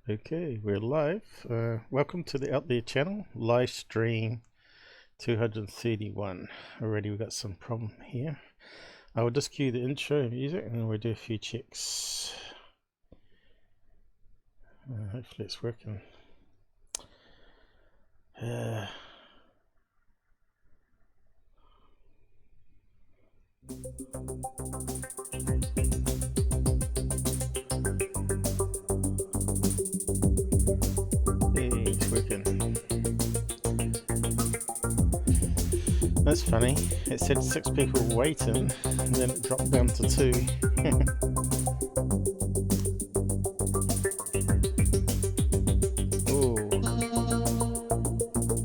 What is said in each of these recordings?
Okay, we're live. Welcome to the Out There channel, live stream 231. Already we've got some problem here. I will just cue the intro music and we'll do a few checks. Hopefully it's working. It's working. That's funny. It said 6 people waiting and then it dropped down to 2. Oh,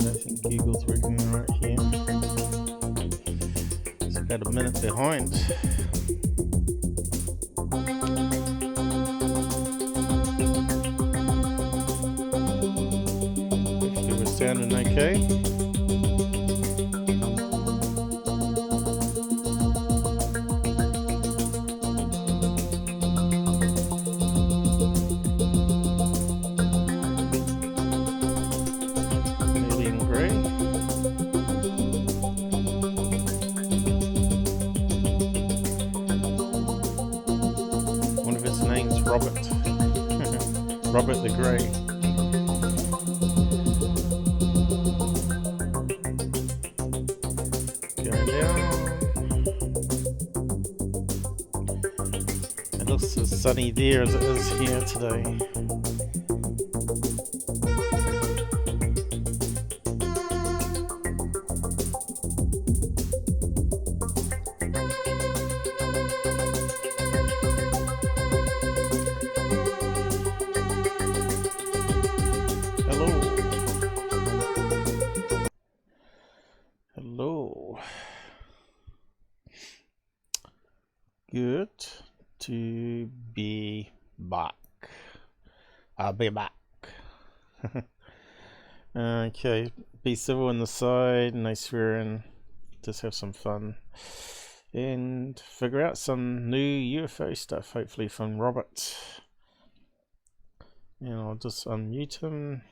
I think Google's working right here. It's about a minute behind. Hopefully we're sounding okay. Robert the Grey. Going down. It looks as sunny there as it is here today. Good to be back. I'll be back. Okay, be civil on the side, no swearing, just have some fun and figure out some new UFO stuff, hopefully from Robert. And I'll just unmute him.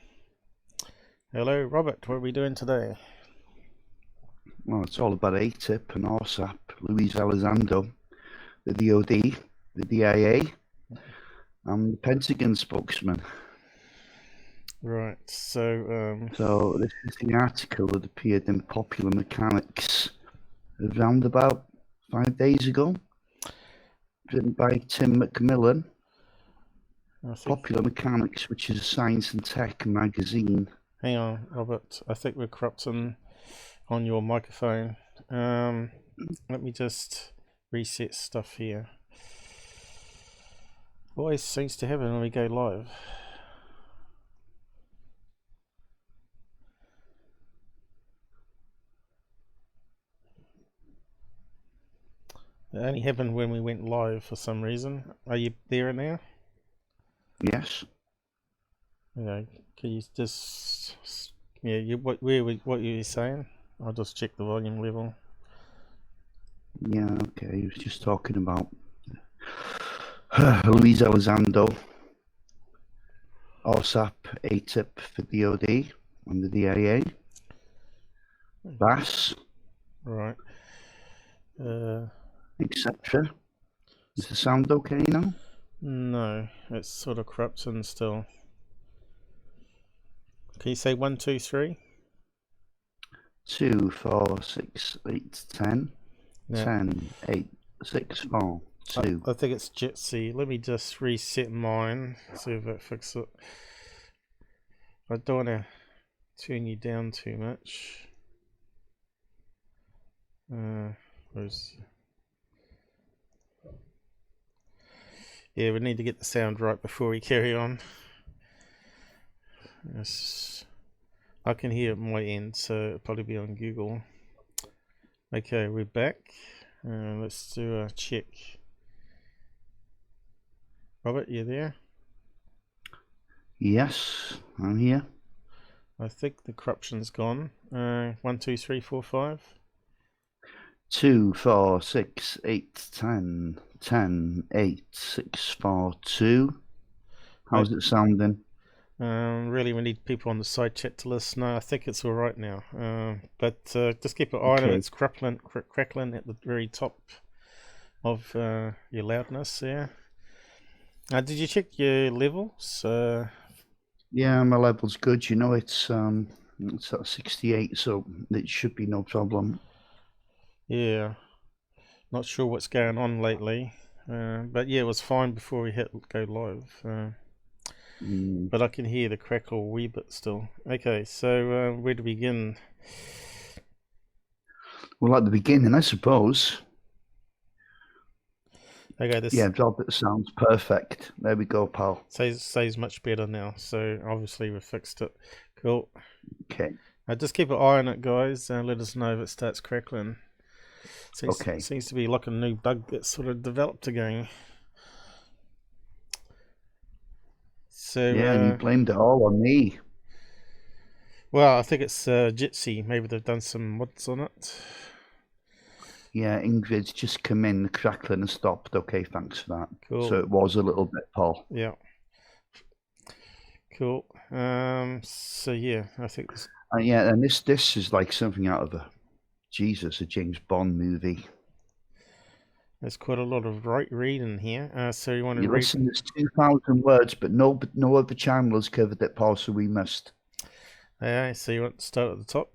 Hello Robert, what are we doing today? Well, it's all about ATIP and OSAP, Luis Elizondo, the DOD, the DIA, and the Pentagon spokesman. Right, so this is the article that appeared in Popular Mechanics around about 5 days ago, written by Tim McMillan. Popular Mechanics, which is a science and tech magazine. Hang on, Robert, I think we're corrupting on your microphone. Let me just reset stuff here. Always seems to happen when we go live. It only happened when we went live for some reason. Are you there now? Yes. Okay. Can you just what were you saying? I'll just check the volume level. Yeah, okay. He was just talking about Luis Elizondo, OSAP, ATIP for DOD and the DIA, BAS, right, etc. Is the sound okay now? No, it's sort of corrupting still. Can you say 1, 2, 3? 2, 4, 6, 8, 10. Yeah. 10, 8, 6, 4, 2. I think it's Jitsi. Let me just reset mine, see if it fixes it. I don't want to turn you down too much. Yeah, we need to get the sound right before we carry on. Yes, I can hear it on my end, so it'll probably be on Google. Okay, we're back. Let's do a check. Robert, you there? Yes, I'm here. I think the corruption's gone. 1, 2, 3, 4, 5. 2, 4, 6, 8, 10, 8, 6, 4, 2. How's it sounding? Really, we need people on the side chat to listen. No, I think it's all right now. But just keep an eye on it. Okay. It's crackling at the very top of your loudness there. Did you check your levels? Yeah, my level's good. You know, it's at 68, so it should be no problem. Yeah, not sure what's going on lately. But yeah, it was fine before we hit go live. But I can hear the crackle a wee bit still. Okay, so where to begin? Well, at the beginning, I suppose. Okay, this Yeah, Robert sounds perfect. There we go, pal. says much better now. So obviously we fixed it. Cool. Okay. Just keep an eye on it, guys, and let us know if it starts crackling. Okay. Seems to be like a new bug that's sort of developed again. So Yeah, and you blamed it all on me. well, I think it's Jitsi. Maybe they've done some mods on it. Yeah, Ingrid's just come in, the crackling and stopped. Okay, thanks for that. Cool. So it was a little bit, Paul. Yeah. Cool. So yeah, I think this. Yeah, and this is like something out of a James Bond movie. There's quite a lot of reading here. So you want to read? Listen, there's 2,000 words, but no other channel has covered it, Paul. So we must. Yeah. So you want to start at the top?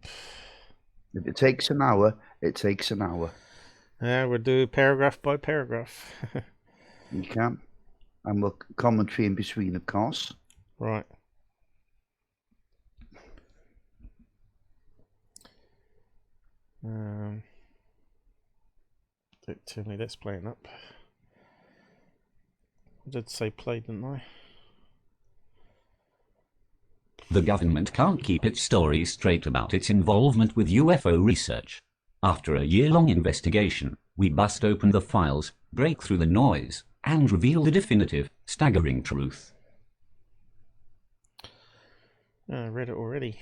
If it takes an hour, it takes an hour. We'll do paragraph by paragraph. You can, and we'll commentary in between, of course. Right. Don't tell me that's playing up. I did say play, didn't I? The government can't keep its story straight about its involvement with UFO research. After a year-long investigation, we bust open the files, break through the noise, and reveal the definitive, staggering truth. I read it already.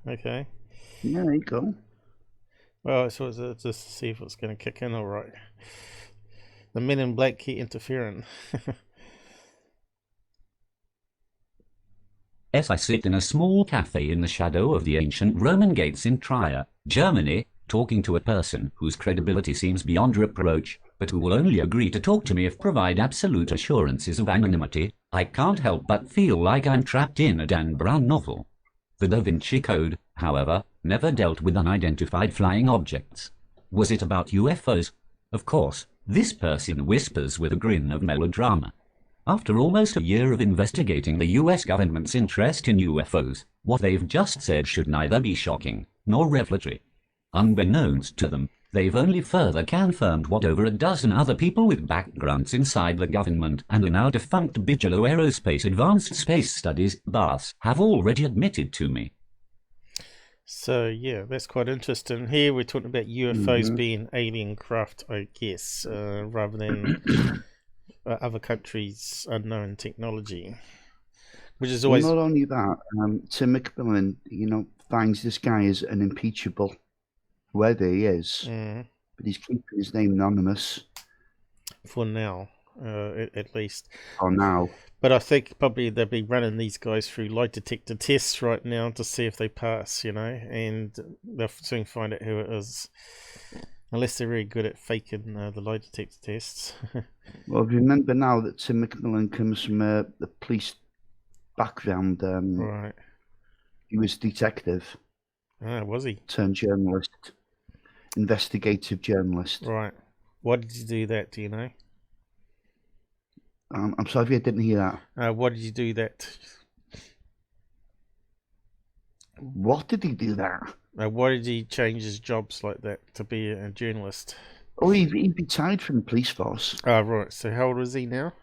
Okay. Yeah, there you go. Well, so let's just see if it's going to kick in all right. The men in black keep interfering. As I sit in a small cafe in the shadow of the ancient Roman gates in Trier, Germany, talking to a person whose credibility seems beyond reproach, but who will only agree to talk to me if provide absolute assurances of anonymity, I can't help but feel like I'm trapped in a Dan Brown novel. The Da Vinci Code, however, never dealt with unidentified flying objects. Was it about UFOs? Of course, this person whispers with a grin of melodrama. After almost a year of investigating the US government's interest in UFOs, what they've just said should neither be shocking nor revelatory. Unbeknownst to them, they've only further confirmed what over a dozen other people with backgrounds inside the government and the now defunct Bigelow Aerospace Advanced Space Studies (BAS) have already admitted to me. So yeah, that's quite interesting. Here we're talking about UFOs being alien craft, I guess, rather than other countries' unknown technology, which is always. Well, not only that, Tim McMillan, finds this guy as unimpeachable, whether he is, but he's keeping his name anonymous for now, at least. For now. But I think probably they'll be running these guys through lie detector tests right now to see if they pass, and they'll soon find out who it is. Unless they're really good at faking the lie detector tests. Well, remember now that Tim McMillan comes from the police background. Right. He was detective. Ah, was he? Turned journalist. Investigative journalist. Right. Why did you do that, do you know? I'm sorry, I didn't hear that. Why did you do that? What did he do that? Why did he change his jobs like that to be a journalist? Oh, he retired from the police force. Oh, right. So how old is he now?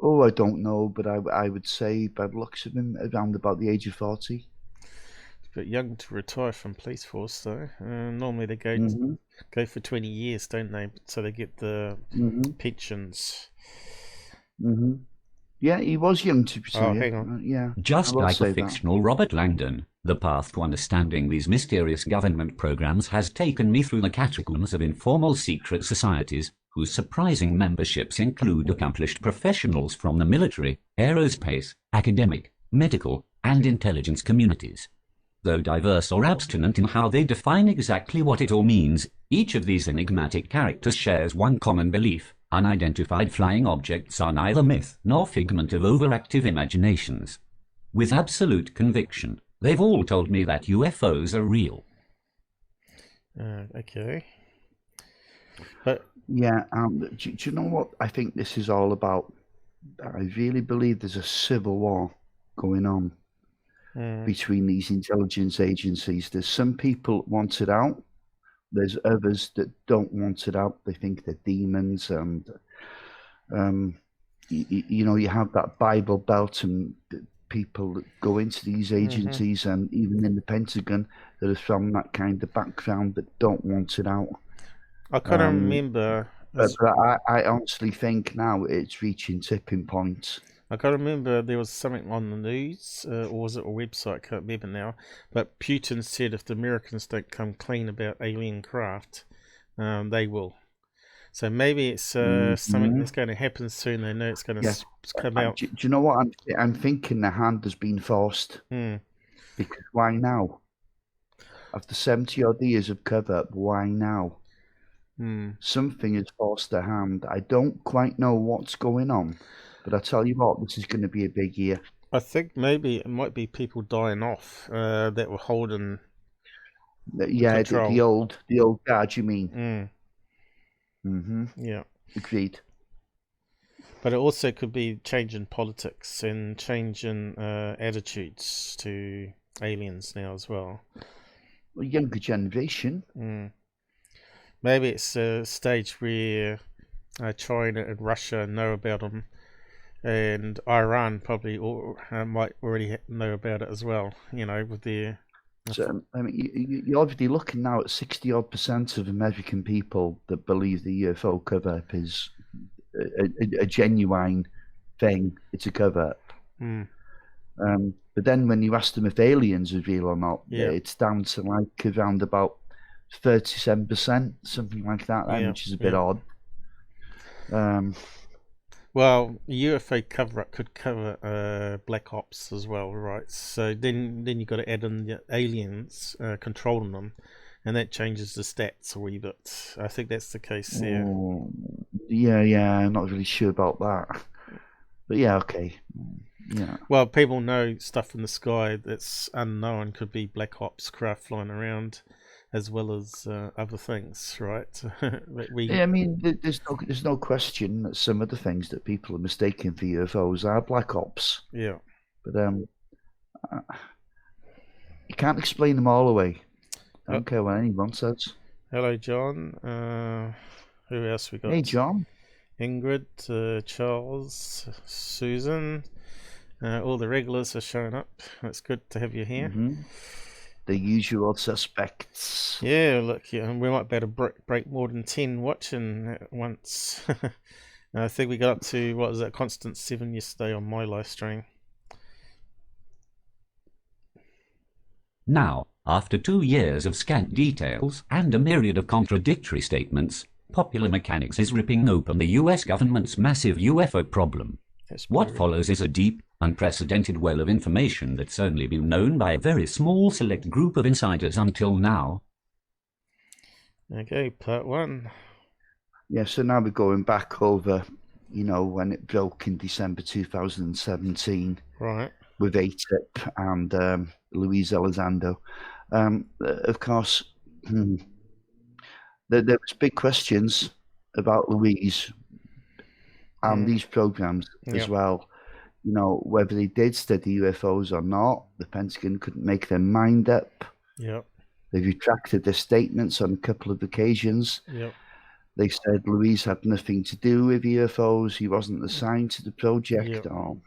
Oh, I don't know, but I would say by the looks of him, around about the age of 40. It's a bit young to retire from police force, though. Normally they go for 20 years, don't they? So they get the pensions. Yeah, he was young to retire. Oh, hang on. Yeah. Just like the fictional Robert Langdon, the path to understanding these mysterious government programs has taken me through the catacombs of informal secret societies, whose surprising memberships include accomplished professionals from the military, aerospace, academic, medical, and intelligence communities. Though diverse or abstinent in how they define exactly what it all means, each of these enigmatic characters shares one common belief: unidentified flying objects are neither myth nor figment of overactive imaginations. With absolute conviction, they've all told me that UFOs are real. Okay. But Yeah, do you know what I think this is all about? I really believe there's a civil war going on between these intelligence agencies. There's some people want it out. There's others that don't want it out. They think they're demons, and you have that Bible Belt and people that go into these agencies, and even in the Pentagon, that are from that kind of background that don't want it out. I can't remember. But I honestly think now it's reaching tipping points. I can't remember, there was something on the news, or was it a website, I can't remember now, but Putin said if the Americans don't come clean about alien craft, they will. So maybe it's something that's going to happen soon. They know it's going to come out. Do you know what? I'm thinking the hand has been forced. Because why now? After 70 odd years of cover, why now? Something has forced the hand. I don't quite know what's going on. But I tell you what, this is going to be a big year. I think maybe it might be people dying off that were holding control. the old guard, you mean? Yeah. Agreed. But it also could be changing politics and changing attitudes to aliens now as well. Well, younger generation. Maybe it's a stage where China and Russia know about them. And Iran probably might already know about it as well, with their... So, I mean, you're obviously looking now at 60-odd% of American people that believe the UFO cover-up is a genuine thing. It's a cover-up. But then when you ask them if aliens are real or not, it's down to like around about 37%, something like that, which is a bit odd. Well, UFO cover-up could cover Black Ops as well, right? So then you got to add in the aliens controlling them, and that changes the stats a wee bit. I think that's the case there. Yeah, I'm not really sure about that. But yeah, okay. Yeah. Well, people know stuff in the sky that's unknown. Could be Black Ops craft flying around, as well as other things, right? I mean, there's no question that some of the things that people are mistaken for UFOs are Black Ops. Yeah. But you can't explain them all away. I don't care what anyone says. Hello, John. Who else we got? Hey, John. Ingrid, Charles, Susan. All the regulars are showing up. It's good to have you here. The usual suspects. Yeah, look, we might be able to break more than 10 watching at once. I think we got up to, what was that, constant 7 yesterday on my live stream. Now, after 2 years of scant details and a myriad of contradictory statements, Popular Mechanics is ripping open the US government's massive UFO problem. What follows is a deep, unprecedented well of information that's only been known by a very small select group of insiders until now. Okay, part 1. Yeah, so now we're going back over, when it broke in December 2017. Right. With ATIP and Luis Elizondo. Of course, there was big questions about Luis and these programs as well. Whether they did study UFOs or not, the Pentagon couldn't make their mind up. Yep. They retracted their statements on a couple of occasions. Yep. They said Luis had nothing to do with UFOs. He wasn't assigned to the project, or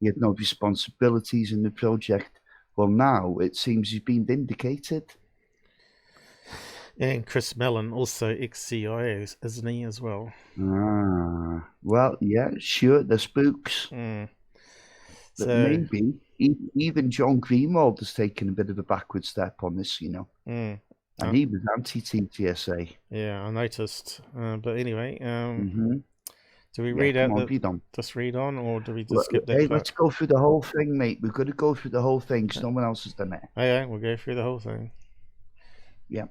he had no responsibilities in the project. Well, now it seems he's been vindicated. And Chris Mellon, also ex-CIA, isn't he, as well? Well, yeah, sure, the spooks. But maybe even John Greenwald has taken a bit of a backward step on this, And he was anti-TTSA. Yeah, I noticed. But anyway, do we Yeah, read come out on, read on. just read on, or do we just skip that Hey, part? let's go through the whole thing, mate. We've got to go through the whole thing because no one else has done it. Okay, we'll go through the whole thing. Yeah.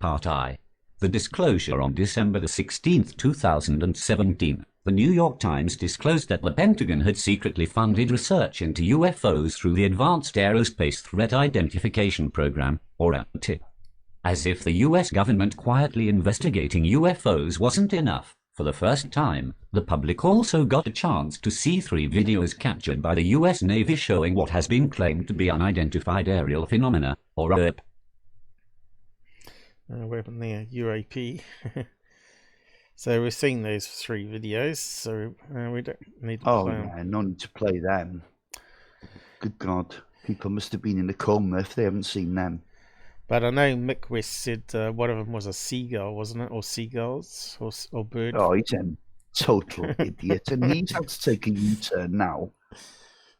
Part I. The disclosure on December the 16th, 2017. The New York Times disclosed that the Pentagon had secretly funded research into UFOs through the Advanced Aerospace Threat Identification Program, or ATIP. As if the US government quietly investigating UFOs wasn't enough, for the first time, the public also got a chance to see 3 videos captured by the US Navy showing what has been claimed to be unidentified aerial phenomena, or UAP. Weapon there, UAP. So we've seen those 3 videos, so we don't need to play them. Yeah, no need to play them. Good God, people must have been in a coma if they haven't seen them. But I know Mick West said one of them was a seagull, wasn't it? Or seagulls, or bird. Oh, he's a total idiot, and he's had to take a U-turn now.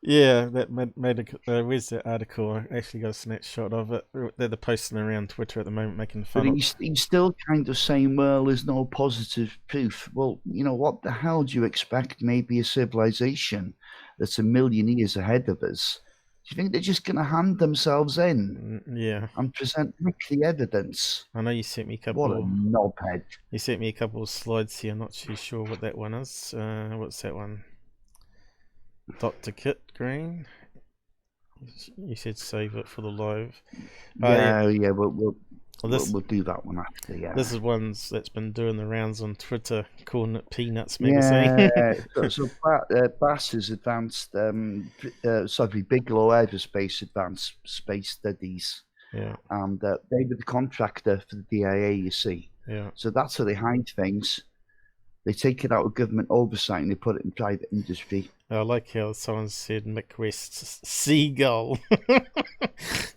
Yeah, that made a where's that article? I actually got a snapshot of it. They're posting around Twitter at the moment, making fun But of. he's still kind of saying, well, there's no positive proof. Well, you know, what the hell do you expect? Maybe a civilization that's a million years ahead of us. Do you think they're just going to hand themselves in? Yeah. And present the evidence? I know you sent me a couple. What a knobhead. You sent me a couple of slides here. I'm not too sure what that one is. What's that one? Dr. Kit Green. You said save it for the live. Yeah, we'll do that one after. Yeah, this is one that's been doing the rounds on Twitter, calling it Peanuts magazine. Yeah, so Bass's advanced, Bigelow Aerospace Advanced Space Studies. Yeah, and they were the contractor for the DIA. You see. Yeah. So that's how they hide things. They take it out of government oversight and they put it in private industry. I like how someone said Mick West's seagull.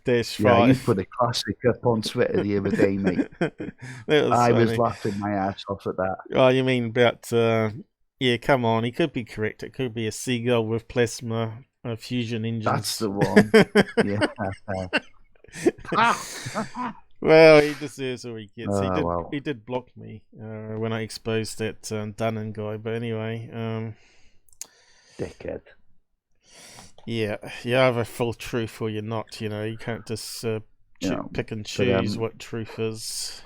Dash 5. Yeah, you put a classic up on Twitter the other day, mate. I was laughing my ass off at that. Oh, you mean about, yeah, come on, he could be correct. It could be a seagull with plasma fusion engines. That's the one. Yeah. Well, he deserves what he gets. He did block me when I exposed that Dunnan guy. But anyway, dickhead. Yeah, you have a full truth or you're not. You know, you can't just pick and choose what truth is.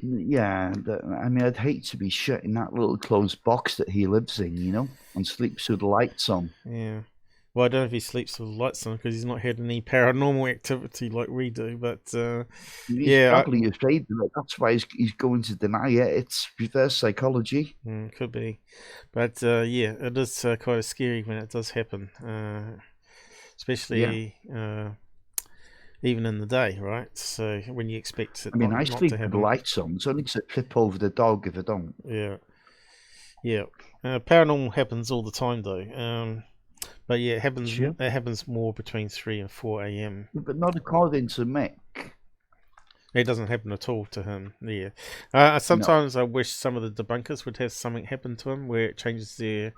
Yeah, I mean, I'd hate to be shut in that little closed box that he lives in, you know, and sleeps with the lights on. Yeah. Well, I don't know if he sleeps with the lights on because he's not had any paranormal activity like we do. But he's probably afraid of it. That's why he's going to deny it. It's reverse psychology. Could be, but yeah, it is quite scary when it does happen, especially even in the day, right? So when you expect it, I sleep with the lights on. It's only to trip over the dog if I don't. Yeah. Paranormal happens all the time, though. But yeah, it happens. Sure. It happens more between 3 and 4 a.m. But not according to Mick. It doesn't happen at all to him. Yeah. Sometimes I wish some of the debunkers would have something happen to him where it changes their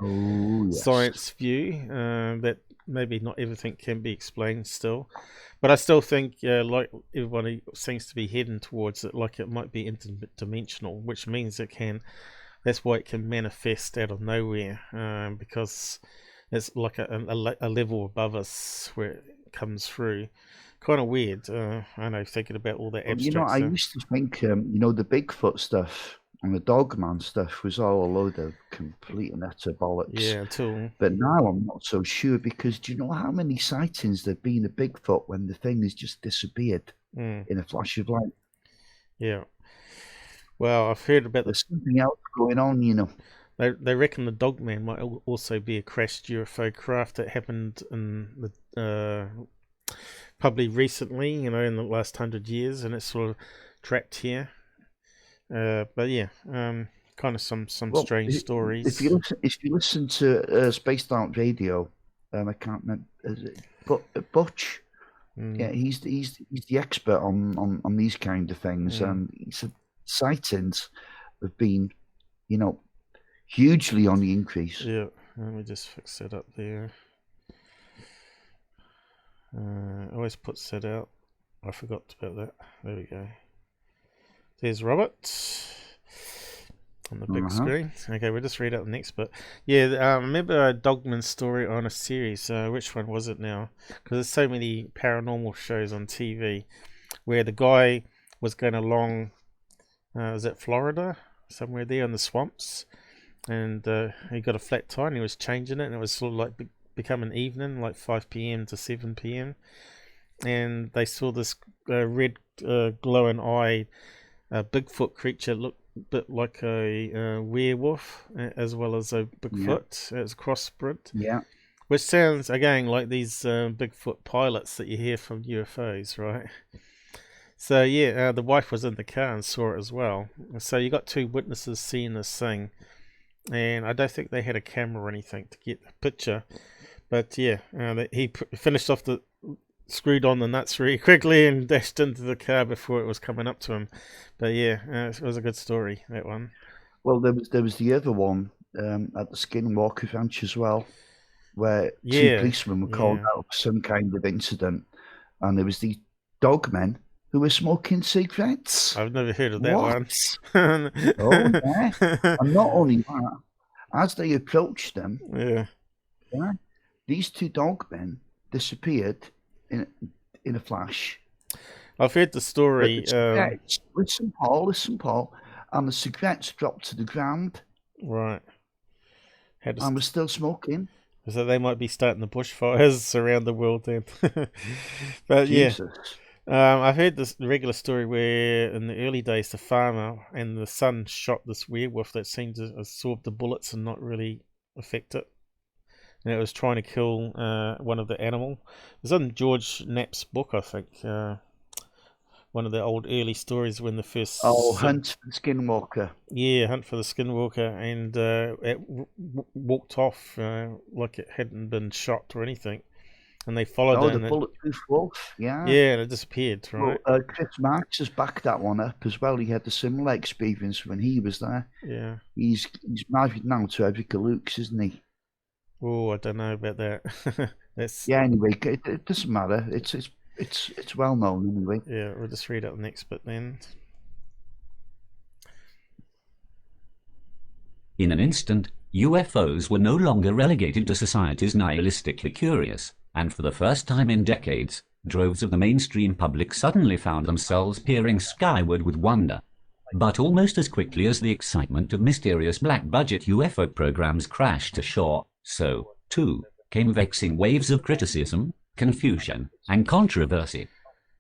science view. That maybe not everything can be explained still, but I still think like everybody seems to be heading towards it, like it might be interdimensional, which means it can. That's why it can manifest out of nowhere, because it's like a level above us where it comes through. Kind of weird. I know, thinking about all that abstract stuff. I used to think, the Bigfoot stuff and the Dogman stuff was all a load of complete and utter bollocks. Yeah, But now I'm not so sure because do you know how many sightings there've been of Bigfoot when the thing has just disappeared in a flash of light? Yeah. Well, I've heard about there's something else going on, you know. They reckon the Dogman might also be a crashed UFO craft that happened in the probably recently, in the last 100 years, and it's sort of trapped here. But yeah, kind of some strange stories. If you listen to Spaced Out Radio, I can't remember, is it Butch? Yeah, he's the expert on these kind of things, and he said sightings have been, hugely on the increase. Yeah, let me just fix that up there. Always puts that out. I forgot about that. There we go. There's Robert on the big screen. Okay, we'll just read out the next bit. Yeah, remember a Dogman story on a series? Which one was it now? Because there's so many paranormal shows on TV where the guy was going along, is it Florida? Somewhere there in the swamps. And he got a flat tire and he was changing it, and it was sort of like becoming evening, like 5 p.m. to 7 p.m. And they saw this red glowing eye Bigfoot creature, looked a bit like a werewolf as well as a Bigfoot. It was a crossbred. Yeah. Which sounds, again, like these Bigfoot pilots that you hear from UFOs, right? So, yeah, the wife was in the car and saw it as well. So you got 2 witnesses seeing this thing. And I don't think they had a camera or anything to get the picture. But, yeah, he finished off screwed on the nuts really quickly and dashed into the car before it was coming up to him. But yeah, it was a good story, that one. Well, there was the other one at the Skinwalker Ranch as well, where 2 policemen were called out for some kind of incident, and there was these dogmen who were smoking cigarettes. I've never heard of that one. Oh yeah, and not only that, as they approached them, these 2 dogmen disappeared in a flash. I've heard the story. Listen, Paul, and the cigarettes dropped to the ground. Right. And we're still smoking. So they might be starting the bushfires around the world then. But Jesus. I've heard this regular story where in the early days the farmer and the son shot this werewolf that seemed to absorb the bullets and not really affect it. And it was trying to kill one of the animal. It was in George Knapp's book, I think. One of the old early stories when the first... Oh, Hunt for the Skinwalker. Yeah, Hunt for the Skinwalker. And it walked off like it hadn't been shot or anything. And they followed it. Oh, the bulletproof wolf, yeah. Yeah, and it disappeared, right? Well, Chris Marks has backed that one up as well. He had a similar experience when he was there. Yeah. He's married now to Erica Lukes, isn't he? Oh, I don't know about that. Yeah, anyway, it doesn't matter. It's well known anyway. Yeah, we'll just read out the next bit then. In an instant, UFOs were no longer relegated to society's nihilistically curious, and for the first time in decades, droves of the mainstream public suddenly found themselves peering skyward with wonder. But almost as quickly as the excitement of mysterious black-budget UFO programs crashed ashore, so, too, came vexing waves of criticism, confusion, and controversy.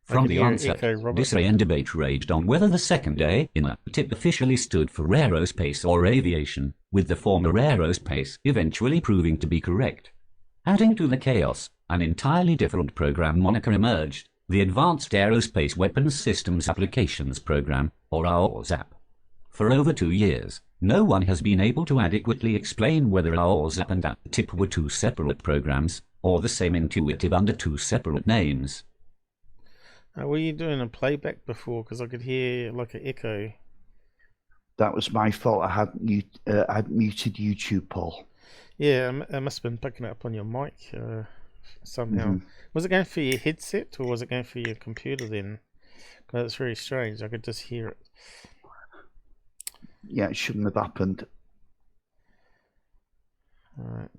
From the onset, disarray and debate raged on whether the second A in a tip officially stood for aerospace or aviation, with the former aerospace eventually proving to be correct. Adding to the chaos, an entirely different program moniker emerged, the Advanced Aerospace Weapons Systems Applications Program, or AAWSAP. For over 2 years, no one has been able to adequately explain whether AAWSAP and ATIP were 2 separate programs, or the same intuitive under 2 separate names. Were you doing a playback before? Because I could hear like an echo. That was my fault. I had muted YouTube, Paul. Yeah, I must have been picking it up on your mic somehow. Was it going for your headset or was it going for your computer then? Because it's very strange. I could just hear it. Yeah, it shouldn't have happened. Alright.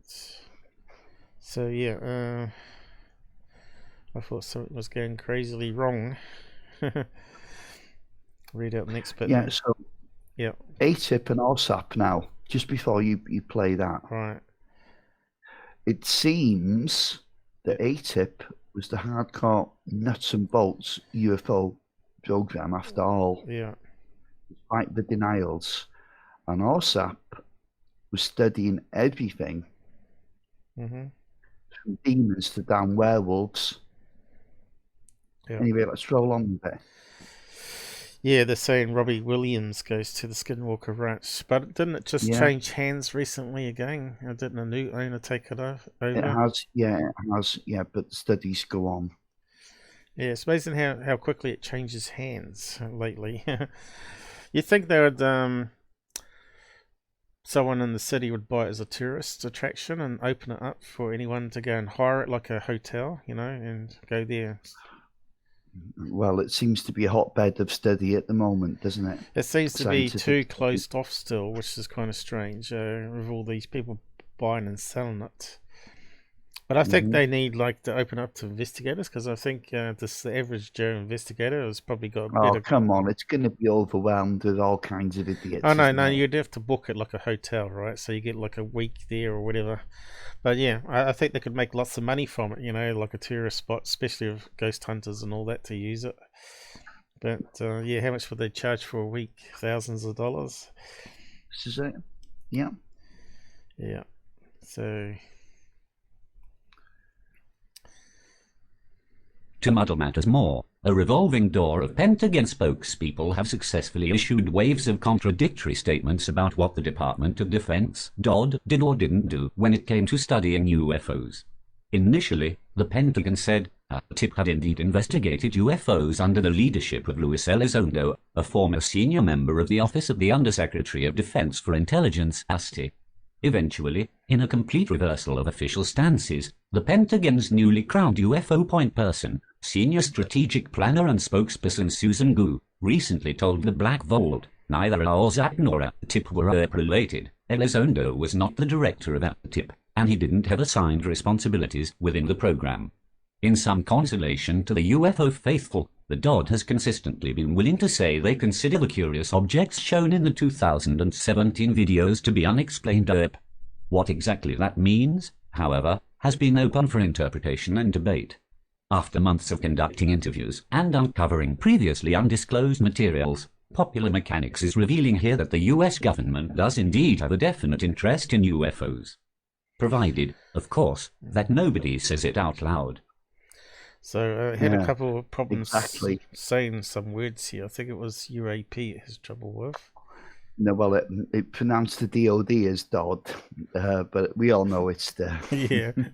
So yeah, I thought something was going crazily wrong. Read out the next bit. Yeah, so yeah. ATIP and AAWSAP now, just before you play that. Right. It seems that ATIP was the hardcore nuts and bolts UFO program after all. Yeah. Despite the denials. And AAWSAP was studying everything. From demons to damn werewolves. Yeah. Anyway, let's roll on with it. Yeah, they're saying Robbie Williams goes to the Skinwalker Ranch, but didn't it just change hands recently again? Didn't a new owner take it over? It has, but the studies go on. Yeah, it's amazing how quickly it changes hands lately. You'd think they would someone in the city would buy it as a tourist attraction and open it up for anyone to go and hire it like a hotel, and go there. Well, it seems to be a hotbed of study at the moment, doesn't it? It seems to be too Scientific closed off still, which is kind of strange, with all these people buying and selling it. But I think they need to open up to investigators, because I think the average Joe investigator has probably got a bit Oh, of... come on. It's going to be overwhelmed with all kinds of idiots. Oh, no, isn't it? you'd have to book it like a hotel, right? So you get like a week there or whatever. But yeah, I think they could make lots of money from it, like a tourist spot, especially with ghost hunters and all that to use it. But yeah, how much would they charge for a week? Thousands of dollars? This is it. Yeah. Yeah. So... To muddle matters more, a revolving door of Pentagon spokespeople have successfully issued waves of contradictory statements about what the Department of Defense did or didn't do when it came to studying UFOs. Initially, the Pentagon said a tip had indeed investigated UFOs under the leadership of Luis Elizondo, a former senior member of the Office of the Undersecretary of Defense for Intelligence (ASTI). Eventually, in a complete reversal of official stances, the Pentagon's newly crowned UFO point person, senior strategic planner and spokesperson Susan Gu, recently told the Black Vault, neither AOZAP nor ATIP were UFO-related. Elizondo was not the director of ATIP, and he didn't have assigned responsibilities within the program. In some consolation to the UFO faithful, the DOD has consistently been willing to say they consider the curious objects shown in the 2017 videos to be unexplained UFO. What exactly that means, however, has been open for interpretation and debate. After months of conducting interviews and uncovering previously undisclosed materials, Popular Mechanics is revealing here that the US government does indeed have a definite interest in UFOs. Provided, of course, that nobody says it out loud. So I had a couple of problems saying some words here. I think it was UAP it has trouble with. No, well, it pronounced the DOD as DOD, but we all know it's the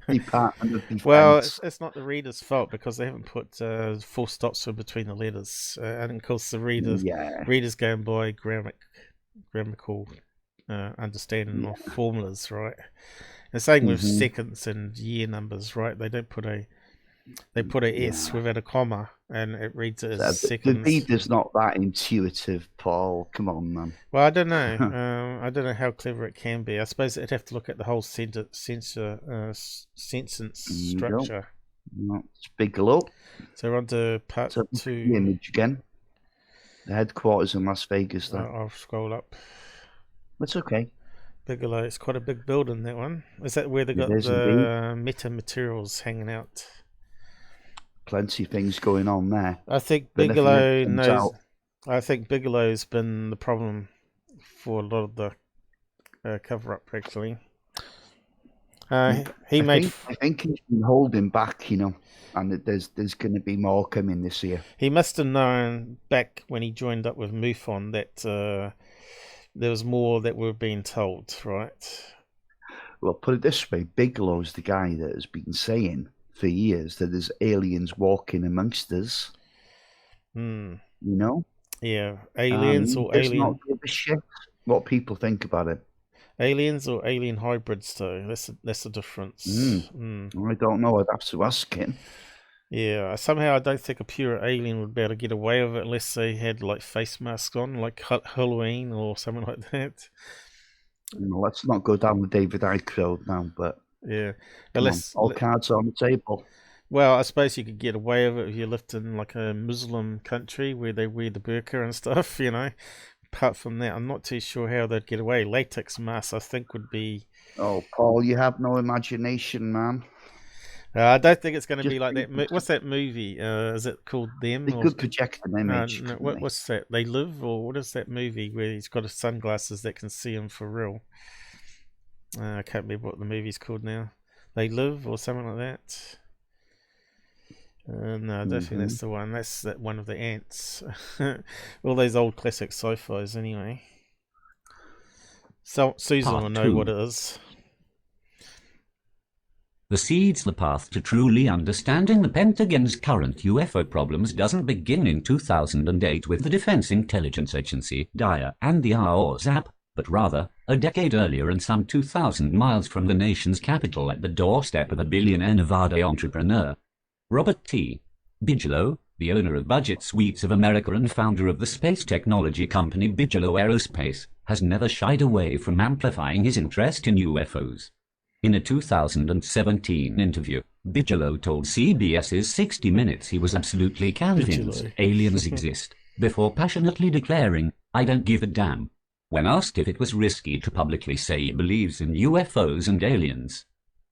Department of Defense. Well, it's not the reader's fault, because they haven't put full stops in between the letters. And of course the reader's going by grammatical understanding of formulas, right? The same with seconds and year numbers, right? They don't put they put a S without a comma, and it reads it as seconds. The reader's not that intuitive, Paul. Come on, man. Well, I don't know. I don't know how clever it can be. I suppose it'd have to look at the whole sentence structure. No, it's Bigelow. So we're on to part 2. The image again. The headquarters in Las Vegas, though. I'll scroll up. That's okay. Bigelow. It's quite a big building, that one. Is that where they got the meta materials hanging out? Plenty of things going on there. I think Bigelow knows. I think Bigelow's been the problem for a lot of the cover-up, actually. I think he's been holding back, and there's going to be more coming this year. He must have known back when he joined up with MUFON that there was more that were being told, right? Well, put it this way: Bigelow's the guy that has been saying for years that there's aliens walking amongst us. Yeah, aliens or alien. Not give a shit what people think about it. Aliens or alien hybrids, though. That's the difference. I don't know. I'd have to ask him. Yeah, somehow I don't think a pure alien would be able to get away with it unless they had like face masks on, like Halloween or something like that. Let's not go down the David Icke road now, but yeah, all cards on the table. Well, I suppose you could get away with it if you lived in like a Muslim country where they wear the burqa and stuff, Apart from that, I'm not too sure how they'd get away. Latex masks, I think, would be... Oh, Paul, you have no imagination, man. I don't think it's going to be like that. What's that movie? Is it called Them? They could project an image. No, what's that? They Live? Or what is that movie where he's got his sunglasses that can see him for real? I can't remember what the movie's called now. They Live or something like that. No, I don't think that's the one. That's that one of the ants. All those old classic sci-fis, anyway. So Susan will know what it is. The seeds the path to truly understanding the Pentagon's current UFO problems doesn't begin in 2008 with the Defense Intelligence Agency, DIA, and the AOZAP, but rather a decade earlier and some 2,000 miles from the nation's capital at the doorstep of a billionaire Nevada entrepreneur. Robert T. Bigelow, the owner of Budget Suites of America and founder of the space technology company Bigelow Aerospace, has never shied away from amplifying his interest in UFOs. In a 2017 interview, Bigelow told CBS's 60 Minutes he was absolutely convinced aliens exist, before passionately declaring, "I don't give a damn," when asked if it was risky to publicly say he believes in UFOs and aliens.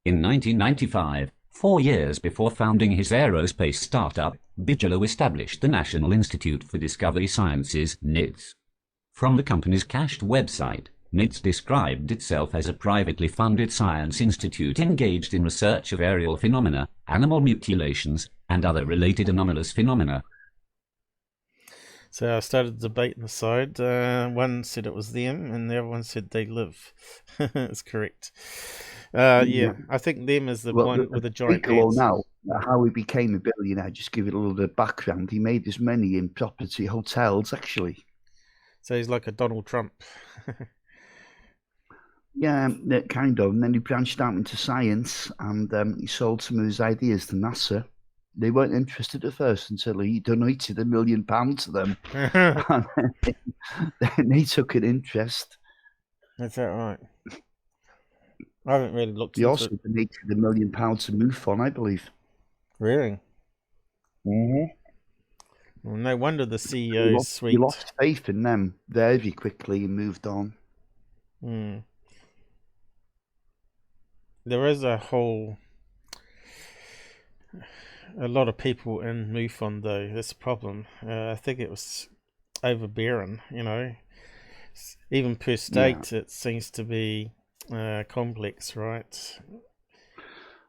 In 1995, 4 years before founding his aerospace startup, Bigelow established the National Institute for Discovery Sciences, NIDS. From the company's cached website, NIDS described itself as a privately funded science institute engaged in research of aerial phenomena, animal mutilations, and other related anomalous phenomena. So I started a debate on the side. One said it was them, and the other one said they live. That's correct. Yeah, I think them is the one with the giant heads. Now, how he became a billionaire, just give it a little bit of background. He made his money in property hotels, actually. So he's like a Donald Trump. Yeah, kind of. And then he branched out into science, and he sold some of his ideas to NASA. They weren't interested at first until he donated £1 million to them. And then they took an interest. Is that right? I haven't really looked into it. He also donated £1 million to MUFON, I believe. Really? Mm-hmm. Well, no wonder the CEO's sweet. He lost faith in them very quickly and moved on. Hmm. There is a lot of people in MUFON though. That's the problem. I think it was overbearing, you know. Even per state, it seems to be complex, right?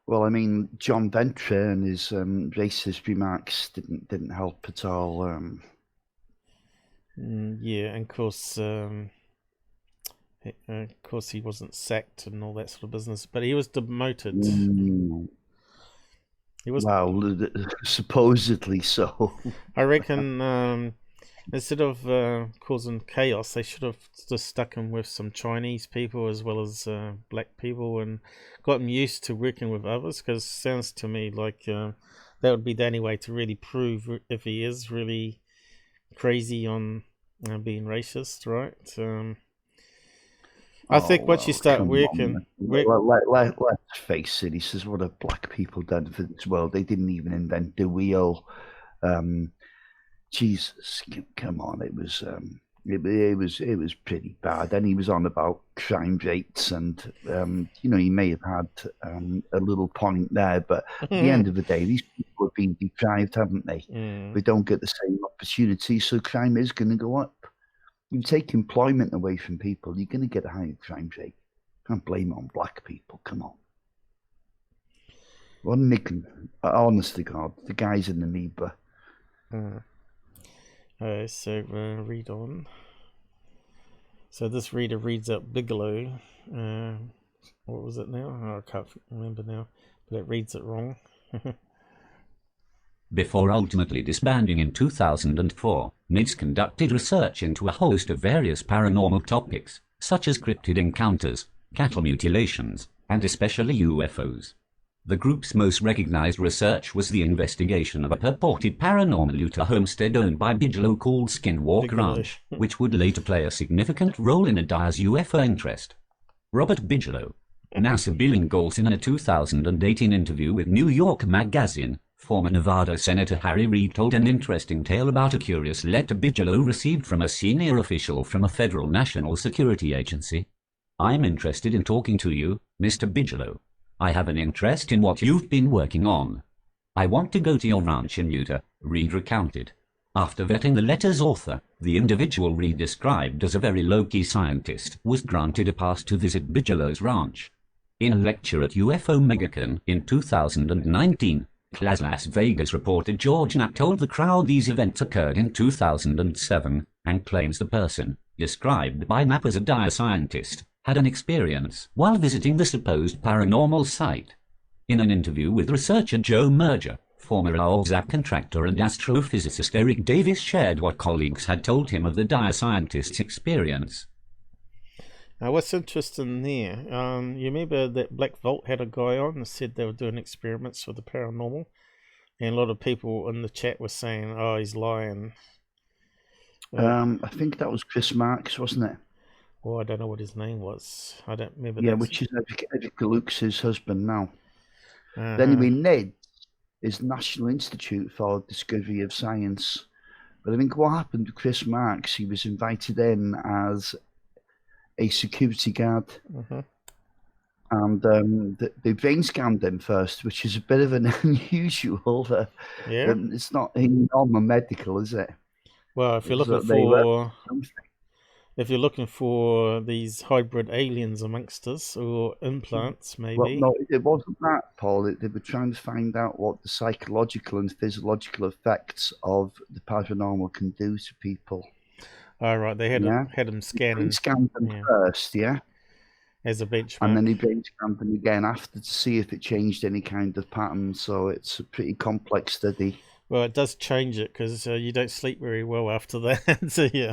Well, I mean, John Ventre and his racist remarks didn't help at all. Yeah, and of course, he wasn't sacked and all that sort of business, but he was demoted. He was supposedly so. I reckon instead of causing chaos, they should have just stuck him with some Chinese people as well as black people and got him used to working with others, because it sounds to me like that would be the only way to really prove if he is really crazy on being racist, right? I think once you start working... Let's face it, he says, what have black people done for this world? They didn't even invent the wheel. Jesus, come on, it was pretty bad. And he was on about crime rates, and he may have had a little point there, but at the end of the day, these people have been deprived, haven't they? They don't get the same opportunity, so crime is going to go up. You take employment away from people, you're going to get a higher crime rate. Can't blame it on black people. Come on. What an ignorant, honest to God, the guy's an amoeba. So read on. So this reader reads out Bigelow. What was it now? Oh, I can't remember now, but it reads it wrong. Before ultimately disbanding in 2004, NIDS conducted research into a host of various paranormal topics, such as cryptid encounters, cattle mutilations, and especially UFOs. The group's most recognized research was the investigation of a purported paranormal Utah homestead owned by Bigelow called Skinwalk Ranch, which would later play a significant role in Adair's UFO interest. Robert Bigelow, NASA billing goals, in a 2018 interview with New York Magazine, former Nevada Senator Harry Reid told an interesting tale about a curious letter Bigelow received from a senior official from a federal national security agency. "I'm interested in talking to you, Mr. Bigelow. I have an interest in what you've been working on. I want to go to your ranch in Utah," Reid recounted. After vetting the letter's author, the individual Reid described as a very low-key scientist was granted a pass to visit Bigelow's ranch. In a lecture at UFO MegaCon in 2019, Las Vegas reporter George Knapp told the crowd these events occurred in 2007, and claims the person, described by Knapp as a Adair scientist, had an experience while visiting the supposed paranormal site. In an interview with researcher Joe Merger, former AOZAP contractor and astrophysicist Eric Davis shared what colleagues had told him of the Adair scientist's experience. What's interesting there, you remember that Black Vault had a guy on and said they were doing experiments with the paranormal, and a lot of people in the chat were saying, "Oh, he's lying." I think that was Chris Marks, wasn't it? Well, I don't know what his name was. I don't remember. Yeah, that. which is Erica Luke's husband now. Uh-huh. But anyway, NED is National Institute for Discovery of Science. But I think what happened to Chris Marks, he was invited in as a security guard. Uh-huh. And they brain scanned him first, which is a bit of an unusual. Yeah. It's not normal medical, is it? Well, if you're looking for these hybrid aliens amongst us, or implants, maybe. Well, no, it wasn't that, Paul. They were trying to find out what the psychological and physiological effects of the paranormal can do to people. Oh, right. They had them scanning. Scanned them first, yeah? As a benchmark. And then he brain scanned them again after to see if it changed any kind of pattern. So it's a pretty complex study. Well, it does change it because you don't sleep very well after that. So, yeah.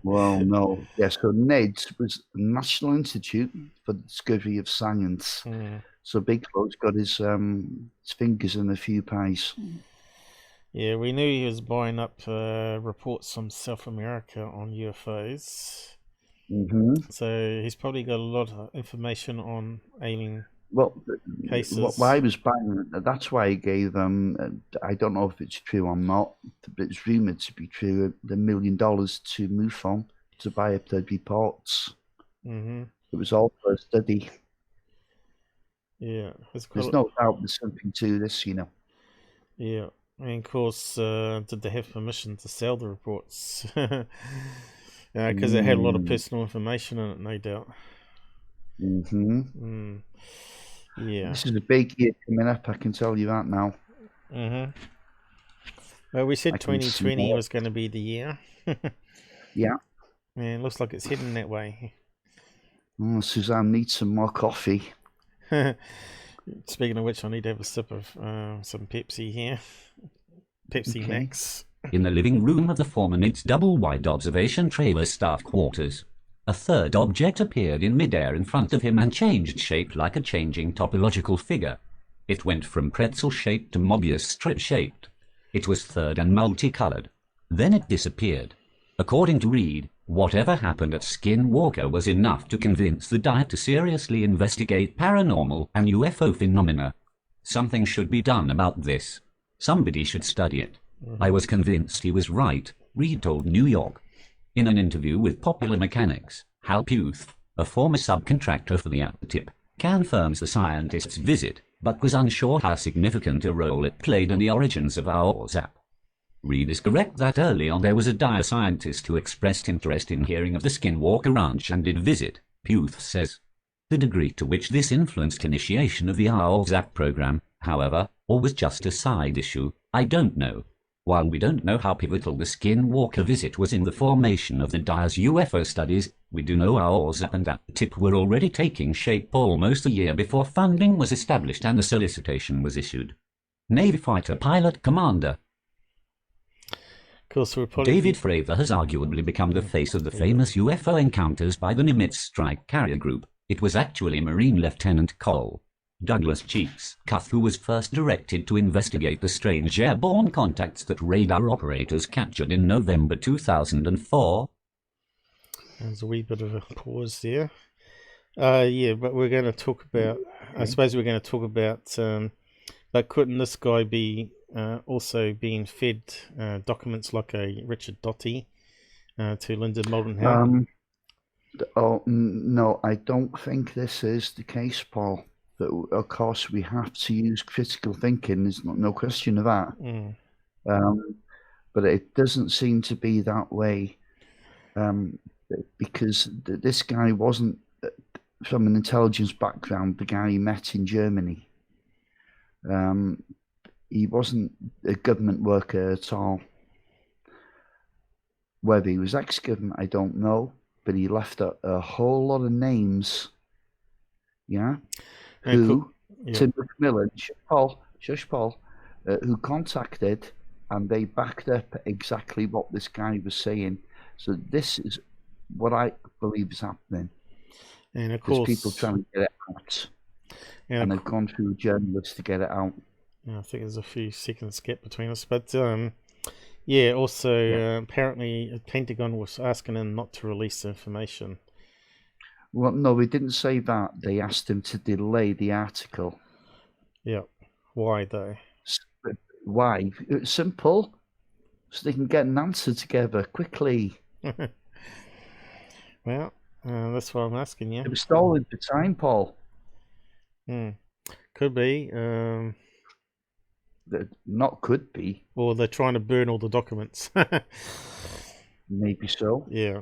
Well, no. Yeah, so NEDS was National Institute for the Discovery of Science. So Big Flo's got his fingers in a few pies. Yeah, we knew he was buying up reports from South America on UFOs. So he's probably got a lot of information on alien cases. Why he was buying it, that's why he gave I don't know if it's true or not, but it's rumoured to be true, the $1 million to MUFON to buy up the reports. It was all for a study. Yeah. There's no doubt there's something to this, you know. Yeah. And of course, did they have permission to sell the reports? Because it had a lot of personal information in it, no doubt. Yeah. This is a big year coming up, I can tell you that now. Well, we said 2020 was going to be the year. Yeah. And it looks like it's heading that way. Oh, Suzanne needs some more coffee. Speaking of which, I need to have a sip of some Pepsi here. Pepsi Max. In the living room of the former NIT's double-wide observation trailer staff quarters, a third object appeared in midair in front of him and changed shape like a changing topological figure. It went from pretzel-shaped to Mobius strip-shaped. It was third and multicolored. Then it disappeared. According to Reed, whatever happened at Skinwalker was enough to convince the Diet to seriously investigate paranormal and UFO phenomena. Something should be done about this. Somebody should study it. I was convinced he was right, Reed told New York. In an interview with Popular Mechanics, Hal Puth, a former subcontractor for the At-the-Tip, confirms the scientist's visit, but was unsure how significant a role it played in the origins of our Zap. Reed is correct that early on there was a dire scientist who expressed interest in hearing of the Skinwalker Ranch and did visit, Puth says. The degree to which this influenced initiation of the Our Zap program, however, or was just a side issue, I don't know. While we don't know how pivotal the Skinwalker visit was in the formation of the Dire's UFO studies, we do know our Zap and At-the-Tip were already taking shape almost a year before funding was established and the solicitation was issued. Navy Fighter Pilot Commander David Fravor has arguably become the face of the famous UFO encounters by the Nimitz Strike Carrier Group. It was actually Marine Lieutenant Cole Douglas Cheeks Cuth who was first directed to investigate the strange airborne contacts that radar operators captured in November 2004. There's a wee bit of a pause there. Yeah, but we're going to talk about, I suppose we're going to talk about, like, couldn't this guy be also being fed documents like a Richard Doty to Lyndon Moldenhauer? Oh, no, I don't think this is the case, Paul. But of course, we have to use critical thinking. There's no question of that. But it doesn't seem to be that way because this guy wasn't from an intelligence background. The guy he met in Germany, he wasn't a government worker at all. Whether he was ex-government, I don't know. But he left a whole lot of names. Yeah. Who Tim McMillan, Shush Paul, who contacted, and they backed up exactly what this guy was saying. So this is what I believe is happening. And of There's course, people trying to get it out, and they've gone through journalists to get it out. Yeah, I think there's a few seconds gap between us, but yeah. Also, apparently, the Pentagon was asking him not to release the information. Well, no, they didn't say that. They asked him to delay the article. Yeah. Why though? Why? It's simple. So they can get an answer together quickly. Well, that's what I'm asking you. It was stalling for time, Paul. Could be. Not could be. Or they're trying to burn all the documents. Maybe so. Yeah.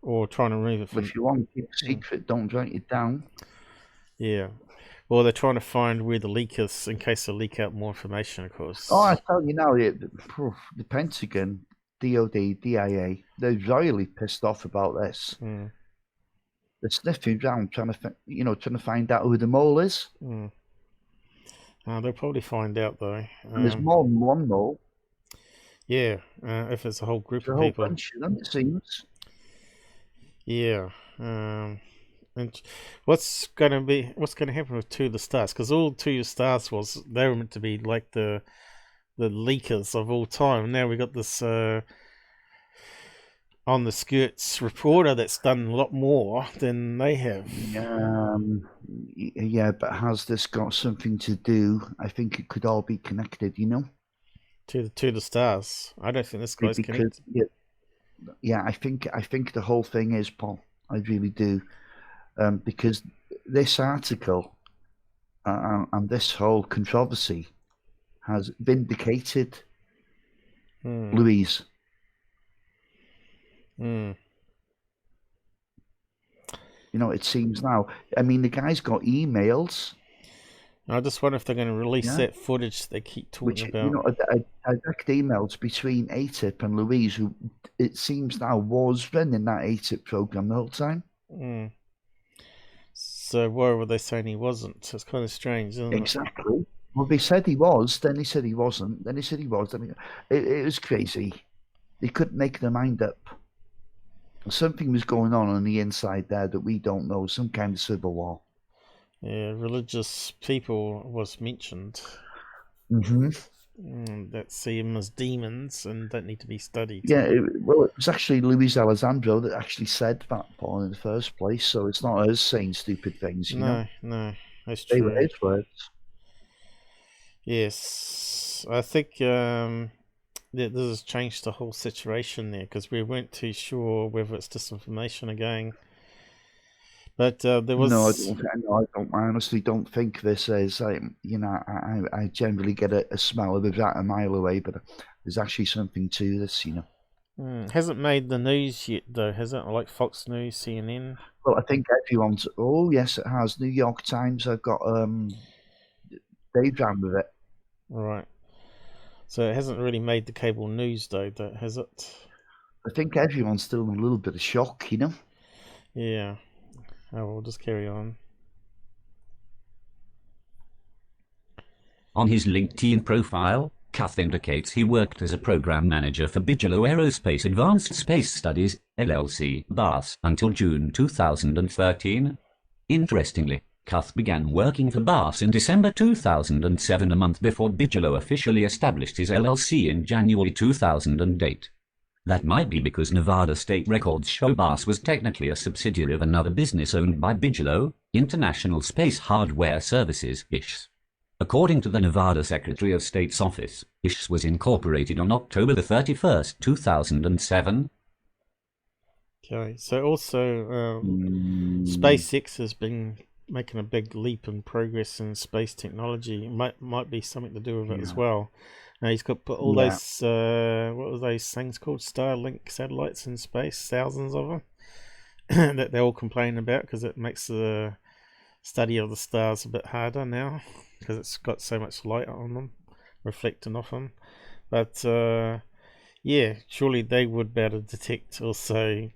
Or trying to remove it from... If you want to keep a secret, don't write it down. Yeah. Well, they're trying to find where the leak is in case they leak out more information, of course. Oh, I tell you now, the Pentagon, DOD, DIA, they're royally pissed off about this. They're sniffing around trying to find out who the mole is. They'll probably find out though. And there's more than one mole. Yeah, if it's a whole group of a whole people. bunch of them, it seems. Yeah. And what's going to happen with Two of the Stars? Because all Two of the Stars they were meant to be like the leakers of all time. Now we got this on the skirts reporter that's done a lot more than they have. Yeah, but has this got something to do? I think it could all be connected, To the Stars. I don't think this guy's connected. Yeah, I think the whole thing is, Paul. I really do. Because this article and this whole controversy has vindicated Louise. It seems now. I mean, the guy's got emails. I just wonder if they're going to release that footage they keep talking about. Direct emails between ATIP and Louise, who it seems now was running that ATIP program the whole time. So why were they saying he wasn't? It's kind of strange, isn't it? Exactly. Well, they said he was, then they said he wasn't, then they said he was. It was crazy. They couldn't make their mind up. Something was going on the inside there that we don't know, some kind of civil war. Yeah, religious people was mentioned. That see them as demons and don't need to be studied. Yeah, it was actually Luis Alessandro that actually said that, Paul, in the first place, so it's not us saying stupid things, No, that's true. They were his words. Yes, I think this has changed the whole situation there, because we weren't too sure whether it's disinformation again. But there was... No, I honestly don't think this is. I generally get a smell of it a mile away, but there's actually something to this, Hasn't made the news yet, though, has it? Like Fox News, CNN? Well, I think everyone's... Oh, yes, it has. New York Times, I've got... They ran with it. Right. So it hasn't really made the cable news, though, has it? I think everyone's still in a little bit of shock, Yeah. Oh, we'll just carry on. On his LinkedIn profile, Cuth indicates he worked as a program manager for Bigelow Aerospace Advanced Space Studies, LLC, BAS, until June 2013. Interestingly, Cuth began working for BAS in December 2007, a month before Bigelow officially established his LLC in January 2008. That might be because Nevada state records show BAS was technically a subsidiary of another business owned by Bigelow, International Space Hardware Services, ISHS. According to the Nevada Secretary of State's office, ISHS was incorporated on October 31st, 2007. Okay, so also SpaceX has been making a big leap in progress in space technology. Might be something to do with it as well. Now he's got put all those what were those things called, Starlink satellites in space, thousands of them that they're all complaining about because it makes the study of the stars a bit harder now because it's got so much light on them, reflecting off them. But yeah, surely they would be able to detect also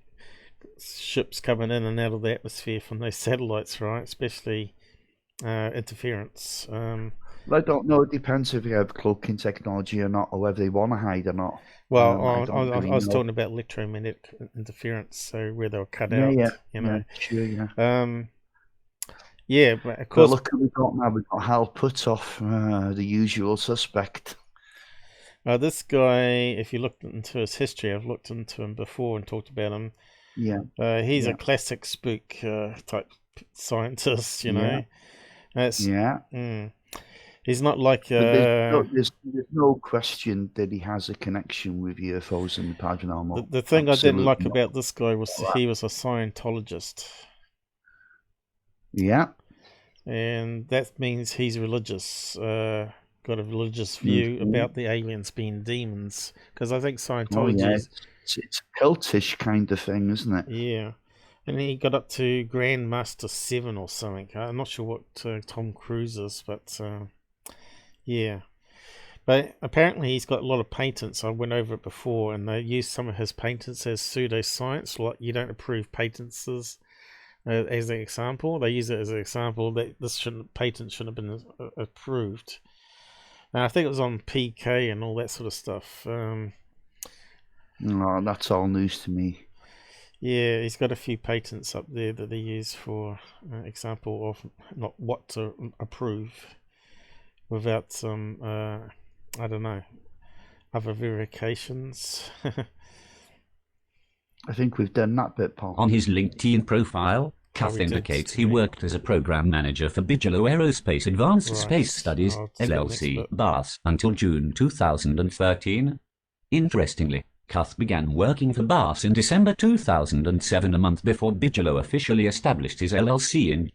ships coming in and out of the atmosphere from those satellites, right? Especially interference. I don't know. It depends if you have cloaking technology or not, or whether they want to hide or not. Well, I I, don't I, really I was know. talking about electromagnetic interference, so where they were cut Yeah, yeah, out, you yeah, know. sure, yeah. Yeah, but of But course, look who we got now. We've got Hal Puthoff, the usual suspect. this guy, if you looked into his history, I've looked into him before and talked about him. Yeah, He's a yeah, classic spook type scientist, you yeah, know. That's yeah. he's not like But there's no question that he has a connection with UFOs and the paranormal. the thing I didn't like Absolutely not. about this guy was he was a Scientologist, Yeah. and that means he's religious. Got a religious view Mhm. about the aliens being demons, because I think Oh, yeah. Scientology, It's a cultish kind of thing, isn't it? yeah. And he got up to Grandmaster 7 or something. I'm not sure what Tom Cruise is, but yeah. But apparently he's got a lot of patents. I went over it before, and they use some of his patents as pseudoscience. Like, you don't approve patents as an example. They use it as an example that patent shouldn't have been approved. And I think it was on PK and all that sort of stuff. Oh, that's all news to me. Yeah, he's got a few patents up there that they use for example of not what to approve without some, I don't know, other verifications. I think we've done that bit, Paul. On his LinkedIn profile, Cuth we did, indicates he didn't we? worked as a program manager for Bigelow Aerospace Advanced Right. Space Studies, I'll see the next LLC, bit. BAS, until June 2013. Interestingly, Cuth began working for BAS in December 2007, a month before Bigelow officially established his LLC in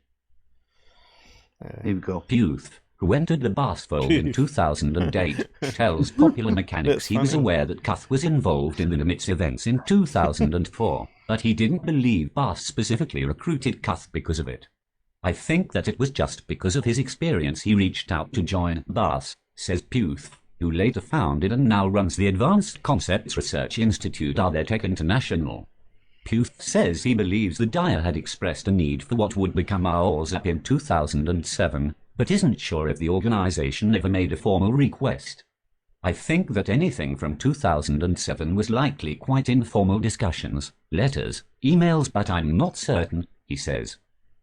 Here we go. Puth, who entered the BAS fold in 2008, tells Popular Mechanics he was funny. aware that Cuth was involved in the Nimitz events in 2004, but he didn't believe BAS specifically recruited Cuth because of it. I think that it was just because of his experience he reached out to join BAS, says Puth, who later founded and now runs the Advanced Concepts Research Institute Ardetech International. Puth says he believes the Dyer had expressed a need for what would become AORZAP in 2007, but isn't sure if the organization ever made a formal request. I think that anything from 2007 was likely quite informal discussions, letters, emails, but I'm not certain, he says.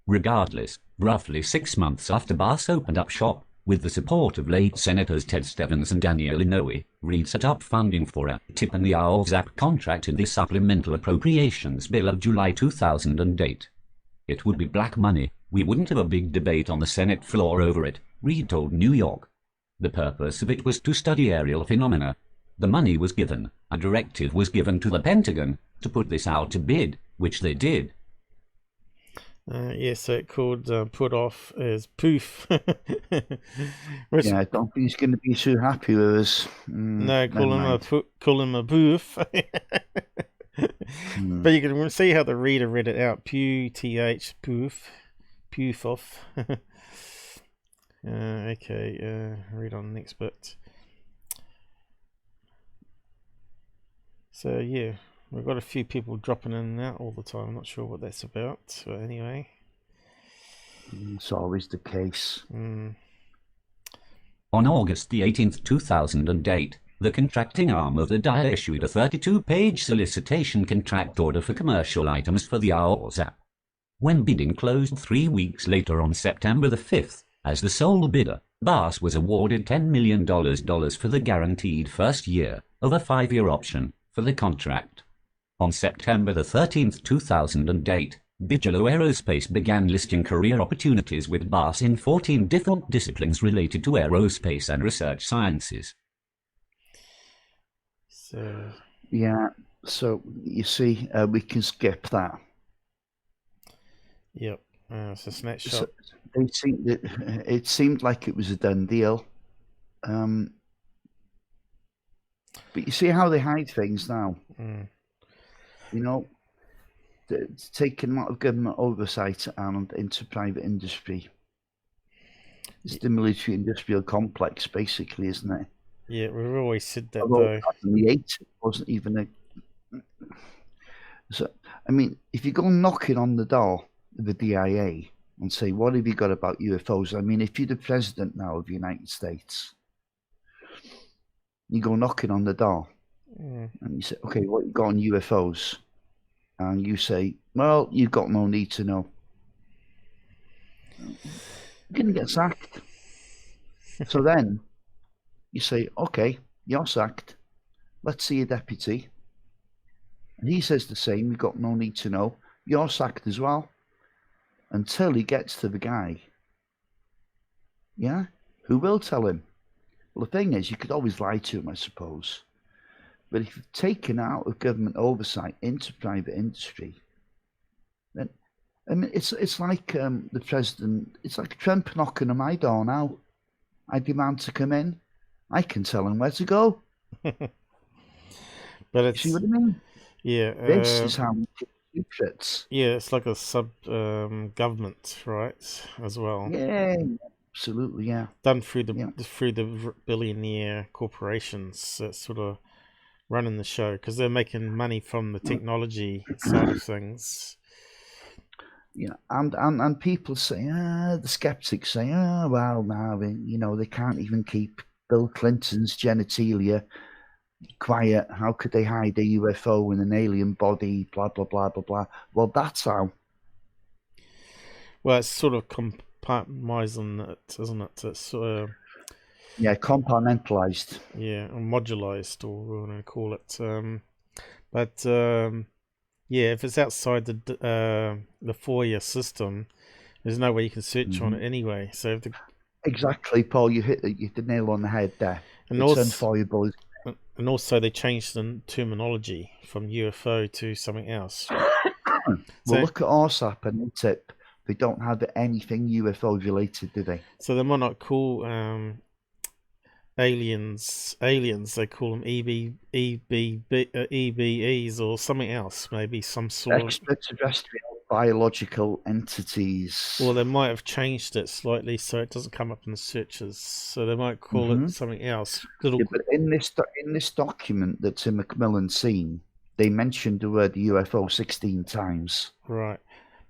Regardless, roughly 6 months after BAS opened up shop, with the support of late Senators Ted Stevens and Danielle Inouye, Reed set up funding for a tip and the AORZAP contract in the Supplemental Appropriations Bill of July 2008. It would be black money. We wouldn't have a big debate on the Senate floor over it, Reed told New York. The purpose of it was to study aerial phenomena. The money was given, a directive was given to the Pentagon to put this out to bid, which they did. So it called put off as poof. Yeah, I don't think he's going to be too happy with us. No, call him a boof. But you can see how the reader read it out. P-U-T-H, poof. Poof off. Okay, read on the next bit. So yeah, we've got a few people dropping in and out all the time. I'm not sure what that's about, but anyway. It's always the case. On August the 18th, 2008, the contracting arm of the Dyer issued a 32-page solicitation contract order for commercial items for the AORZAP. When bidding closed 3 weeks later on September the 5th, as the sole bidder, BAS was awarded $10 million for the guaranteed first year of a 5-year option for the contract. On September the 13th, 2008, Bigelow Aerospace began listing career opportunities with BAS in 14 different disciplines related to aerospace and research sciences. So yeah, so you see, we can skip that. Yep, it's a snapshot. So it seemed like it was a done deal. But you see how they hide things now. You know, it's taken a lot of government oversight and into private industry. It's the military-industrial complex, basically, isn't it? Yeah, we've always said that, Although though. in the 80s, it wasn't even a... So, I mean, if you go knocking on the door of the DIA, and say, what have you got about UFOs? I mean, if you're the president now of the United States, you go knocking on the door and you say, okay, what you got on UFOs? And you say, well, you've got no need to know. You're going to get sacked. So then you say, okay, you're sacked. Let's see a deputy. And he says the same, you've got no need to know. You're sacked as well. Until he gets to the guy, yeah, who will tell him. Well, the thing is, you could always lie to him, I suppose. But if you've taken out of government oversight into private industry, then I mean, it's like the president. It's like Trump knocking on my door now. I demand to come in. I can tell him where to go. But it's, see what I mean? Yeah. This is how we keep secrets. Yeah, it's like a sub government, right? As well. Yeah, absolutely. Yeah. Done through the billionaire corporations that sort of running the show, because they're making money from the technology side of things. Yeah, and people say, the skeptics say, well, now they can't even keep Bill Clinton's genitalia quiet. How could they hide a UFO in an alien body? Blah blah blah blah blah. Well, that's how. Well, it's sort of compartmentalizing it, isn't it? It's yeah, compartmentalized. Yeah, or modularized, or what we're going to call it. Yeah, if it's outside the FOIA system, there's no way you can search on it anyway. So exactly, Paul, you hit the nail on the head there. And it's also, unfoilable. And also, they changed the terminology from UFO to something else. Well, look at RSAP and TIP. They don't have anything UFO related, do they? So they might not call aliens. They call them EBEs or something else. Maybe some sort of extraterrestrial biological entities. Well, they might have changed it slightly so it doesn't come up in the searches. So they might call it something else. Yeah, but in this document that Tim McMillan seen, they mentioned the word UFO 16 times. Right.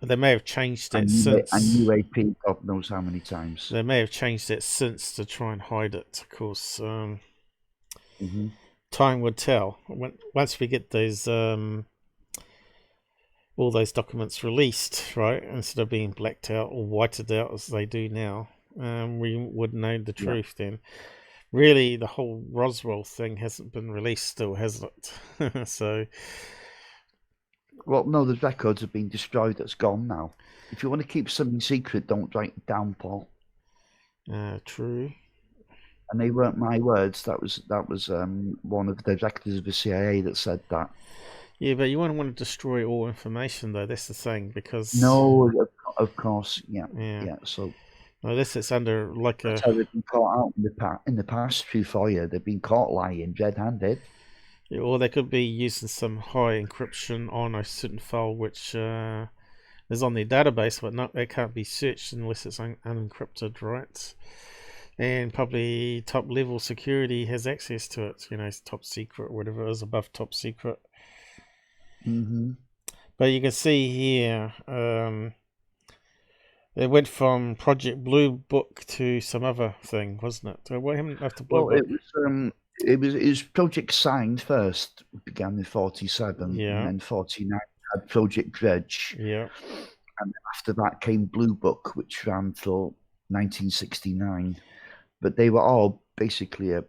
But they may have changed it since. And UAP, God knows how many times. They may have changed it since to try and hide it. Of course, time would tell. Once we get those all those documents released, right, instead of being blacked out or whited out as they do now, we would know the truth then. Really, the whole Roswell thing hasn't been released still, has it? So. Well, no, the records have been destroyed. It's gone now. If you want to keep something secret, don't write it down, Paul. True. And they weren't my words. That was one of the directors of the CIA that said that. Yeah, but you wouldn't want to destroy all information, though. That's the thing, because no, of course, yeah. So, unless it's under like that's how they've been caught out in the past through FOIA. They've been caught lying, red-handed. Yeah, or they could be using some high encryption on a certain file which is on their database, but it can't be searched unless it's unencrypted, right? And probably top level security has access to it. It's top secret, whatever it is, above top secret. But you can see here, it went from Project Blue Book to some other thing, wasn't it? What happened after Blue Book? It was Project Signed first. It began in 47, and then 49 had Project Dredge. Yeah. And after that came Blue Book, which ran till 1969. But they were all basically a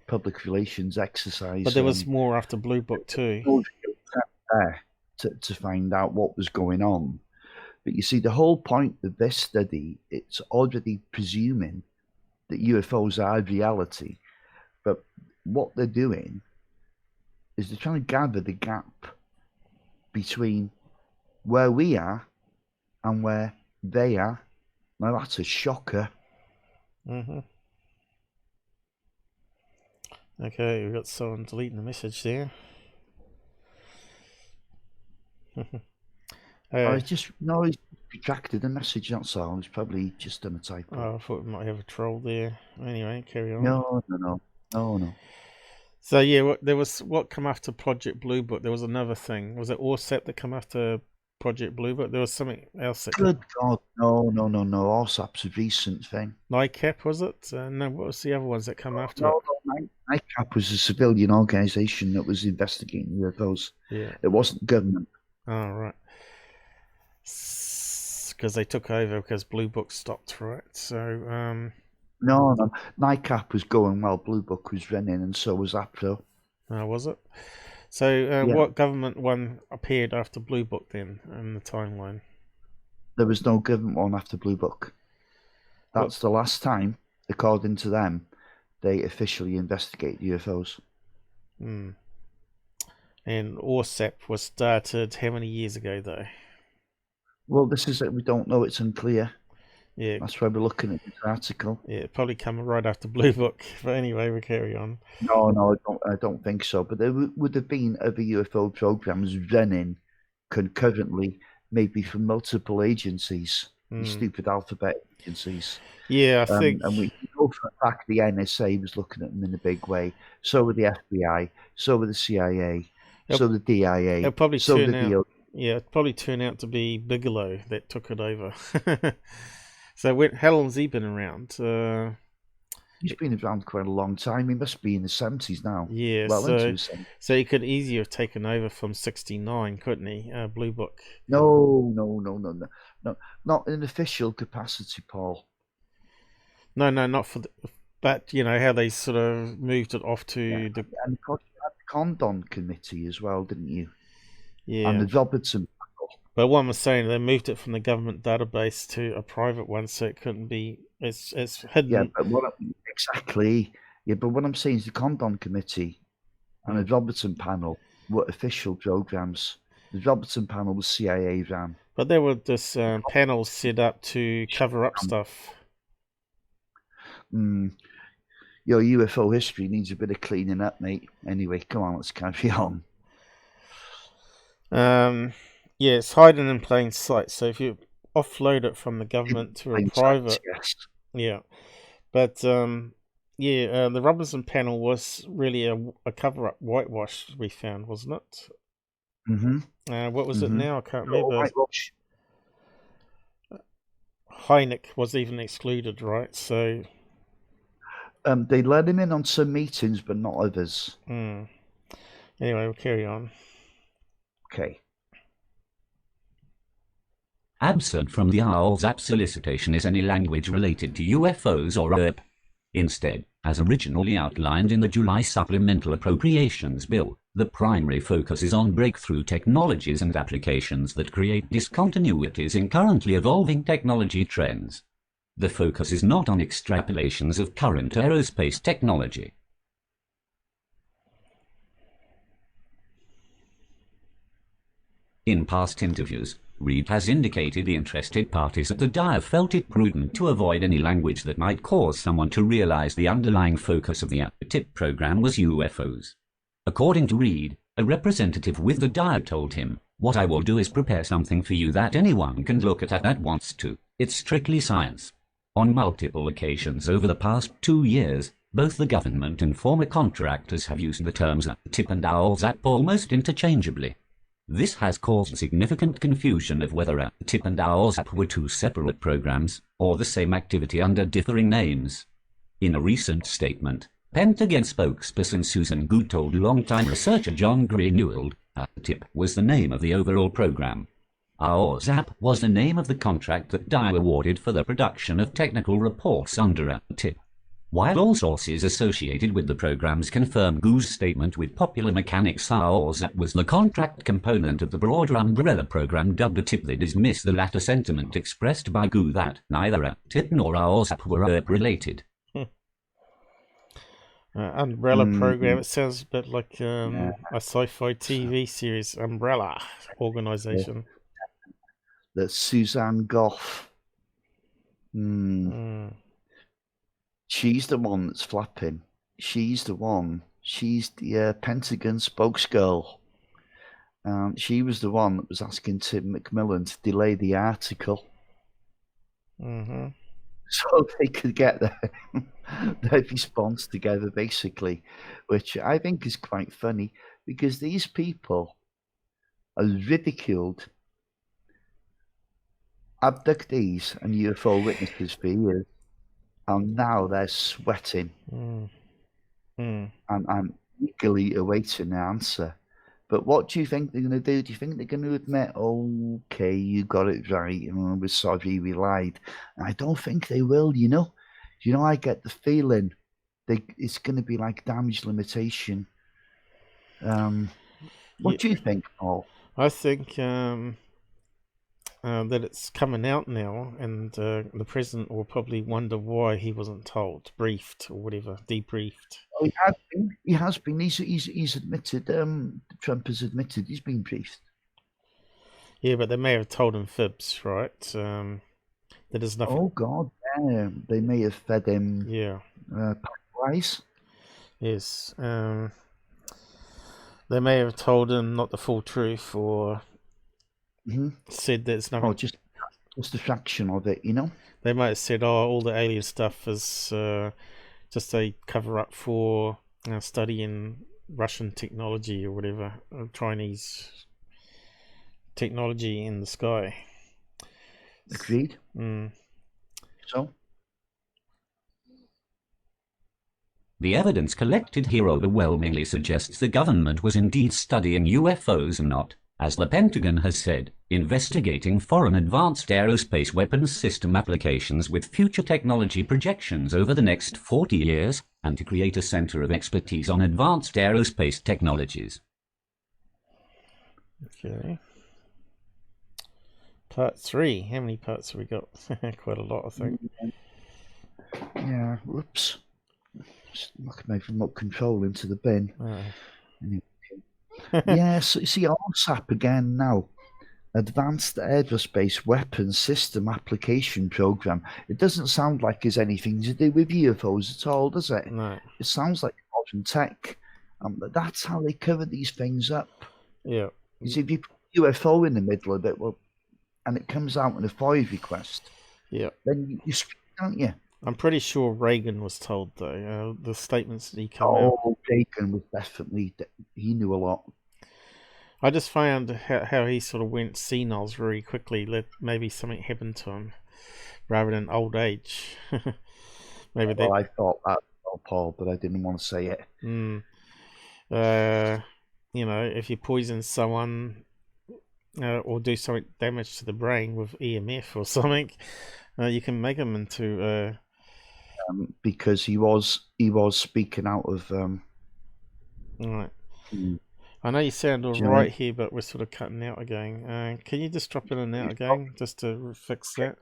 public relations exercise. But there was more after Blue Book too. There to find out what was going on. But you see, the whole point of this study, it's already presuming that UFOs are reality. But what they're doing is they're trying to gather the gap between where we are and where they are. Now, that's a shocker. Okay, we've got someone deleting the message there. He's retracted the message, that's all. He's probably just done a typo. Oh, I thought we might have a troll there. Anyway, carry on. No. So yeah, there was what come after Project Blue Book. There was another thing. Was it ORSAP that come after Project Blue Book? There was something else that Good God, no. OSAP's a recent thing. NICAP, was it? No, what was the other ones that come after it? No, NICAP was a civilian organisation that was investigating UFOs. Yeah. It wasn't government. Oh, right. Because they took over because Blue Book stopped, right? So, No. NICAP was going while Blue Book was running, and so was APRO. Was it? So, what government one appeared after Blue Book then in the timeline? There was no government one after Blue Book. That's the last time, according to them, they officially investigate UFOs. And ORSAP was started how many years ago, though? Well, this is it. We don't know. It's unclear. Yeah, that's why we're looking at this article. Yeah, it probably come right after Blue Book. But anyway, we carry on. No, I don't think so. But there would have been other UFO programs running concurrently, maybe from multiple agencies, stupid alphabet agencies. Yeah, I think. And we know for a fact the NSA was looking at them in a big way. So were the FBI. So were the CIA. So the DIA. It'll probably so turn the out. DO. Yeah, it'll probably turn out to be Bigelow that took it over. So how long's he been around? He's been around quite a long time. He must be in the 70s now. Yeah, well, so he could easily have taken over from 69, couldn't he? Blue Book. No, not in official capacity, Paul. No, not for the, but you know how they sort of moved it off to the. And of course, you had the Condon Committee as well, didn't you? Yeah. And the Robertson. But one was saying they moved it from the government database to a private one, so it couldn't be. It's hidden. Yeah, but exactly. Yeah, but what I'm saying is the Condon Committee and the Robertson panel were official programs. The Robertson panel was CIA ran. But there were this panels set up to cover up stuff. Your UFO history needs a bit of cleaning up, mate. Anyway, come on, let's carry on. Yeah, it's hiding in plain sight. So if you offload it from the government to a private, yes. Yeah, but the Robertson panel was really a cover-up whitewash we found, wasn't it? What was it now? I can't remember. Whitewash. Hynek was even excluded, right? So they let him in on some meetings, but not others. Anyway, we'll carry on. Okay. Absent from the OWLSAP solicitation is any language related to UFOs or UFOs. Instead, as originally outlined in the July Supplemental Appropriations Bill, the primary focus is on breakthrough technologies and applications that create discontinuities in currently evolving technology trends. The focus is not on extrapolations of current aerospace technology. In past interviews, Reed has indicated the interested parties at the DIA felt it prudent to avoid any language that might cause someone to realize the underlying focus of the TIP program was UFOs. According to Reed, a representative with the DIA told him, "What I will do is prepare something for you that anyone can look at that wants to. It's strictly science." On multiple occasions over the past 2 years, both the government and former contractors have used the terms TIP and OWLSAP almost interchangeably. This has caused significant confusion of whether TIP and OWLSAP were two separate programs, or the same activity under differing names. In a recent statement, Pentagon spokesperson Susan Good told longtime researcher John Greenewald TIP was the name of the overall program. OWLSAP was the name of the contract that DIA awarded for the production of technical reports under TIP. While all sources associated with the programs confirm Gu's statement with Popular Mechanics OWLSAP was the contract component of the broader umbrella program dubbed TIP, they dismiss the latter sentiment expressed by Gu that neither TIP nor OWLSAP were related. Umbrella program, it sounds a bit like a sci-fi TV series, Umbrella Organization. That's Suzanne Goff. She's the one that's flapping. She's the one. She's the Pentagon spokesgirl. She was the one that was asking Tim McMillan to delay the article. So they could get their response together, basically, which I think is quite funny because these people are ridiculed abductees and UFO witnesses for years, and now they're sweating and eagerly awaiting the answer. But what do you think they're going to do? Do you think they're going to admit, okay, you got it right, we're sorry, we lied? I don't think they will, you know. I get the feeling it's going to be like damage limitation. What do you think, Paul? I think that it's coming out now, and the president will probably wonder why he wasn't told, briefed, or whatever, debriefed. Oh, he has been. He's admitted. Trump has admitted he's been briefed. Yeah, but they may have told him fibs, right? That is nothing. Oh God, yeah. They may have fed him. Yeah. Lies. Yes. They may have told him not the full truth, or said that it's nothing. Oh, just a fraction of it, you know. They might have said, all the alien stuff is just a cover-up for studying Russian technology or whatever, or Chinese technology in the sky. Agreed. So? The evidence collected here overwhelmingly suggests the government was indeed studying UFOs and not, as the Pentagon has said, investigating foreign advanced aerospace weapons system applications with future technology projections over the next 40 years, and to create a center of expertise on advanced aerospace technologies. Okay. Part 3. How many parts have we got? Quite a lot, I think. Yeah, whoops. Just knock my remote control into the bin. Yeah, so you see RSAP again now. Advanced Aerospace Weapons System Application Program. It doesn't sound like it's anything to do with UFOs at all, does it? No. It sounds like modern tech. But that's how they cover these things up. Yeah. You see, if you put UFO in the middle of it, and it comes out in a FOIA request, then you speak, don't you? I'm pretty sure Reagan was told, though. The statements that he came out. Oh, Reagan was definitely, he knew a lot. I just found how he sort of went senile very quickly. Maybe something happened to him rather than old age. Maybe well, I thought that, Paul, but I didn't want to say it. If you poison someone or do something damage to the brain with EMF or something, you can make them into... because he was speaking out of... Right. I know you sound all right here, but we're sort of cutting out again. Can you just drop in and out again, just to fix that?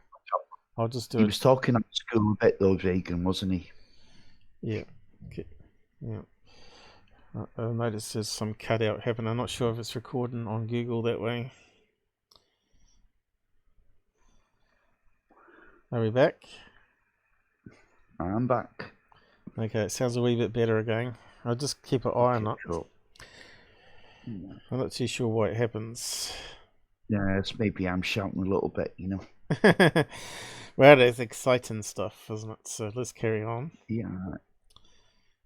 I'll just do it. He was talking at school a bit, though, Reagan, wasn't he? Yeah. Okay. Yeah. I noticed there's some cutout happening. I'm not sure if it's recording on Google that way. Are we back? I'm back. Okay, it sounds a wee bit better again. I'll just keep an eye on it. Cool. I'm not too sure why it happens. Yeah, it's maybe I'm shouting a little bit, you know. Well, it's exciting stuff, isn't it? So let's carry on. Yeah.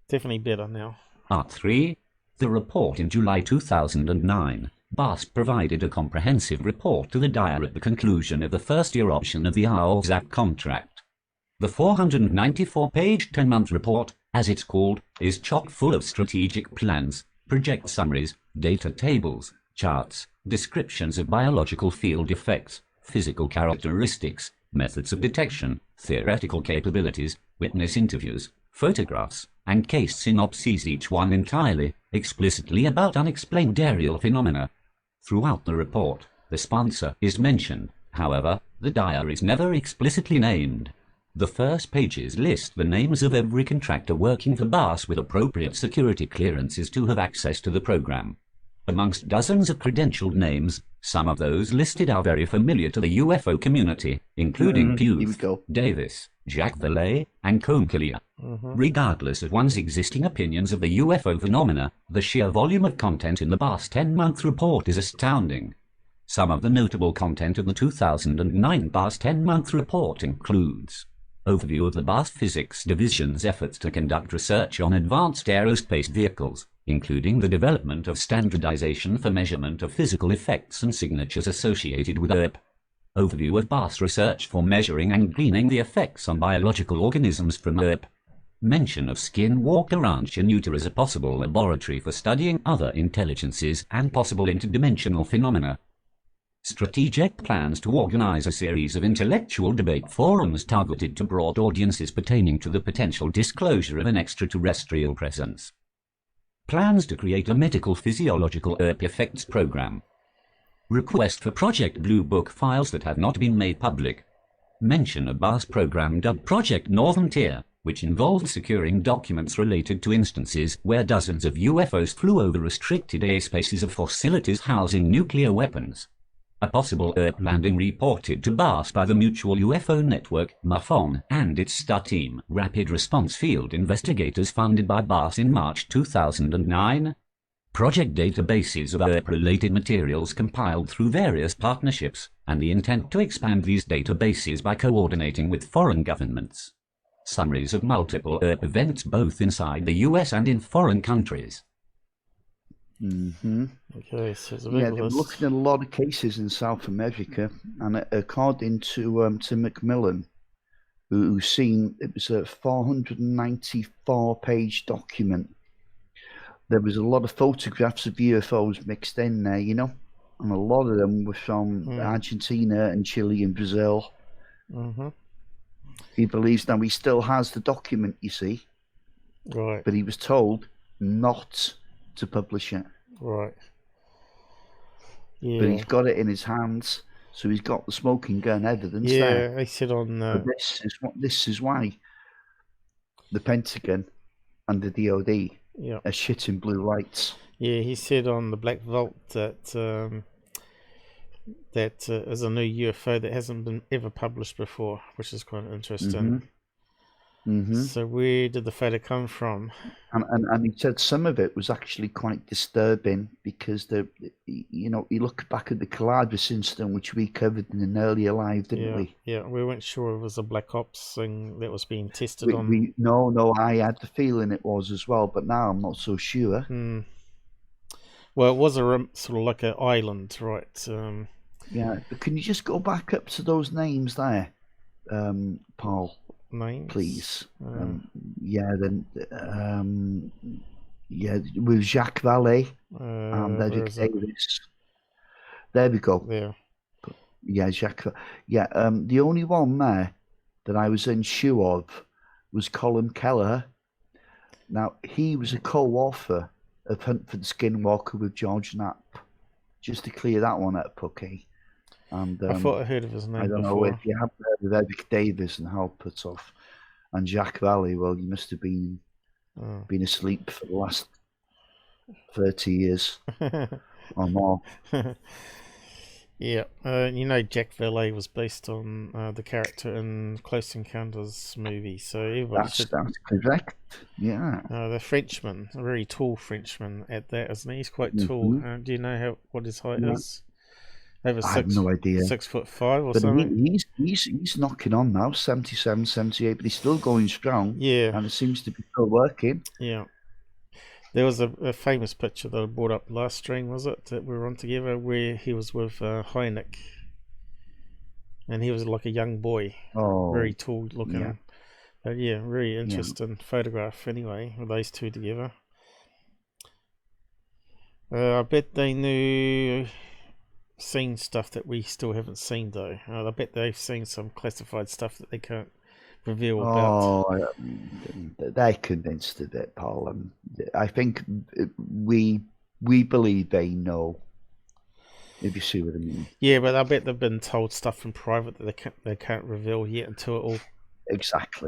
Definitely better now. Part 3. The report in July 2009. BAS provided a comprehensive report to the Dyer at the conclusion of the first-year option of the ROSAP contract. The 494-page 10-month report, as it's called, is chock full of strategic plans, project summaries, data tables, charts, descriptions of biological field effects, physical characteristics, methods of detection, theoretical capabilities, witness interviews, photographs, and case synopses, each one entirely, explicitly about unexplained aerial phenomena. Throughout the report, the sponsor is mentioned. However, the Dyer is never explicitly named. The first pages list the names of every contractor working for BAS with appropriate security clearances to have access to the program. Amongst dozens of credentialed names, some of those listed are very familiar to the UFO community, including Puth, Davis, Jacques Vallée, and Concalia. Regardless of one's existing opinions of the UFO phenomena, the sheer volume of content in the BAS 10-month report is astounding. Some of the notable content of the 2009 BAS 10-month report includes overview of the BAS Physics Division's efforts to conduct research on advanced aerospace vehicles, including the development of standardization for measurement of physical effects and signatures associated with ERP. Overview of past research for measuring and gleaning the effects on biological organisms from Earth. Mention of Skinwalker Ranch in Utah as a possible laboratory for studying other intelligences and possible interdimensional phenomena. Strategic plans to organize a series of intellectual debate forums targeted to broad audiences pertaining to the potential disclosure of an extraterrestrial presence. Plans to create a medical physiological Earth effects program. Request for Project Blue Book files that have not been made public. Mention a BAS program dubbed Project Northern Tier, which involved securing documents related to instances where dozens of UFOs flew over restricted airspaces of facilities housing nuclear weapons. A possible Earth landing reported to BAS by the Mutual UFO Network, MUFON, and its STAR team, Rapid Response Field Investigators funded by BAS in March 2009. Project databases of Earth-related materials compiled through various partnerships, and the intent to expand these databases by coordinating with foreign governments. Summaries of multiple Earth events both inside the US and in foreign countries. Okay, so it's a big Yeah, they're list. looking at a lot of cases in South America, and according to McMillan, who's seen, it was a 494-page document. There was a lot of photographs of UFOs mixed in there, you know, and a lot of them were from Argentina and Chile and Brazil. He believes now he still has the document, you see, Right, but he was told not to publish it. right. But Yeah, he's got it in his hands, so he's got the smoking gun evidence yeah, there. I said on, But this is why the Pentagon and the DOD yeah, are shitting blue lights. yeah, he said on the Black Vault that is a new UFO that hasn't been ever published before, which is quite interesting. So where did the photo come from? And he said some of it was actually quite disturbing because you look back at the Calabas incident, which we covered in an earlier live, didn't we? Yeah, we weren't sure it was a black ops thing that was being tested on. No, I had the feeling it was as well, but now I'm not so sure. Well, it was a sort of like an island, right? Yeah, but can you just go back up to those names there, Paul? Names, please. With Jacques Vallée and Eric Davis. There we go. There. Yeah, Jacques. Yeah, the only one there that I was unsure of was Colin Kelleher. Now, he was a co-author of Hunt for the Skinwalker with George Knapp. Just to clear that one up, okay? And I thought I heard of his name I don't before. know if you have heard of Eric Davis and Hal Puthoff and Jacques Vallée. Well, you must have been asleep for the last 30 years or more. Yeah, Jack Vallée was based on the character in Close Encounters movie, so everybody That's correct. Yeah. The Frenchman, a very tall Frenchman at that, isn't he? He's quite tall. Do you know what his height is? Over I have no idea. 6'5" or but something. He's knocking on now, 77, 78, but he's still going strong. Yeah. And it seems to be still working. Yeah. There was a famous picture that I brought up last stream, was it, that we were on together, where he was with Hynek. And he was like a young boy. Oh. Very tall looking. Yeah. But yeah, very interesting photograph anyway, with those two together. I bet they knew... seen stuff that we still haven't seen though. I bet they've seen some classified stuff that they can't reveal about. They're convinced of it, Paul. And I think we believe they know. If you see what I mean. Yeah, but I bet they've been told stuff in private that they can't reveal yet until it all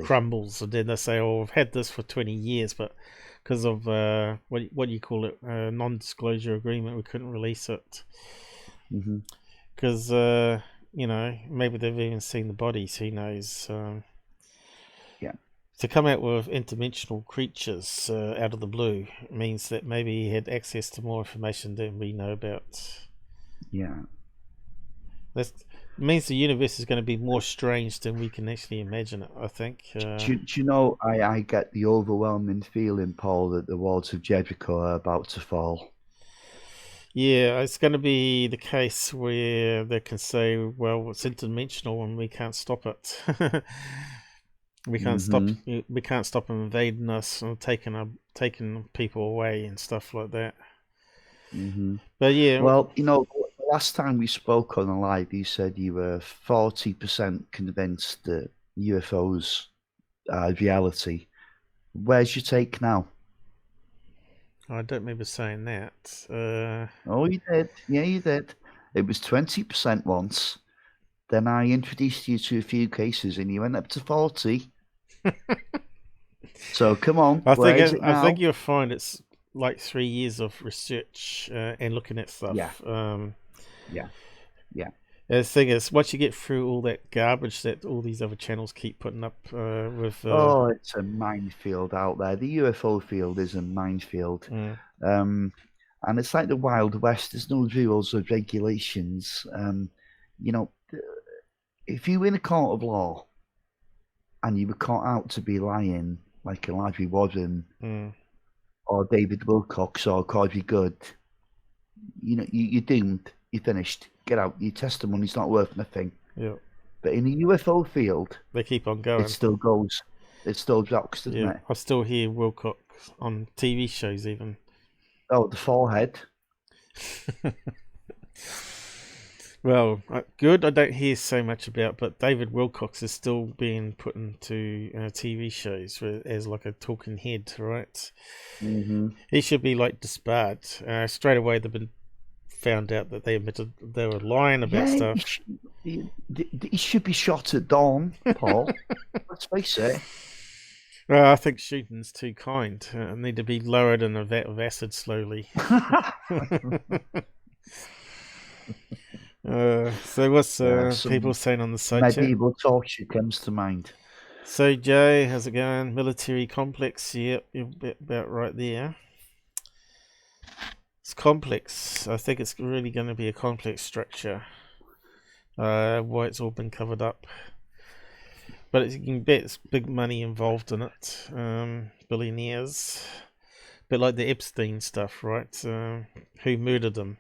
crumbles, and then they say, "Oh, I've had this for 20 years, but because of what do you call it, non-disclosure agreement, we couldn't release it." Because maybe they've even seen the bodies, who knows. To come out with interdimensional creatures out of the blue means that maybe he had access to more information than we know about. That means the universe is going to be more strange than we can actually imagine it, I think. Do you know, I get the overwhelming feeling, Paul, that the walls of Jericho are about to fall. Yeah, it's going to be the case where they can say, well, it's interdimensional and we can't stop it. We can't stop. Hmm. We can't stop them invading us and taking people away and stuff like that. Hmm. But yeah, Well, the last time we spoke on the live, you said you were 40% convinced that UFOs are reality. Where's your take now? I don't remember saying that. Oh, you did. Yeah, you did. It was 20% once. Then I introduced you to a few cases and you went up to 40. So come on, where is it I think now? you'll find it's like 3 years of research and looking at Yeah, stuff. yeah, yeah. The thing is, once you get through all that garbage that all these other channels keep putting up with, Oh, it's a minefield out there. The UFO field is a minefield. mm, And it's like the Wild West. There's no rules or regulations. You know, if you were in a court of law and you were caught out to be lying, like Elijah Warren mm, or David Wilcox or Corby Good, you're doomed. You're finished. Get out. Your testimony's not worth nothing. yeah, But in the UFO field, they keep on going. it still goes. It still rocks, doesn't Yeah, it? I still hear Wilcox on TV shows even. Oh, the forehead. Well, good. I don't hear so much about, but David Wilcox is still being put into TV shows as like a talking head, right? Mm-hmm. He should be like disbarred. Straight away, they've been found out that they admitted they were lying about stuff. He should be shot at dawn, Paul. Let's face it. I think shooting's too kind. Need to be lowered in a vat of acid slowly. So what's people saying on the side chat? Medieval torture comes to mind. So Joe, how's it going? Military complex, yep, you're about right there. It's complex. I think it's really going to be a complex structure. Why it's all been covered up. But you can bet it's big money involved in it. Billionaires. Bit like the Epstein stuff, right? Who murdered him?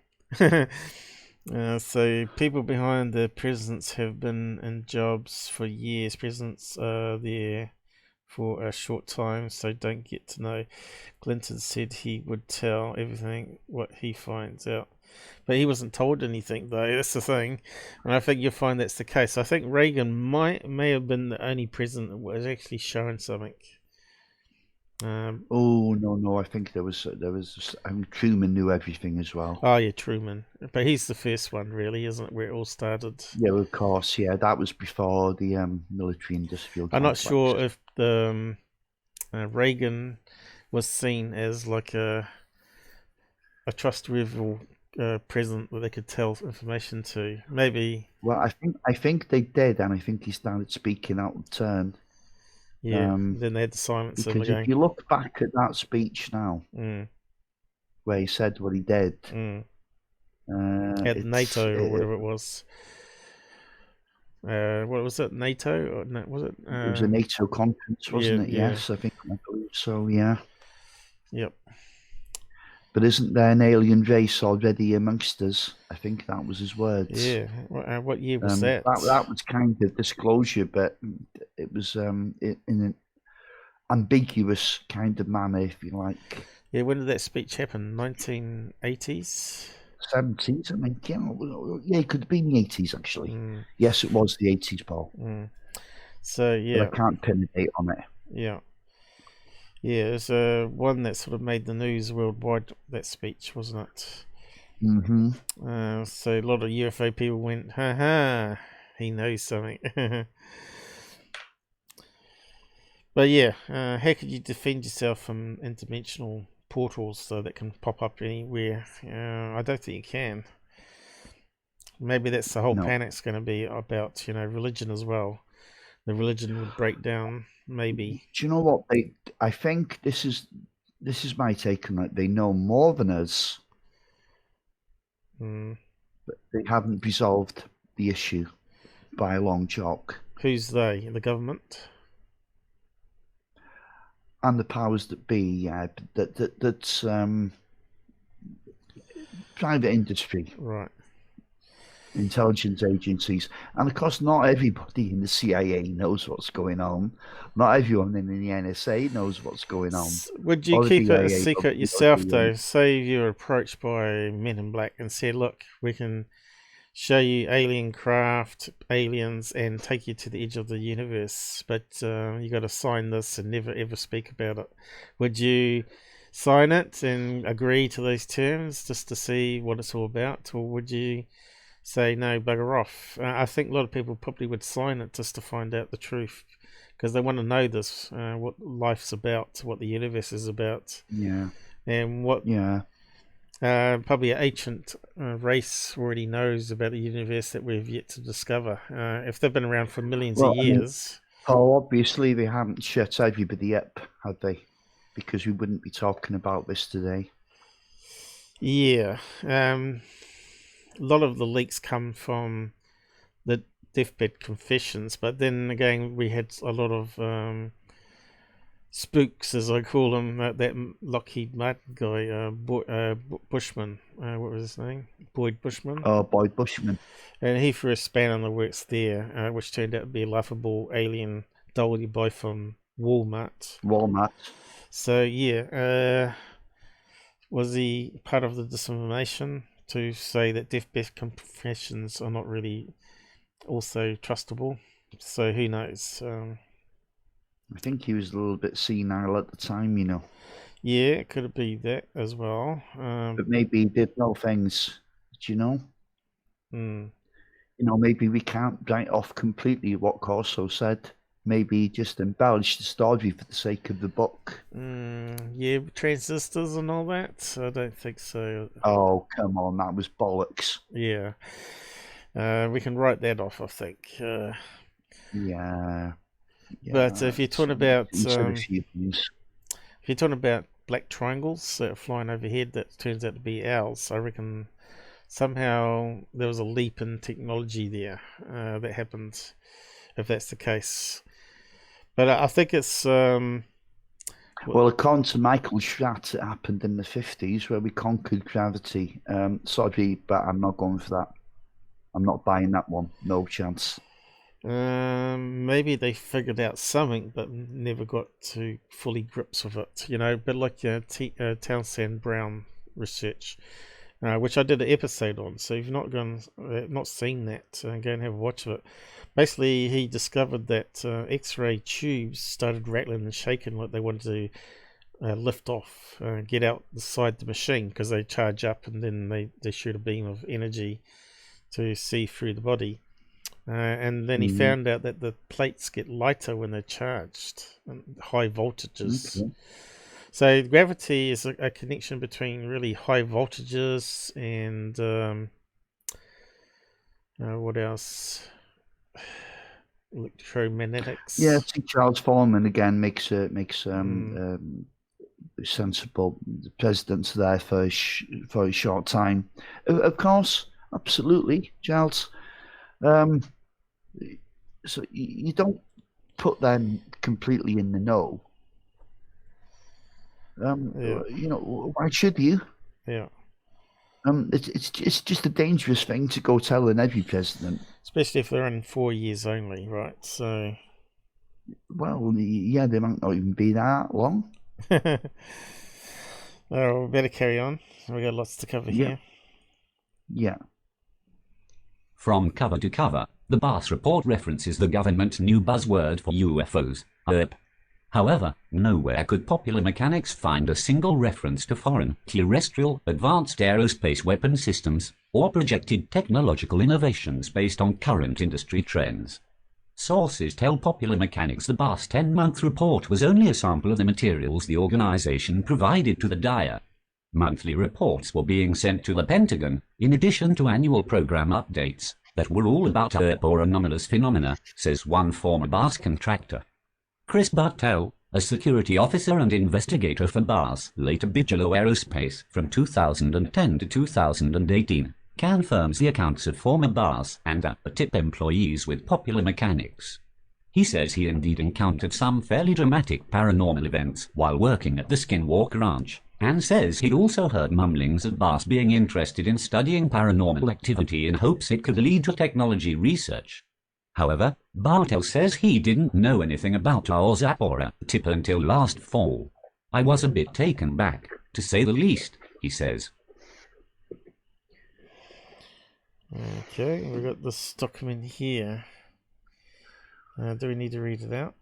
So people behind the presidents have been in jobs for years. Presidents are there for a short time, so don't get to know. Clinton said he would tell everything what he finds out. But he wasn't told anything, though. That's the thing. And I think you'll find that's the case. I think Reagan may have been the only president that was actually showing something. Oh no! I think there was. Truman knew everything as well. Oh yeah, Truman. But he's the first one, really, isn't it? Where it all started. Yeah, of course. Yeah, that was before the military-industrial complex. I'm not sure if the Reagan was seen as like a trustworthy president that they could tell information to. Maybe. Well, I think they did, and I think he started speaking out of turn. Yeah. Then they had to silence him because again. if you look back at that speech now, where he said what he did, at NATO or whatever it was. What was it? NATO or was it? It was a NATO conference, wasn't it? Yes, I believe so. Yeah. Yep. But isn't there an alien race already amongst us? I think that was his words. Yeah. What year was that? That was kind of disclosure, but it was in an ambiguous kind of manner, if you like. Yeah. When did that speech happen? 1980s. 70s, I think. Yeah, it could have been the 80s, actually. Yes, it was the 80s, Paul. So, yeah. But I can't pin a date on it. Yeah. Yeah, it was one that sort of made the news worldwide, that speech, wasn't it? Mm-hmm. So a lot of UFO people went, ha ha, he knows something. But yeah, how could you defend yourself from interdimensional portals so that can pop up anywhere? I don't think you can. Maybe that's the whole panic's going to be about, religion as well. The religion would break down, maybe. Do you know what? I think this is my take on it. They know more than us, but they haven't resolved the issue by a long chalk. Who's they? The government? And the powers that be, that's private industry. Right. Intelligence agencies, and of course not everybody in the CIA knows what's going on. Not everyone in the NSA knows what's going on. Would you Or the keep it a DIA, secret yourself though? Say you're approached by Men in Black and said, look, we can show you alien craft, aliens, and take you to the edge of the universe, but you got to sign this and never ever speak about it. Would you sign it and agree to these terms just to see what it's all about, or would you say no, bugger off? I think a lot of people probably would sign it just to find out the truth, because they want to know this, what life's about, what the universe is about, and what probably an ancient race already knows about the universe that we've yet to discover. If they've been around for millions of years. Obviously they haven't shut everybody up, have they? Because we wouldn't be talking about this today. Yeah. A lot of the leaks come from the deathbed confessions, but then again we had a lot of spooks, as I call them, that Lockheed Martin guy, Bushman, what was his name? Boyd Bushman. Oh, Boyd Bushman. And he threw a span on the works there, which turned out to be a laughable alien doll you buy from Walmart. So yeah, was he part of the disinformation to say that deathbed confessions are not really also trustable? So who knows? I think he was a little bit senile at the time, you know. Yeah, it could be that as well. But maybe he did know things, do you know? You know, maybe we can't write off completely what Corso said. Maybe he just embellished the story for the sake of the book. Yeah, transistors and all that? I don't think so. Oh, come on, that was bollocks. Yeah. We can write that off, I think. Yeah. But if you're talking about black triangles that are flying overhead that turns out to be owls, I reckon somehow there was a leap in technology there that happened, if that's the case. But I think it's well, according to Michael Tshirt, it happened in the 50s where we conquered gravity. Sorry, but I'm not going for that. I'm not buying that one. No chance. Maybe they figured out something but never got to fully grips with it, you know, but like Townsend Brown research, which I did an episode on. So if you've not seen that, go and have a watch of it. Basically, he discovered that X-ray tubes started rattling and shaking like they wanted to lift off, get outside the machine, because they charge up and then they shoot a beam of energy to see through the body. And then he found out that the plates get lighter when they're charged, high voltages. Okay. So gravity is a connection between really high voltages and what else? Electromagnetics. Yeah, I think Charles Foreman again makes sensible. The president's there for a short time. Of course, absolutely, Charles. So you don't put them completely in the know. You know, why should you? Yeah. It's just a dangerous thing to go telling every president. Especially if they're in 4 years only, right? So. Well, yeah, they might not even be that long. Oh, we better carry on. We got lots to cover here. Yeah. From cover to cover, the Bass report references the government's new buzzword for UFOs, UFO. However, nowhere could popular mechanics find a single reference to foreign, terrestrial, advanced aerospace weapon systems, or projected technological innovations based on current industry trends. Sources tell popular mechanics the Bass 10-month report was only a sample of the materials the organization provided to the DIA. Monthly reports were being sent to the Pentagon, in addition to annual program updates that were all about UFO or anomalous phenomena, says one former Bass contractor. Chris Bartel, a security officer and investigator for Bass, later Bigelow Aerospace, from 2010 to 2018, confirms the accounts of former Bass and upper-tip employees with popular mechanics. He says he indeed encountered some fairly dramatic paranormal events while working at the Skinwalk Ranch, and says he'd also heard mumblings of Bass being interested in studying paranormal activity in hopes it could lead to technology research. However, Bartel says he didn't know anything about our Zapora tip until last fall. I was a bit taken back, to say the least, he says. Okay, we've got this document here. Do we need to read it out?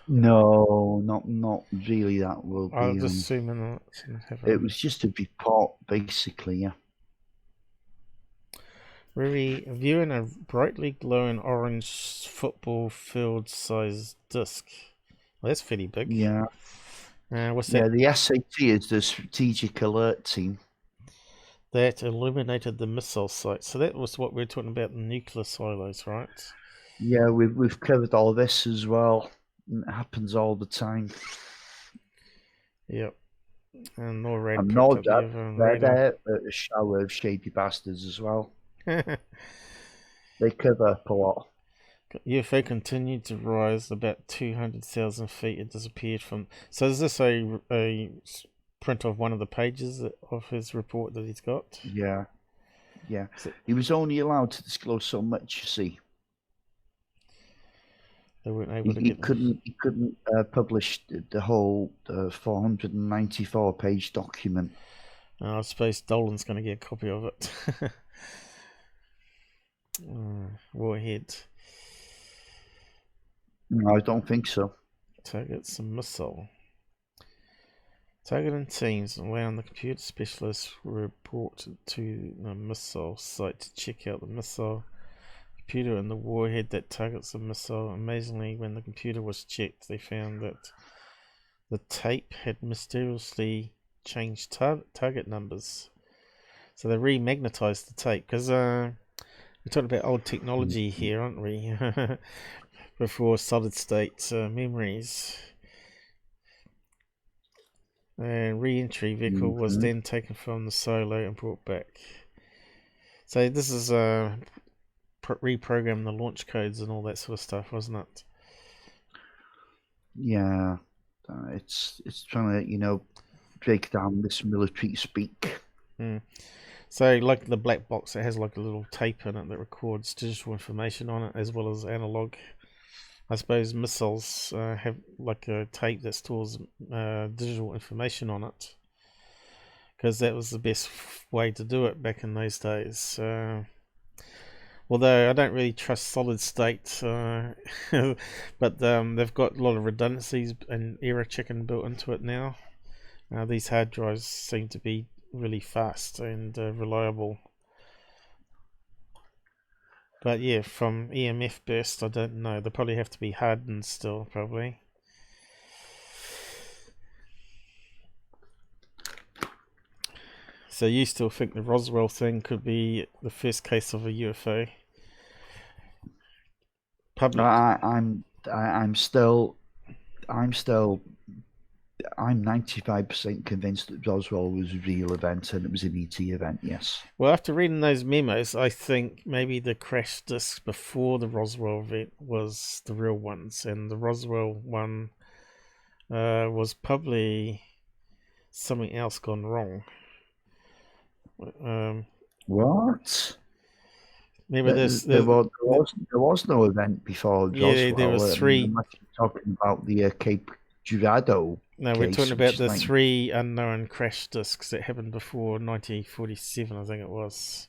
No, not really. That will be. I'll just zoom in on it and have It was just a report, basically, yeah. Viewing a brightly glowing orange football field-sized disc. Well, that's fairly big. Yeah. What's that? Yeah, the SAT is the Strategic Alert Team. That illuminated the missile site. So that was what we were talking about, the nuclear silos, right? Yeah, we've covered all this as well. It happens all the time. Yep. And NORAD And picked up the UFO they're a shower of shady bastards as well. They cover up a lot. UFO continued to rise about 200,000 feet. It disappeared from. So is this a print of one of the pages of his report that he's got? Yeah. He was only allowed to disclose so much, you see. They weren't able to He get. couldn't publish the whole 494-page document. I suppose Dolan's going to get a copy of it. Warhead. No, I don't think so. Targets a missile. Targeting teams around the computer specialists were brought to the missile site to check out the missile computer and the warhead that targets the missile. Amazingly, when the computer was checked, they found that the tape had mysteriously changed target numbers. So they remagnetized the tape, because we're talking about old technology here, aren't we? Before solid state memories. And re-entry vehicle was then taken from the silo and brought back. So this is reprogram the launch codes and all that sort of stuff, wasn't it? Yeah, it's trying to break down this military speak. So like the black box, it has like a little tape in it that records digital information on it as well as analog. I suppose missiles have like a tape that stores digital information on it, because that was the best way to do it back in those days. Although I don't really trust solid state, but they've got a lot of redundancies and error checking built into it now. These hard drives seem to be really fast and reliable. But yeah, from EMF burst, I don't know. They probably have to be hardened still, probably. So you still think the Roswell thing could be the first case of a UFO? I'm 95% convinced that Roswell was a real event and it was an ET event, yes. Well, after reading those memos, I think maybe the crash discs before the Roswell event was the real ones, and the Roswell one was probably something else gone wrong. What? Maybe there was no event before Roswell. Yeah, there was three. I'm actually talking about the Cape Girardeau. No, we're talking about the three unknown crash discs that happened before 1947, I think it was.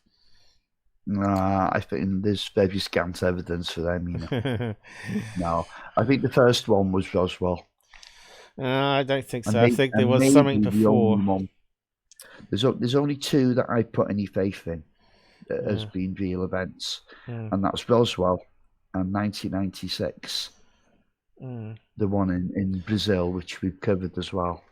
I think there's very scant evidence for them. No, I think the first one was Roswell. I don't think so. I think there was something before. There's only two that I put any faith in that has been real events, and that's Roswell and 1996. The one in Brazil, which we've covered as well.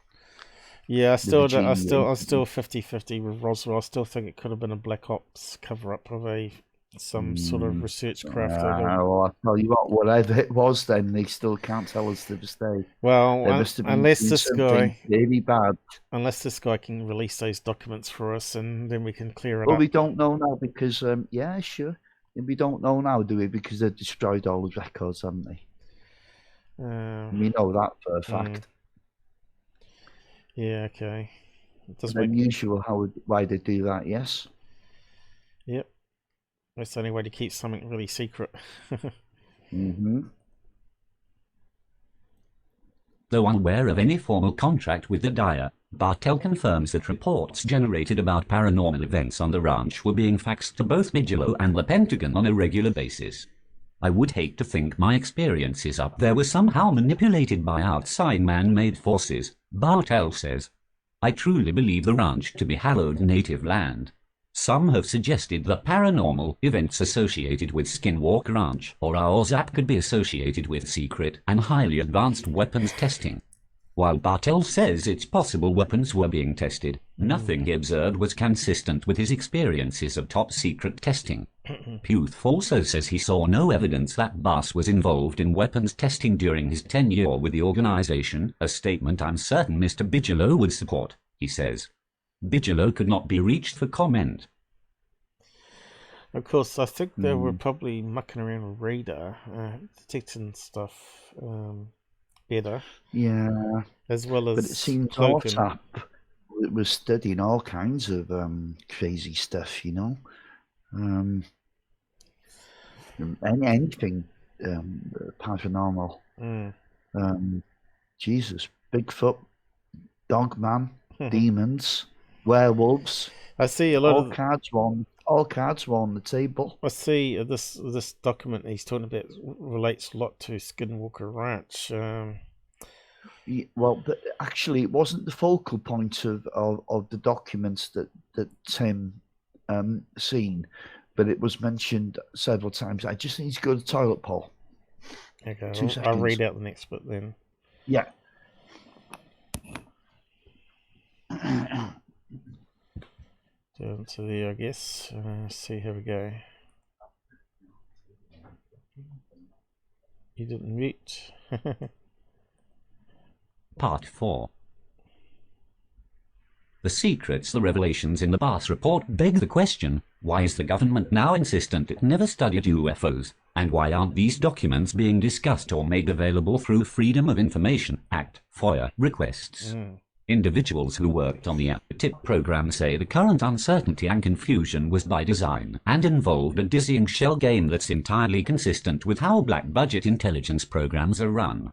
Yeah, I'm still 50-50 with Roswell. I still think it could have been a Black Ops cover-up of some sort of research craft. Well, I'll tell you what, whatever it was, then they still can't tell us to this day. Well, unless this guy really bad. Unless this guy can release those documents for us, and then we can clear it up. Well, we don't know now because yeah, sure. And we don't know now, do we? Because they've destroyed all the records, haven't they? We know that for a fact. Yeah, okay. It does make... unusual why they do that, yes? Yep. That's the only way to keep something really secret. Mm-hmm. Though unaware of any formal contract with the dyer, Bartel confirms that reports generated about paranormal events on the ranch were being faxed to both Bigelow and the Pentagon on a regular basis. I would hate to think my experiences up there were somehow manipulated by outside man-made forces, Bartel says. I truly believe the ranch to be hallowed native land. Some have suggested that paranormal events associated with Skinwalker Ranch or our ZAP could be associated with secret and highly advanced weapons testing. While Bartel says it's possible weapons were being tested, nothing he observed was consistent with his experiences of top-secret testing. Puth also says he saw no evidence that Bass was involved in weapons testing during his tenure with the organization, a statement I'm certain Mr. Bigelow would support, he says. Bigelow could not be reached for comment. Of course, I think they were probably mucking around with radar, detecting stuff better. Yeah. As well as... But it seems OSAP was studying all kinds of crazy stuff, you know. Anything paranormal. Jesus, Bigfoot, Dogman, demons, werewolves. I see a lot of cards were on the table. I see this document he's talking about relates a lot to Skinwalker Ranch. Well, but actually, it wasn't the focal point of the documents that Tim seen, but it was mentioned several times. I just need to go to the toilet, Paul. Okay, I'll read out the next bit then. Yeah. Down to there, I guess. See how we go. You didn't mute. Part 4. The secrets, the revelations in the Bass report beg the question, why is the government now insistent it never studied UFOs, and why aren't these documents being discussed or made available through Freedom of Information Act, FOIA, requests? Individuals who worked on the TIP program say the current uncertainty and confusion was by design and involved a dizzying shell game that's entirely consistent with how black budget intelligence programs are run.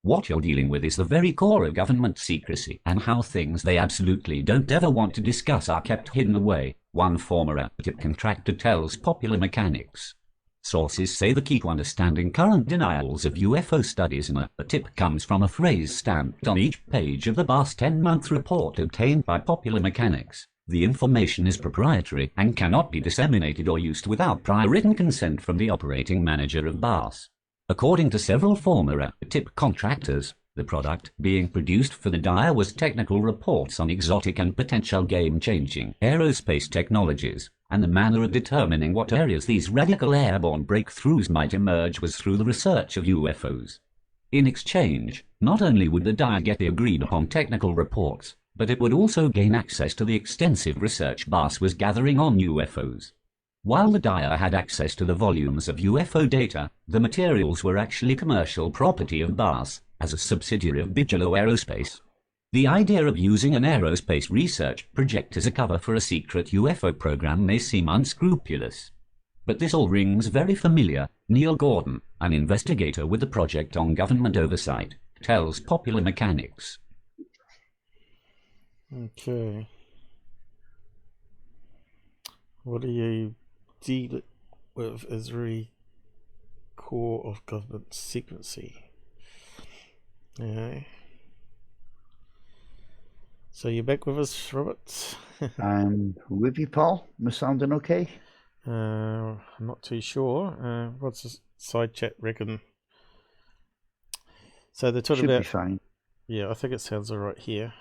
What you're dealing with is the very core of government secrecy and how things they absolutely don't ever want to discuss are kept hidden away, one former TIP contractor tells Popular Mechanics. Sources say the key to understanding current denials of UFO studies in a TIP comes from a phrase stamped on each page of the Bass 10-month report obtained by Popular Mechanics. The information is proprietary and cannot be disseminated or used without prior written consent from the operating manager of Bass. According to several former TIP contractors, the product being produced for the dyer was technical reports on exotic and potential game-changing aerospace technologies, and the manner of determining what areas these radical airborne breakthroughs might emerge was through the research of UFOs. In exchange, not only would the dyer get the agreed-upon technical reports, but it would also gain access to the extensive research Bass was gathering on UFOs. While the dyer had access to the volumes of UFO data, the materials were actually commercial property of Bass, as a subsidiary of Bigelow Aerospace. The idea of using an aerospace research project as a cover for a secret UFO program may seem unscrupulous. But this all rings very familiar. Neil Gordon, an investigator with the Project on Government Oversight, tells Popular Mechanics. Okay. What do you deal with as very core of government secrecy? Yeah. So you're back with us, Robert? With you, Paul. Am I sounding okay? I'm not too sure. What's the side chat reckon? So they're talking about... Should be fine. Yeah, I think it sounds alright here.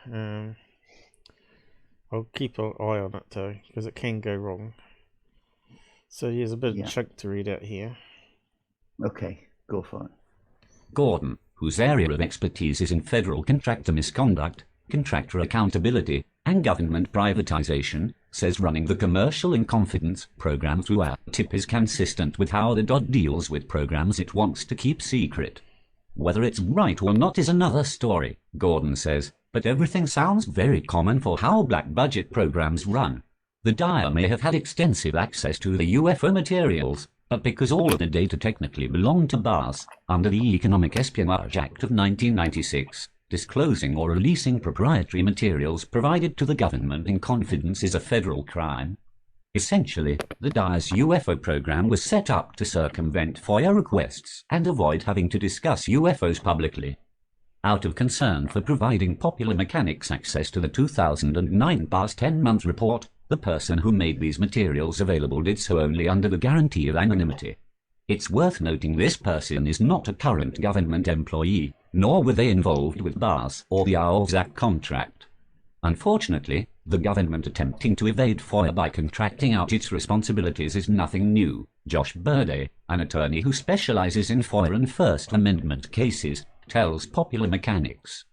I'll keep an eye on it though, because it can go wrong. So here's a bit of chunk to read out here. Okay, go for it. Gordon, whose area of expertise is in federal contractor misconduct, contractor accountability, and government privatization, says running the Commercial in Confidence program through our TIP is consistent with how the DOD deals with programs it wants to keep secret. Whether it's right or not is another story, Gordon says, but everything sounds very common for how black budget programs run. The Dyer may have had extensive access to the UFO materials, but because all of the data technically belonged to BARS, under the Economic Espionage Act of 1996, disclosing or releasing proprietary materials provided to the government in confidence is a federal crime. Essentially, the Dyer's UFO program was set up to circumvent FOIA requests and avoid having to discuss UFOs publicly. Out of concern for providing Popular Mechanics access to the 2009 BARS 10-month report, the person who made these materials available did so only under the guarantee of anonymity. It's worth noting this person is not a current government employee, nor were they involved with BARS or the AOZAC contract. Unfortunately, the government attempting to evade FOIA by contracting out its responsibilities is nothing new. Josh Burde, an attorney who specializes in FOIA and First Amendment cases, tells Popular Mechanics.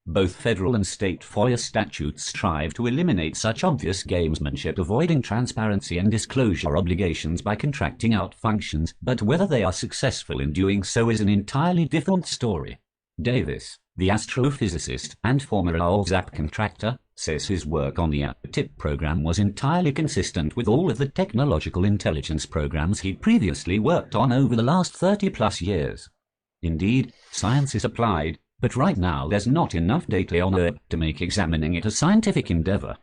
Both federal and state FOIA statutes strive to eliminate such obvious gamesmanship, avoiding transparency and disclosure obligations by contracting out functions, but whether they are successful in doing so is an entirely different story. Davis, the astrophysicist and former AOZAC contractor, says his work on the ATIP program was entirely consistent with all of the technological intelligence programs he'd previously worked on over the last 30-plus years. Indeed, science is applied, but right now there's not enough data on Earth to make examining it a scientific endeavor.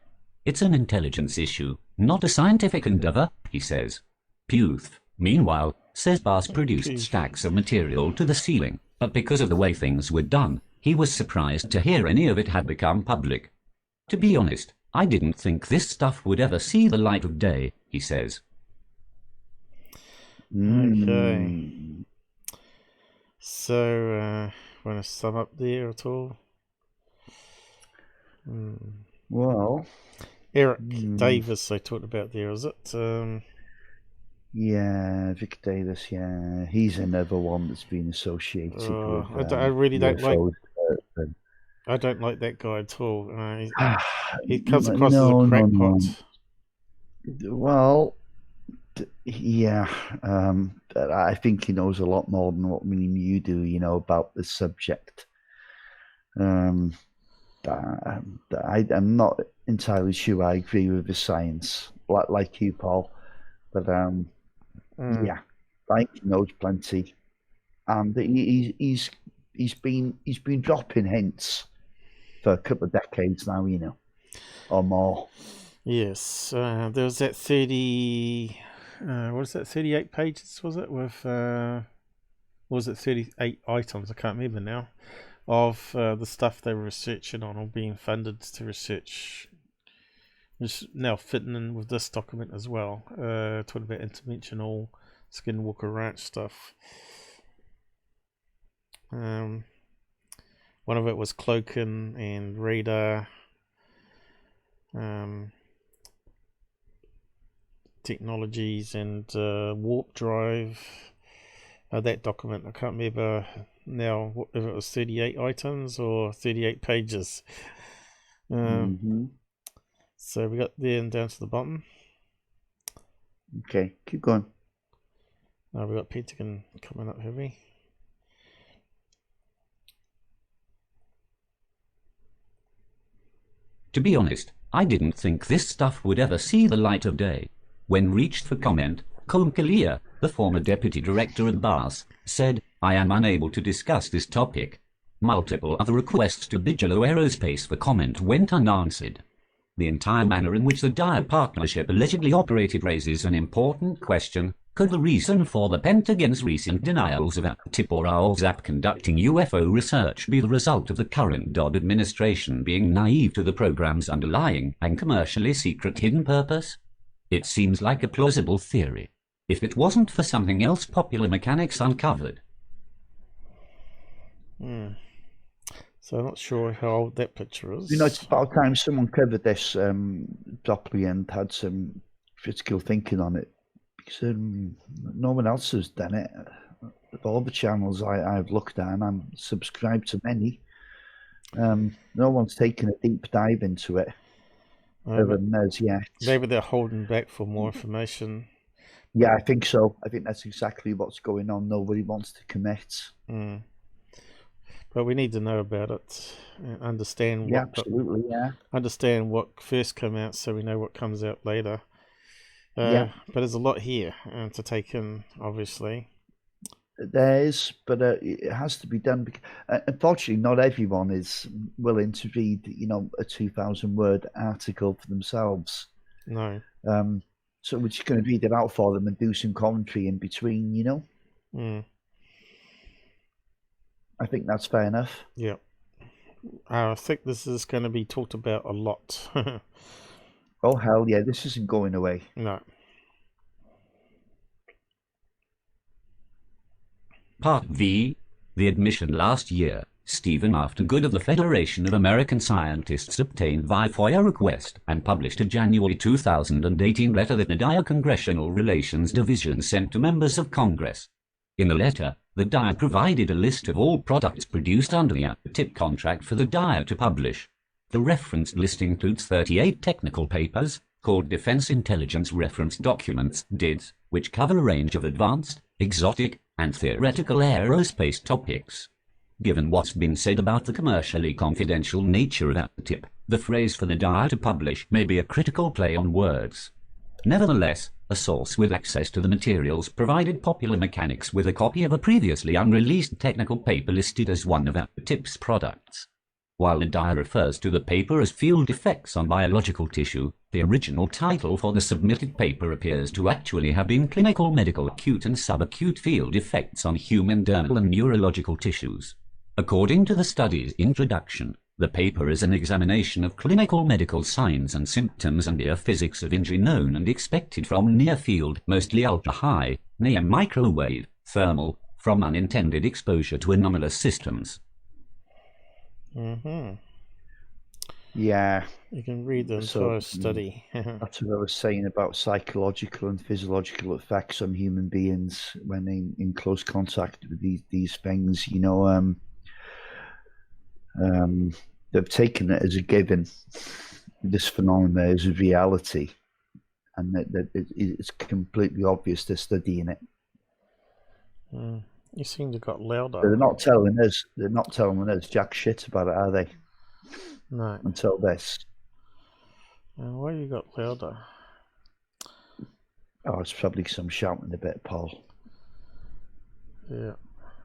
It's an intelligence issue, not a scientific endeavor, he says. Puth, meanwhile, says BARS produced stacks of material to the ceiling, but because of the way things were done, he was surprised to hear any of it had become public. To be honest, I didn't think this stuff would ever see the light of day, he says. Okay. So, want to sum up there at all? Well, Eric Davis, I talked about there, is it? Yeah, Vic Davis, yeah. He's another one that's been associated with I really don't like... UFOs. I don't like that guy at all. He comes across as a crackpot. Well, yeah, I think he knows a lot more than what you do, about the subject. I'm not entirely sure I agree with the science, like you, Paul. But yeah, I think he knows plenty, and he's been dropping hints for a couple of decades now, or more. Yes, there was that 30. What was that? 38 pages, was it? With was it 38 items? I can't remember now. Of the stuff they were researching on or being funded to research, which now fitting in with this document as well. Talking about interdimensional Skinwalker Ranch stuff. One of it was cloaking and radar. Technologies and warp drive. That document, I can't remember now if it was 38 items or 38 pages. So we got there and down to the bottom. Okay, keep going. Now we got Pentagon coming up heavy. To be honest, I didn't think this stuff would ever see the light of day. When reached for comment, Colm Kalia, the former deputy director at BARS, said, "I am unable to discuss this topic." Multiple other requests to Bigelow Aerospace for comment went unanswered. The entire manner in which the Dyer partnership allegedly operated raises an important question. Could the reason for the Pentagon's recent denials of ATIP or AOZAP conducting UFO research be the result of the current Dodd administration being naive to the program's underlying and commercially secret hidden purpose? It seems like a plausible theory, if it wasn't for something else Popular Mechanics uncovered. So I'm not sure how old that picture is. It's about time someone covered this properly and had some critical thinking on it, because no one else has done it. Of all the channels I've looked at, and I'm subscribed to many, no one's taken a deep dive into it. Other than us yet. Maybe they're holding back for more information. Yeah, I think so. I think that's exactly what's going on. Nobody wants to commit. But we need to know about it and understand Yeah, what absolutely. Yeah. understand what first came out, so we know what comes out later. Yeah. But there's a lot here to take in, obviously. There is, but it has to be done. Unfortunately, not everyone is willing to read, a 2,000-word article for themselves. No. So we're just going to read it out for them and do some commentary in between. I think that's fair enough. Yeah. I think this is going to be talked about a lot. Oh, hell yeah, this isn't going away. No. Part V. The admission last year, Stephen Aftergood of the Federation of American Scientists obtained via FOIA request and published a January 2018 letter that the Dyer Congressional Relations Division sent to members of Congress. In the letter, the Dyer provided a list of all products produced under the tip contract for the Dyer to publish. The referenced list includes 38 technical papers, called Defense Intelligence Reference Documents, DIDs, which cover a range of advanced, exotic, and theoretical aerospace topics. Given what's been said about the commercially confidential nature of that tip, the phrase for the Dyer to publish may be a critical play on words. Nevertheless, a source with access to the materials provided Popular Mechanics with a copy of a previously unreleased technical paper listed as one of that tip's products. While the Dyer refers to the paper as Field Effects on Biological Tissue, the original title for the submitted paper appears to actually have been Clinical Medical Acute and Subacute Field Effects on Human Dermal and Neurological Tissues. According to the study's introduction, the paper is an examination of clinical medical signs and symptoms and near physics of injury known and expected from near-field, mostly ultra-high, near-microwave, thermal, from unintended exposure to anomalous systems. Yeah. You can read the entire study. That's what I was saying about psychological and physiological effects on human beings when in close contact with these things. They've taken it as a given. This phenomenon is a reality, and that it's completely obvious they're studying it. You seem to have got louder. They're not telling us. They're not telling us jack shit about it, are they? No. Until this. Why you got louder? Oh, it's probably some shouting a bit, Paul. Yeah.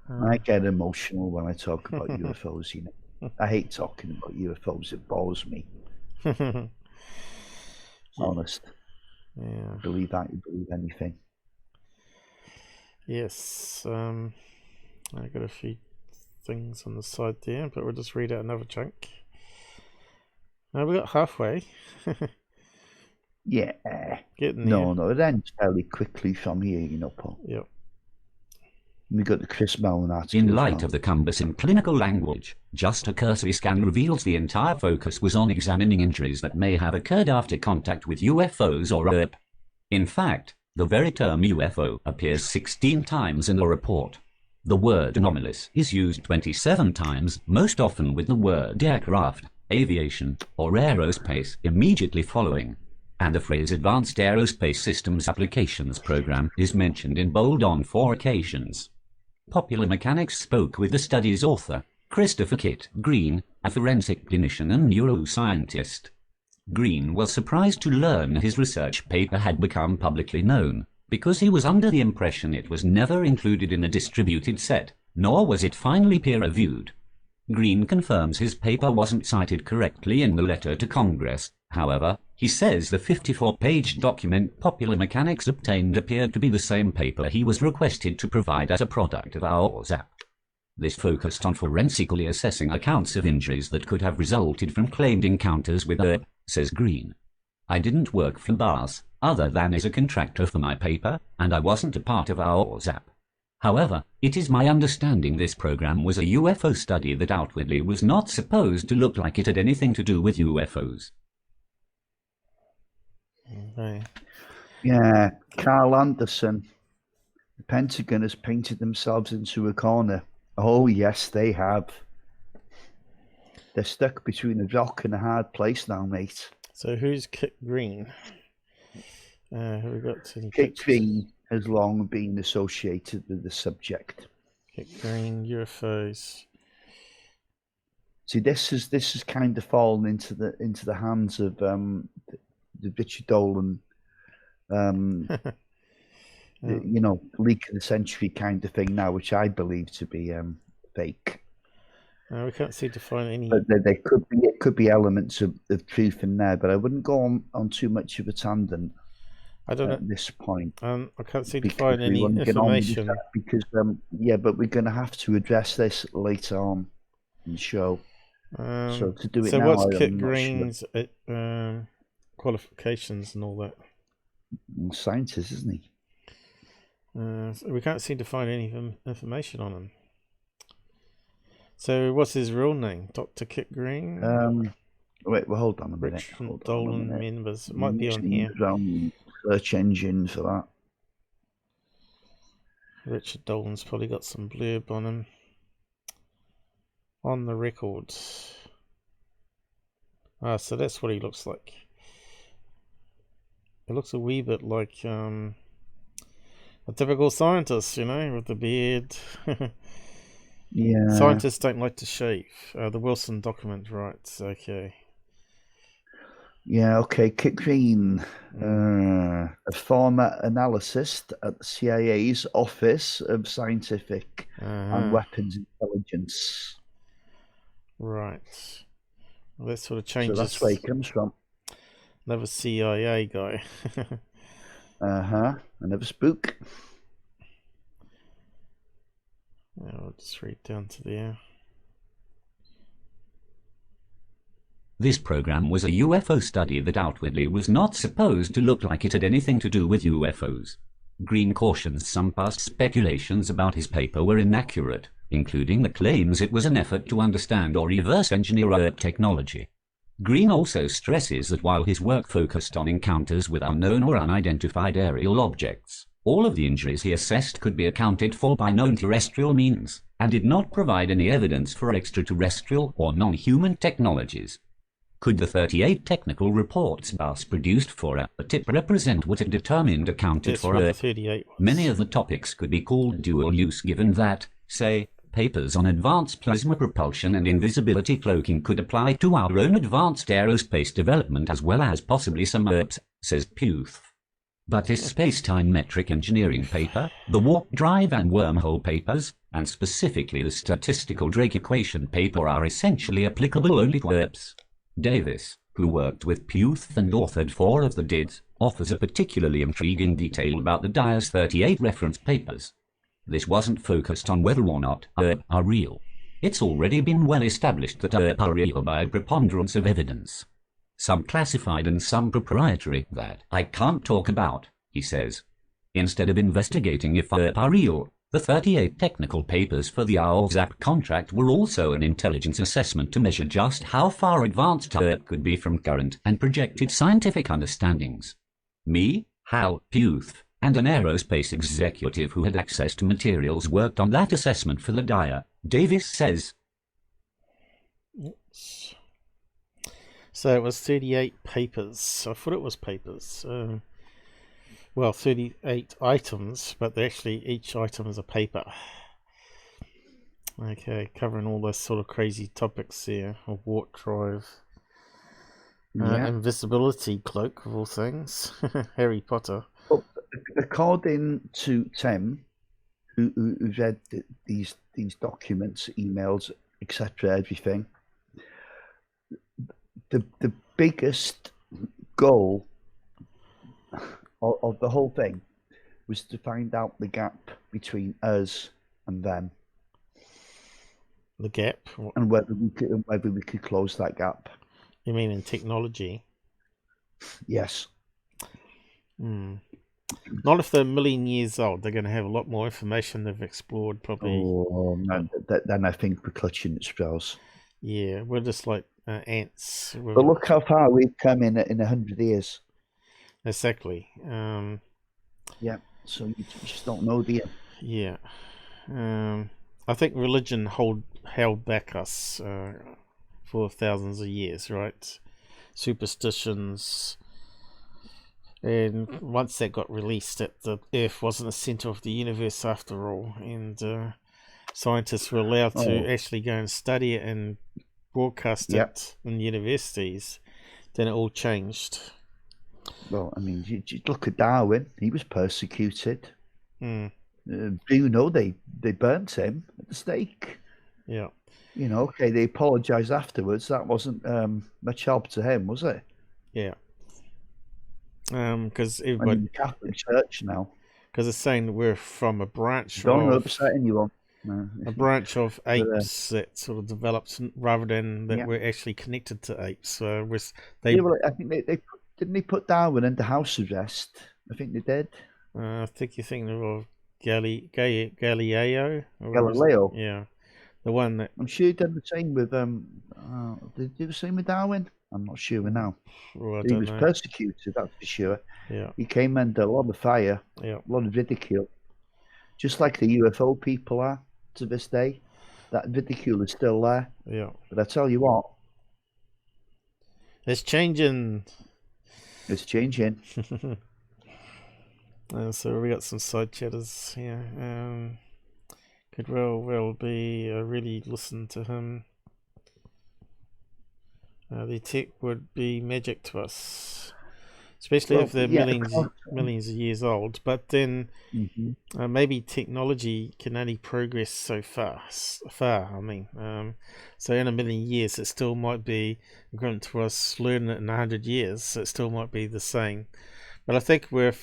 I get emotional when I talk about UFOs. I hate talking about UFOs. It bores me. Honest. Yeah. Believe that, you believe anything. Yes. I got a few things on the side there, but we'll just read out another chunk. We got halfway. Yeah. Getting there. No, it ends fairly quickly from here, Paul. Yep. We got the Chris Mellon article. In light of the cumbersome clinical language, just a cursory scan reveals the entire focus was on examining injuries that may have occurred after contact with UFOs or UFO. In fact, the very term UFO appears 16 times in the report. The word anomalous is used 27 times, most often with the word aircraft, aviation, or aerospace immediately following. And the phrase Advanced Aerospace Systems Applications Program is mentioned in bold on 4 occasions. Popular Mechanics spoke with the study's author, Christopher Kit Green, a forensic clinician and neuroscientist. Green was surprised to learn his research paper had become publicly known, because he was under the impression it was never included in a distributed set, nor was it finally peer-reviewed. Green confirms his paper wasn't cited correctly in the letter to Congress. However, he says the 54-page document Popular Mechanics obtained appeared to be the same paper he was requested to provide as a product of our WhatsApp. This focused on forensically assessing accounts of injuries that could have resulted from claimed encounters with UFO, says Green. I didn't work for BARS, other than as a contractor for my paper, and I wasn't a part of our WhatsApp. However, it is my understanding this program was a UFO study that outwardly was not supposed to look like it had anything to do with UFOs. Okay. Yeah, Carl Anderson. The Pentagon has painted themselves into a corner. Oh, yes, they have. They're stuck between a rock and a hard place now, mate. So who's Kit Green? Have we got any Kit pictures? Green has long been associated with the subject. Kit Green, UFOs. See, this is kind of fallen into the hands of the Richard Dolan, you know, leak of the century kind of thing now, which I believe to be fake. We can't seem to find any. But there could be elements of truth in there, but I wouldn't go on too much of a tangent. I don't know at this point. I can't seem to find any get information. On because yeah, but we're going to have to address this later on in the show. So to do it now, what's Kit Green's qualifications and all that? Scientist, isn't he? So we can't seem to find any information on him. So what's his real name? Dr. Kit Green? Wait, well, hold on a minute. Richard Dolan members. It might be on here. Search engine for that. Richard Dolan's probably got some blurb on him. On the record. So that's what he looks like. It looks a wee bit like a typical scientist, you know, with the beard. Yeah. Scientists don't like to shave. The Wilson document writes, okay. Yeah, okay. Kit Green, a former analyst at the CIA's Office of Scientific and Weapons Intelligence. Right. Well, that sort of changes. So that's where he comes from. Another CIA guy. Another spook. Yeah, I'll just read down to there. This program was a UFO study that outwardly was not supposed to look like it had anything to do with UFOs. Green cautions some past speculations about his paper were inaccurate, including the claims it was an effort to understand or reverse engineer Earth technology. Green also stresses that while his work focused on encounters with unknown or unidentified aerial objects, all of the injuries he assessed could be accounted for by known terrestrial means, and did not provide any evidence for extraterrestrial or non-human technologies. Could the 38 technical reports Bass produced for a tip represent what it determined accounted for Earth? Many of the topics could be called dual use given that, say, papers on advanced plasma propulsion and invisibility cloaking could apply to our own advanced aerospace development as well as possibly some Earth's, says Puth. But his space-time metric engineering paper, the warp drive and wormhole papers, and specifically the statistical Drake equation paper are essentially applicable only to Earth's. Davis, who worked with Puth and authored 4 of the DIDs, offers a particularly intriguing detail about the Dyer's 38 reference papers. This wasn't focused on whether or not Earth are real. It's already been well established that Earth are real by a preponderance of evidence. Some classified and some proprietary that I can't talk about, he says. Instead of investigating if Earth are real, the 38 technical papers for the OWLZAP contract were also an intelligence assessment to measure just how far advanced Earth could be from current and projected scientific understandings. Me, Hal Puth, and an aerospace executive who had access to materials worked on that assessment for the Dyer, Davis says. So it was 38 papers. I thought it was papers. Well, 38 items, but actually each item is a paper. Okay, covering all those sort of crazy topics here. A warp drive. Invisibility cloak, of all things. Harry Potter. Well, according to Tim, who read these documents, emails, etc., everything, the biggest goal of the whole thing was to find out the gap between us and them. The gap? And whether we could close that gap. You mean in technology? Yes. Not if they're a million years old. They're going to have a lot more information they've explored, probably. Oh, no, then I think we're clutching at straws. Yeah, we're just like ants. But look how far we've come in 100 years. Exactly. Yeah, so you just don't know, do you? Yeah. I think religion held back us for thousands of years, right? Superstitions. And once that got released, that the Earth wasn't the center of the universe after all, and scientists were allowed to actually go and study it and broadcast Yeah. it in universities, then it all changed. Well, I mean, you look at Darwin. He was persecuted. Mm, You know, they burnt him at the stake. yeah. You know, okay, they apologized afterwards. That wasn't much help to him, was it? Yeah. Because I mean, everybody, the Catholic Church now. because it's saying we're from a branch Don't of upset anyone. No. a branch of But, apes that sort of developed rather than that Yeah. we're actually connected to apes. So yeah, well, I think didn't they put Darwin into house arrest? I think they did. I think you're thinking of Galileo. Or Galileo. Yeah, the one that. I'm sure he did the same with did they do the same with Darwin? I'm not sure now. Well, I He don't was know. persecuted, that's for sure. Yeah, He came under a lot of fire, yeah, a lot of ridicule, just like the UFO people are to this day. That ridicule is still there. yeah. But I tell you what, It's changing. it's changing. So we got some side chatters here. Could well be really listen to him. The tech would be magic to us, especially if they're millions of years old. But then maybe technology can only progress so far. I mean, so in a million years, it still might be equivalent to us learning it in 100 years. So it still might be the same. But I think we're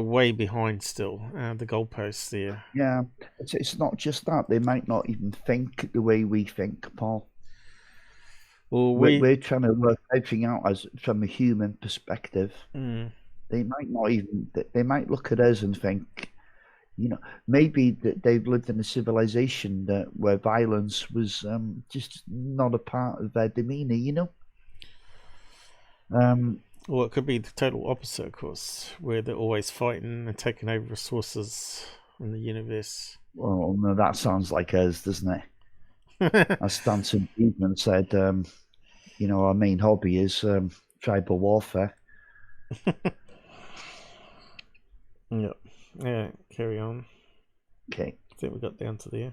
way behind still. The goalposts there. Yeah, it's not just that. They might not even think the way we think, Paul. Well, we're trying to work everything out as from a human perspective. They might not even. They might look at us and think, you know, maybe that they've lived in a civilization where violence was just not a part of their demeanor. You know. Well, it could be the total opposite, of course, where they're always fighting and taking over resources in the universe. Well, no, that sounds like us, doesn't it? As Stanton Friedman said, you know, our main hobby is tribal warfare. Yeah, carry on. Okay. I think we got down to there.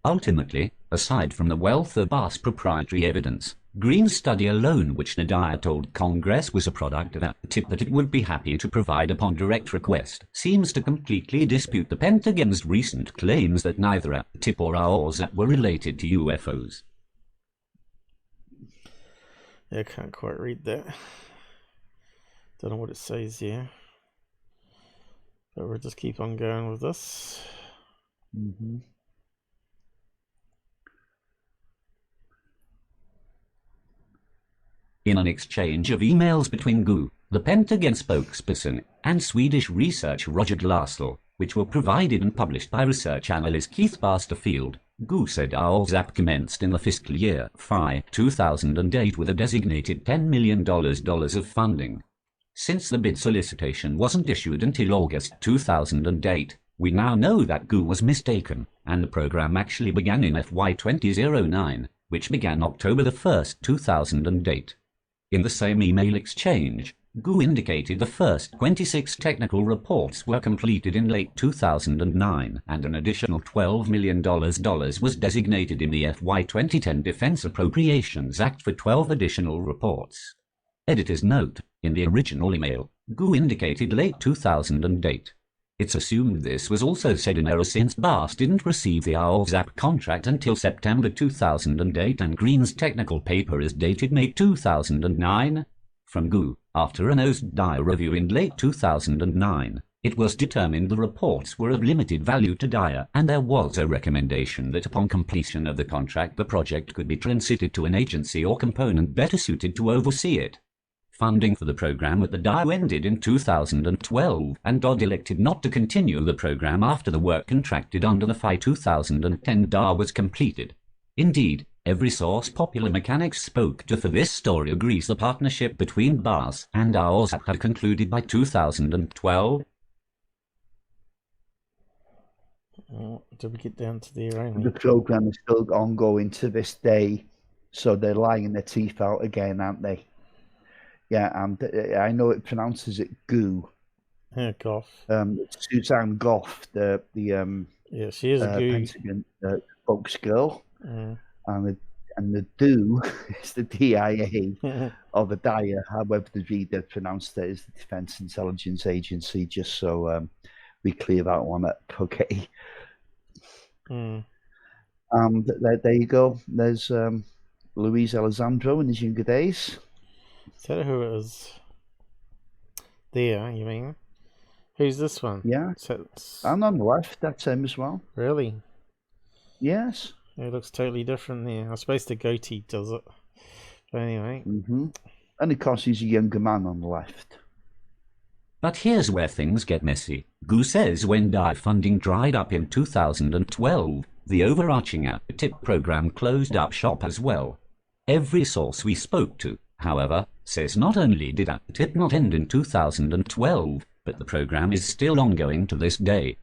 Ultimately, aside from the wealth of vast proprietary evidence, Green's study alone, which Nadia told Congress was a product of that tip that it would be happy to provide upon direct request, seems to completely dispute the Pentagon's recent claims that neither a tip or AOSAP were related to UFOs. Yeah, I can't quite read that. Don't know what it says here. But we'll just keep on going with this. In an exchange of emails between GU, the Pentagon spokesperson, and Swedish researcher Roger Glassell, which were provided and published by research analyst Keith Basterfield, GU said AOSAP commenced in the fiscal year FY 2008 with a designated $10 million of funding. Since the bid solicitation wasn't issued until August 2008, we now know that GU was mistaken, and the program actually began in FY 2009, which began October 1st, 2008. In the same email exchange, GU indicated the first 26 technical reports were completed in late 2009, and an additional $12 million was designated in the FY 2010 Defense Appropriations Act for 12 additional reports. Editor's note: in the original email, GU indicated late 2008. It's assumed this was also said in error since BAS didn't receive the AOSAP contract until September 2008 and Green's technical paper is dated May 2009. From GU, after an OSDI review in late 2009, it was determined the reports were of limited value to DIA, and there was a recommendation that upon completion of the contract the project could be transited to an agency or component better suited to oversee it. Funding for the program at the DIA ended in 2012, and DOD elected not to continue the program after the work contracted under the FY 2010 DIA was completed. Indeed, every source Popular Mechanics spoke to for this story agrees the partnership between BAS and AOSAP had concluded by 2012. Did we get down to there only? The program is still ongoing to this day, so they're lying their teeth out again, aren't they? Yeah, and I know it pronounces it goo. Yeah, Goff. Suzanne Goff, the yeah, she is a goo. Pentagon spokesgirl. and the do is the DIA or the DIA, however the reader pronounced it, is the Defence Intelligence Agency, just so we clear that one up, okay? There you go. There's Luis Alessandro in his younger days. Is that who it is? There, you mean? Who's this one? Yeah. And on the left, that's him as well. Really? Yes. It looks totally different there. I suppose the goatee does it. But anyway. And of course, he's a younger man on the left. But here's where things get messy. Gu says when dive funding dried up in 2012, the overarching tip program closed up shop as well. Every source we spoke to, however, says not only did tip not end in 2012, but the program is still ongoing to this day.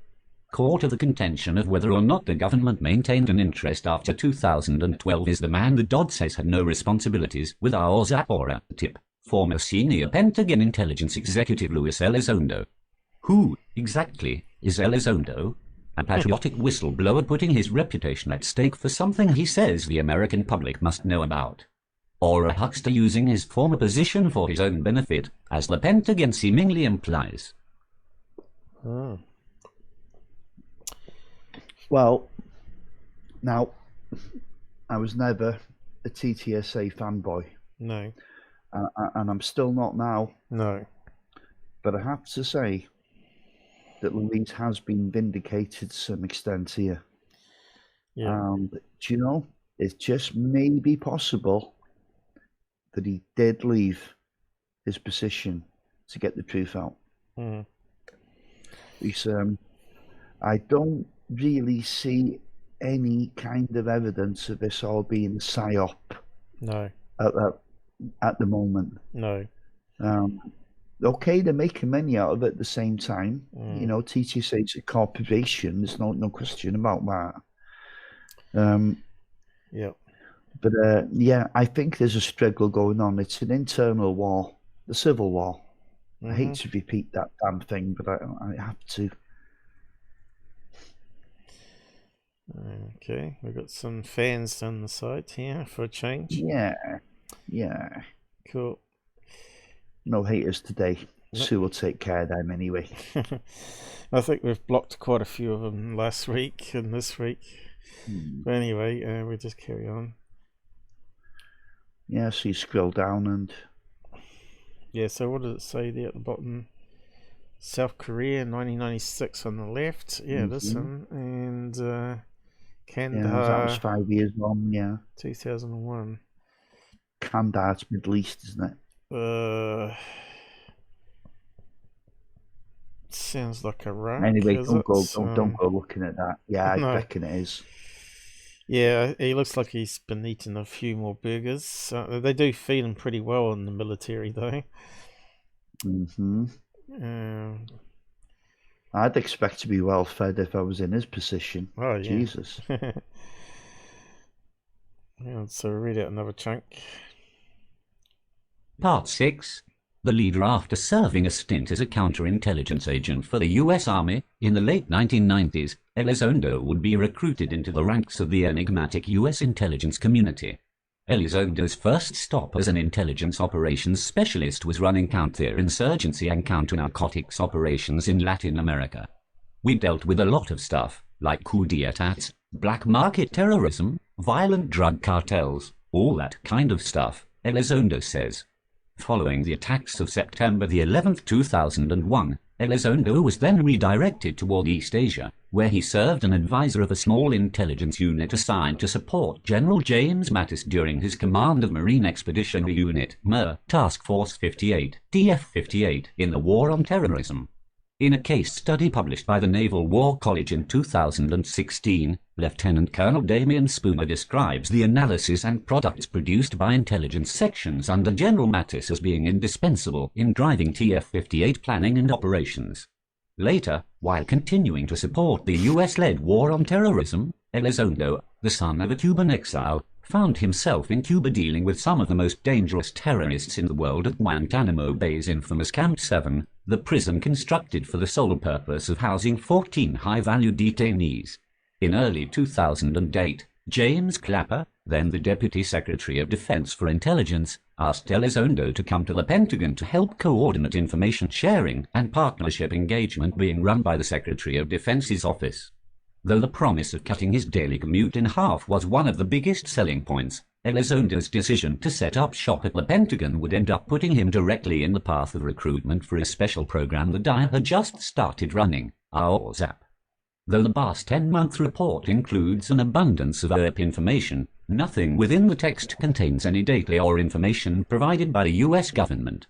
Core to the contention of whether or not the government maintained an interest after 2012 is the man the Dodd says had no responsibilities with our Zapora tip, former senior Pentagon intelligence executive Luis Elizondo. Who, exactly, is Elizondo? A patriotic whistleblower putting his reputation at stake for something he says the American public must know about. Or a huckster using his former position for his own benefit, as the Pentagon seemingly implies. Well, now, I was never a TTSA fanboy. No. And I'm still not now. No. But I have to say that Louise has been vindicated to some extent here. Yeah. And, do you know, it's just maybe possible that he did leave his position to get the truth out. He's, I don't really see any kind of evidence of this all being a psyop. No. At the moment. No. Okay, they're making money out of it at the same time. You know, TTSA is a corporation. There's no question about that. Yeah. But yeah, I think there's a struggle going on. It's an internal war, the civil war. I hate to repeat that damn thing, but I have to. Okay, we've got some fans down the side here for a change. Yeah. Cool. No haters today. Sue will take care of them anyway. I think we've blocked quite a few of them last week and this week. But anyway, we'll just carry on. Yeah, so you scroll down and... Yeah, so what does it say there at the bottom? South Korea, 1996 on the left. Yeah, this one. And Kandahar. Yeah, that was 5 years long, yeah. 2001. Kandahar's Middle East, isn't it? Sounds like Iraq. Anyway, don't go looking at that. Yeah, I reckon it is. Yeah, he looks like he's been eating a few more burgers. They do feed him pretty well in the military, though. I'd expect to be well fed if I was in his position. Oh, yeah. Jesus. Yeah, so read out another chunk. Part 6. The leader after serving a stint as a counterintelligence agent for the U.S. Army in the late 1990s, Elizondo would be recruited into the ranks of the enigmatic U.S. intelligence community. Elizondo's first stop as an intelligence operations specialist was running counterinsurgency and counter-narcotics operations in Latin America. We dealt with a lot of stuff, like coup d'etats, black market terrorism, violent drug cartels, all that kind of stuff, Elizondo says. Following the attacks of September the 11th, 2001, Elizondo was then redirected toward East Asia, where he served an advisor of a small intelligence unit assigned to support General James Mattis during his command of Marine Expeditionary Unit (MER) Task Force 58, TF-58, in the War on Terrorism. In a case study published by the Naval War College in 2016, Lieutenant Colonel Damian Spooner describes the analysis and products produced by intelligence sections under General Mattis as being indispensable in driving TF-58 planning and operations. Later, while continuing to support the US-led war on terrorism, Elizondo, the son of a Cuban exile, found himself in Cuba dealing with some of the most dangerous terrorists in the world at Guantanamo Bay's infamous Camp 7, the prison constructed for the sole purpose of housing 14 high-value detainees. In early 2008, James Clapper, then the Deputy Secretary of Defense for Intelligence, asked Elizondo to come to the Pentagon to help coordinate information sharing and partnership engagement being run by the Secretary of Defense's office. Though the promise of cutting his daily commute in half was one of the biggest selling points, Elizondo's decision to set up shop at the Pentagon would end up putting him directly in the path of recruitment for a special program the DIA had just started running, OWSAP. Though the BAS 10-month report includes an abundance of OEP information, nothing within the text contains any data or information provided by the US government.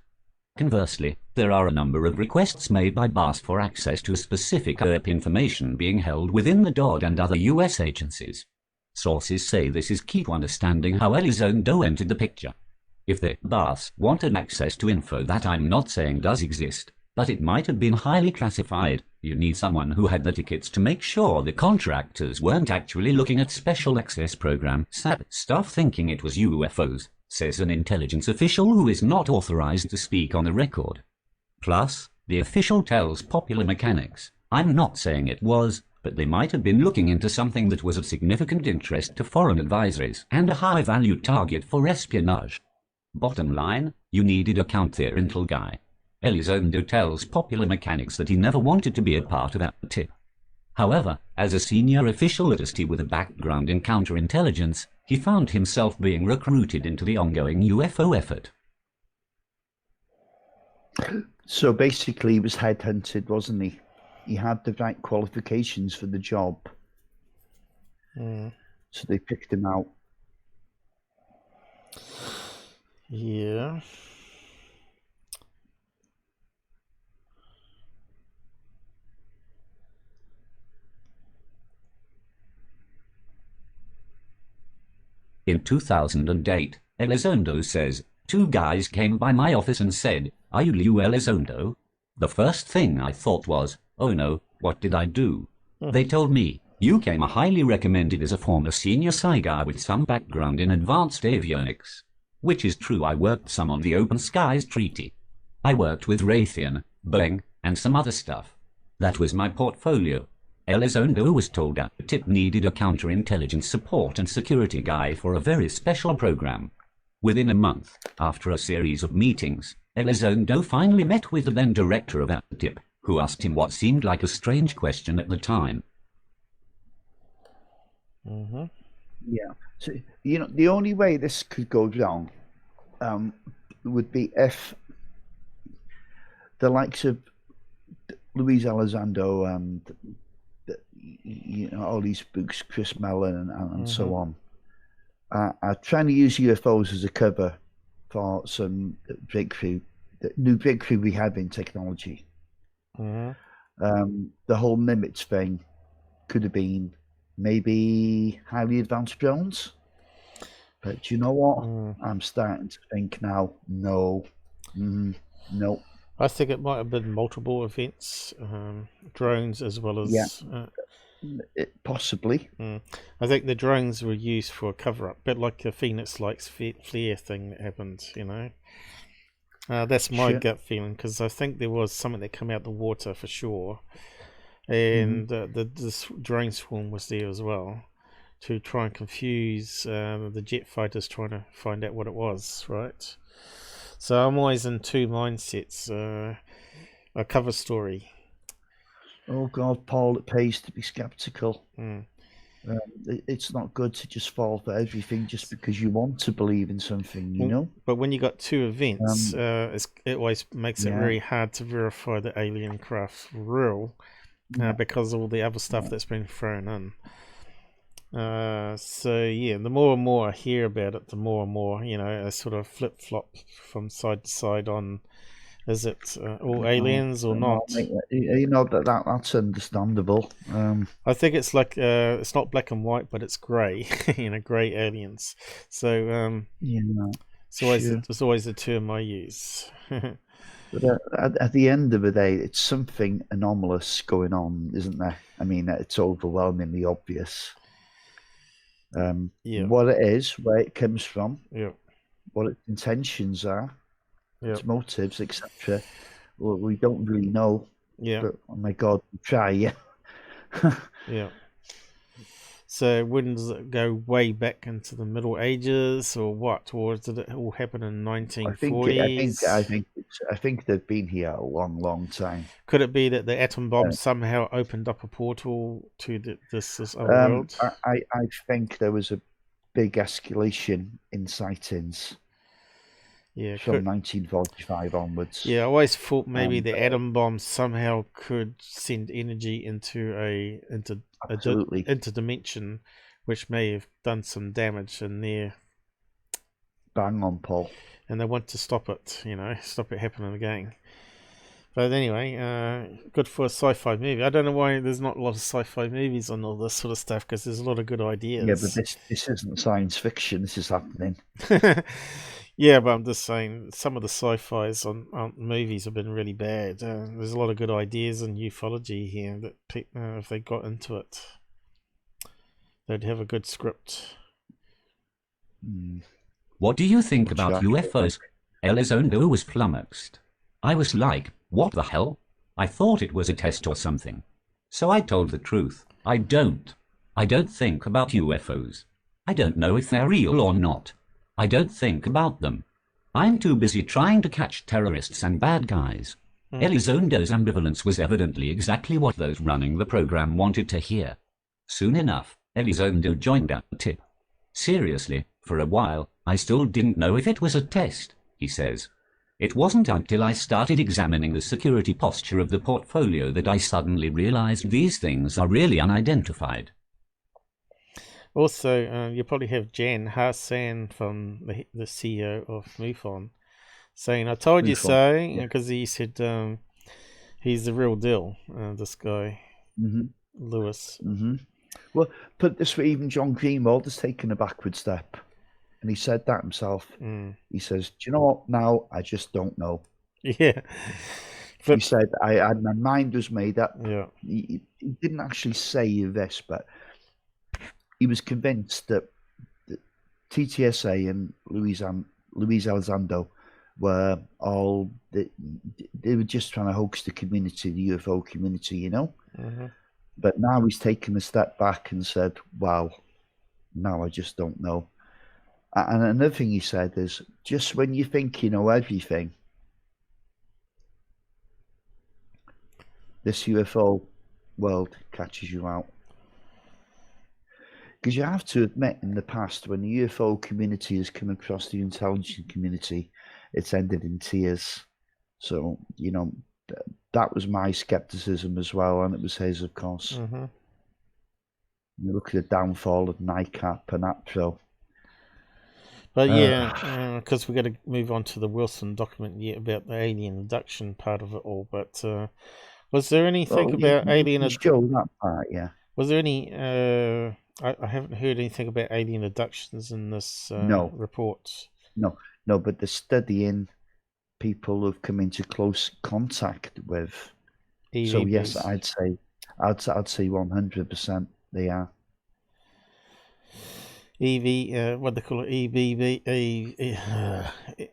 Conversely, there are a number of requests made by BAS for access to specific OEP information being held within the DOD and other US agencies. Sources say this is key to understanding how Elizondo entered the picture. If the BAS wanted access to info that I'm not saying does exist, but it might have been highly classified, you need someone who had the tickets to make sure the contractors weren't actually looking at Special Access Program SAP stuff thinking it was UFOs, says an intelligence official who is not authorized to speak on the record. Plus, the official tells Popular Mechanics, I'm not saying it was, but they might have been looking into something that was of significant interest to foreign advisories and a high-value target for espionage. Bottom line, you needed a counter-intel guy. Elizondo tells Popular Mechanics that he never wanted to be a part of that tip. However, as a senior official at ST with a background in counterintelligence, he found himself being recruited into the ongoing UFO effort. So basically he was headhunted, wasn't he? He had the right qualifications for the job. So they picked him out. Yeah. In 2008, Elizondo says, 2 guys came by my office and said, "Are you Elizondo?" The first thing I thought was, oh no, what did I do? They told me, you came highly recommended as a former senior Psi guy with some background in advanced avionics. Which is true, I worked some on the Open Skies Treaty. I worked with Raytheon, Boeing, and some other stuff. That was my portfolio. Elizondo was told that the tip needed a counterintelligence support and security guy for a very special program. Within a month, after a series of meetings, Elizondo finally met with the then director of that tip, who asked him what seemed like a strange question at the time. Yeah. So, you know, the only way this could go wrong would be if the likes of Luis Elizondo and you know, all these books, Chris Mellon and so on, are trying to use UFOs as a cover for some breakthrough, the new breakthrough we have in technology. The whole Nimitz thing could have been maybe highly advanced drones. But you know what? I'm starting to think now, no. No. I think it might have been multiple events, drones as well as... possibly. I think the drones were used for a cover-up, a bit like a Phoenix Lights flare thing that happened, you know. That's my gut feeling, because I think there was something that came out the water for sure. And the drone swarm was there as well, to try and confuse the jet fighters trying to find out what it was, right? So I'm always in two mindsets. A cover story. Oh God, Paul, it pays to be skeptical. It's not good to just fall for everything just because you want to believe in something, you know? But when you got two events, it always makes it very hard to verify the alien craft's real, because of all the other stuff that's been thrown in. So yeah, the more and more I hear about it, the more and more, you know, I sort of flip-flop from side to side on, is it all aliens or not? You know, that's understandable. I think it's like, it's not black and white, but it's grey, you know, grey aliens. So it's always the term I use. But at the end of the day, it's something anomalous going on, isn't there? I mean, it's overwhelmingly obvious. What it is, where it comes from, what its intentions are, its motives, etc. Well, we don't really know. But, oh my God, we try. So when does it go way back into the Middle Ages or what? Or did it all happen in I think 1940s? I think they've been here a long time. Could it be that the atom bomb Uh, somehow opened up a portal to this other world? I think there was a big escalation in sightings Yeah, from 1945 onwards. yeah. I always thought maybe And, the atom bomb somehow could send energy into a Absolutely. interdimension, which may have done some damage in there, Bang on, Paul. and they want to stop it. Stop it happening again. But anyway, good for a sci-fi movie. I don't know why there's not a lot of sci-fi movies on all this sort of stuff, because there's a lot of good ideas. Yeah, but this isn't science fiction. This is happening. Yeah, but I'm just saying some of the sci-fis on movies have been really bad. There's a lot of good ideas in ufology here that if they got into it, they'd have a good script. What do you think about UFOs? Elizondo was flummoxed. I was like, what the hell? I thought it was a test or something. So I told the truth. I don't think about UFOs. I don't know if they're real or not. I don't think about them. I'm too busy trying to catch terrorists and bad guys. Elizondo's ambivalence was evidently exactly what those running the program wanted to hear. Soon enough, Elizondo joined that tip. Seriously, for a while, I still didn't know if it was a test, he says. It wasn't until I started examining the security posture of the portfolio that I suddenly realized these things are really unidentified. Also, you probably have Jan Hassan from the CEO of MUFON saying, I told you so, because he said he's the real deal, this guy, Lewis. Well, put this way, even John Greenwald has taken a backward step. And he said that himself. He says, do you know what? Now, I just don't know. Yeah. He said, my mind was made up. Yeah. He didn't actually say this, but he was convinced that TTSA and Luis Elizondo were all, they were just trying to hoax the community, the UFO community, But now he's taken a step back and said, wow, now I just don't know. And another thing he said is, just when you think you know everything, this UFO world catches you out. Because you have to admit, in the past, when the UFO community has come across the intelligence community, it's ended in tears. So, that was my skepticism as well, and it was his, of course. You look at the downfall of NICAP and APRO. But yeah, because we've got to move on to the Wilson document about the alien abduction part of it all. But was there anything about alien abduction? That part, yeah. Was there any? I haven't heard anything about alien abductions in this report. No, but they're studying people who've come into close contact with. EVPs. So yes, I'd say 100% they are. What they call it,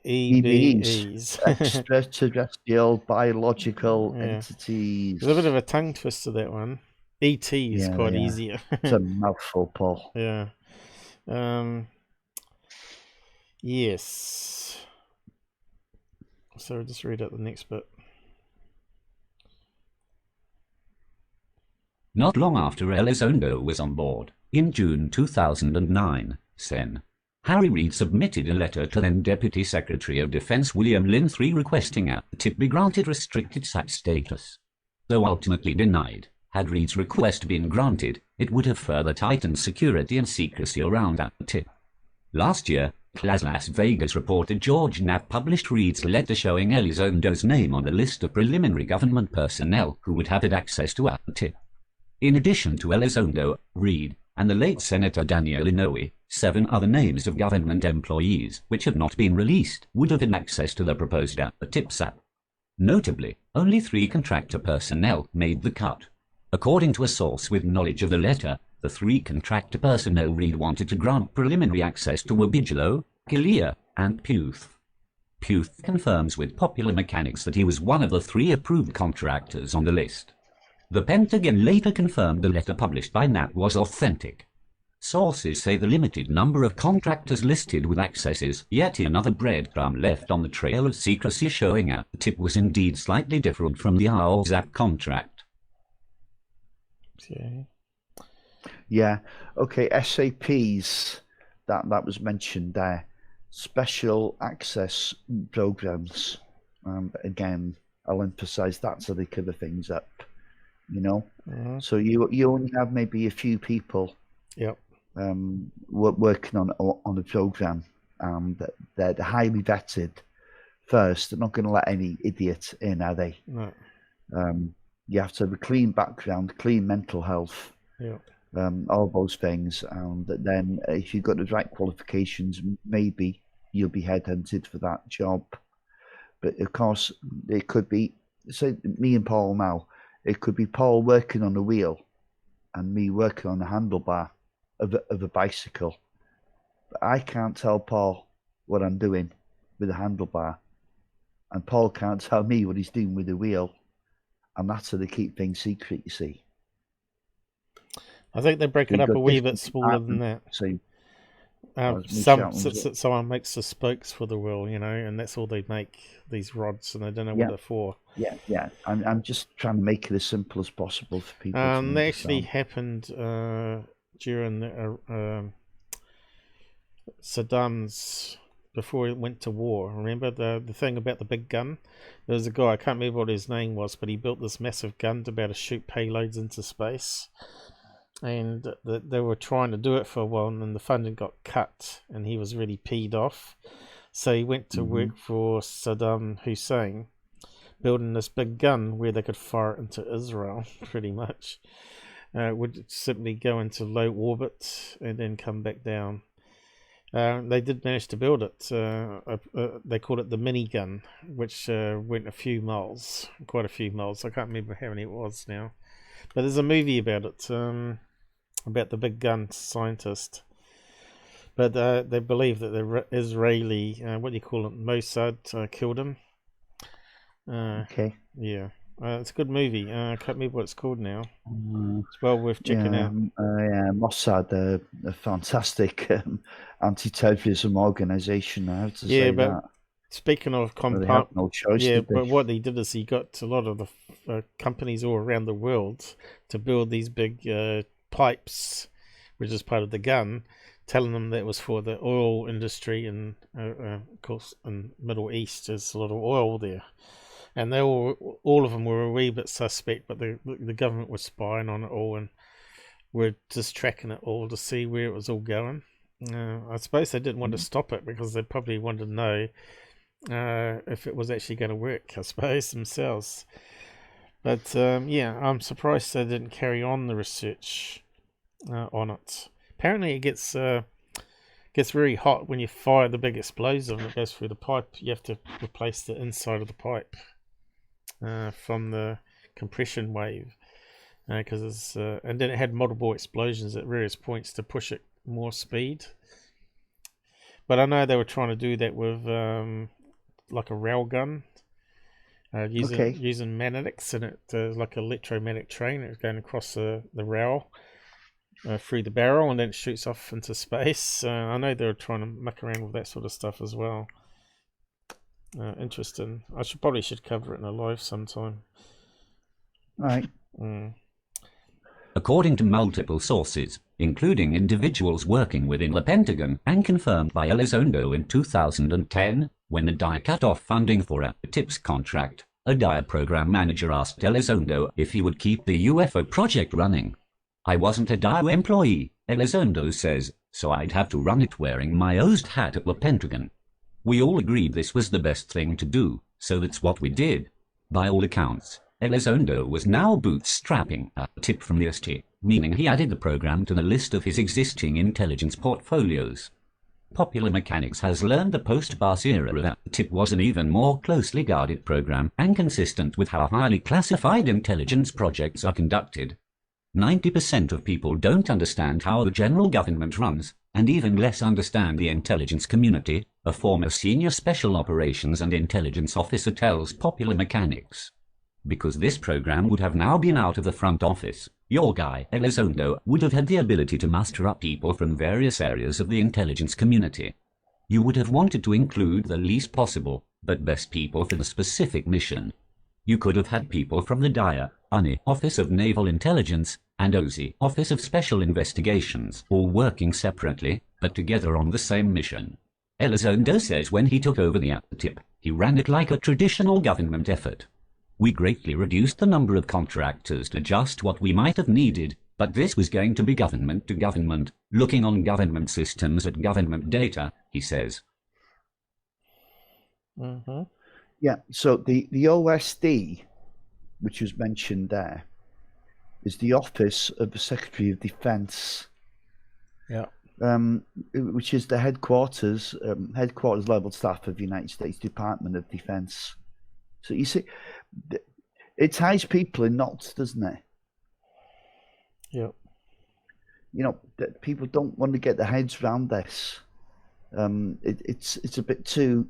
EBEs, extraterrestrial biological entities. There's a bit of a tongue twister, that one. ET is quite easier. It's a mouthful, Paul. Yeah. Yes. So I'll just read out the next bit. Not long after Elizondo was on board, in June 2009, Sen. Harry Reid submitted a letter to then Deputy Secretary of Defense William Lynn III requesting a tip be granted restricted sat status. Though ultimately denied, had Reid's request been granted, it would have further tightened security and secrecy around that tip. Last year, Las Vegas reporter George Knapp published Reid's letter showing Elizondo's name on the list of preliminary government personnel who would have had access to a tip. In addition to Elizondo, Reid, and the late Senator Daniel Inouye, 7 other names of government employees, which had not been released, would have had access to the proposed TIPSAP. Notably, only 3 contractor personnel made the cut. According to a source with knowledge of the letter, the 3 contractor personnel Reid wanted to grant preliminary access to were Bigelow, Killier, and Puth. Puth confirms with Popular Mechanics that he was one of the 3 approved contractors on the list. The Pentagon later confirmed the letter published by Knapp was authentic. Sources say the limited number of contractors listed with access is yet another breadcrumb left on the trail of secrecy, showing a tip was indeed slightly different from the RZAP contract. Okay. Yeah. Okay. SAPs that was mentioned there. Special access programs. Again, I'll emphasize that so they cover things up. You know. So you only have maybe a few people. Yep. Working on a program. That they're highly vetted first. They're not going to let any idiot in, are they? No. You have to have a clean background, clean mental health. Yeah. All those things, and then if you've got the right qualifications, maybe you'll be headhunted for that job. But of course, it could be, say, me and Paul now, it could be Paul working on a wheel and me working on the handlebar of a bicycle. But I can't tell Paul what I'm doing with the handlebar, and Paul can't tell me what he's doing with the wheel, and that's how they keep things secret, you see. I think they break it up a wee bit smaller than that. So, someone makes the spokes for the wheel, you know, and that's all they make, these rods, and they don't know what they're for. Yeah. I'm just trying to make it as simple as possible for people. They actually happened during Saddam's, before he went to war. Remember the thing about the big gun? There was a guy, I can't remember what his name was, but he built this massive gun to be able to shoot payloads into space. And they were trying to do it for a while, and then the funding got cut, and he was really peed off. So he went to work for Saddam Hussein, building this big gun where they could fire it into Israel, pretty much. Would simply go into low orbit and then come back down. They did manage to build it. They called it the minigun, which went a few miles, quite a few miles. I can't remember how many it was now. But there's a movie about it, about the big gun scientist. But they believe that the Israeli, what do you call it, Mossad, killed him. Okay. Yeah. It's a good movie. I can't remember what it's called now. It's well worth checking out. Mossad, a fantastic anti-terrorism organisation. I have to say but that. Speaking of no choice. But what he did is he got a lot of the companies all around the world to build these big pipes, which is part of the gun, telling them that it was for the oil industry, and of course in Middle East there's a lot of oil there. And they all of them were a wee bit suspect, but the government was spying on it all, and were just tracking it all to see where it was all going. I suppose they didn't want to stop it because they probably wanted to know if it was actually going to work, I suppose, themselves. But I'm surprised they didn't carry on the research on it. Apparently it gets very hot when you fire the big explosive and it goes through the pipe. You have to replace the inside of the pipe from the compression wave, because and then it had multiple explosions at various points to push it more speed. But I know they were trying to do that with like a rail gun, using magnetics, and it like an electromagnetic train. It was going across the rail through the barrel, and then it shoots off into space. I know they were trying to muck around with that sort of stuff as well. Interesting. I probably should cover it in a live sometime. Right. According to multiple sources, including individuals working within the Pentagon and confirmed by Elizondo in 2010, when the DIA cut off funding for a TIPS contract, a DIA program manager asked Elizondo if he would keep the UFO project running. "I wasn't a DIA employee," Elizondo says, "so I'd have to run it wearing my OSD hat at the Pentagon. We all agreed this was the best thing to do, so that's what we did." By all accounts, Elizondo was now bootstrapping a tip from the ST, meaning he added the program to the list of his existing intelligence portfolios. Popular Mechanics has learned the post-Bass era that the tip was an even more closely guarded program and consistent with how highly classified intelligence projects are conducted. 90% of people don't understand how the general government runs, and even less understand the intelligence community, a former senior special operations and intelligence officer tells Popular Mechanics. Because this program would have now been out of the front office, Your guy, Elizondo, would have had the ability to muster up people from various areas of the intelligence community. You would have wanted to include the least possible, but best people for the specific mission. You could have had people from the DIA, UNI, Office of Naval Intelligence, and OSI, Office of Special Investigations, all working separately, but together on the same mission. Elizondo says when he took over the tip, he ran it like a traditional government effort. We greatly reduced the number of contractors to just what we might have needed, but this was going to be government to government, looking on government systems at government data, he says. Mm-hmm. Yeah, so the OSD, which was mentioned there, is the Office of the Secretary of Defense. Yeah. Which is the headquarters level staff of the United States Department of Defense. So you see, it ties people in knots, doesn't it? Yeah. You know, that people don't want to get their heads around this. It's a bit too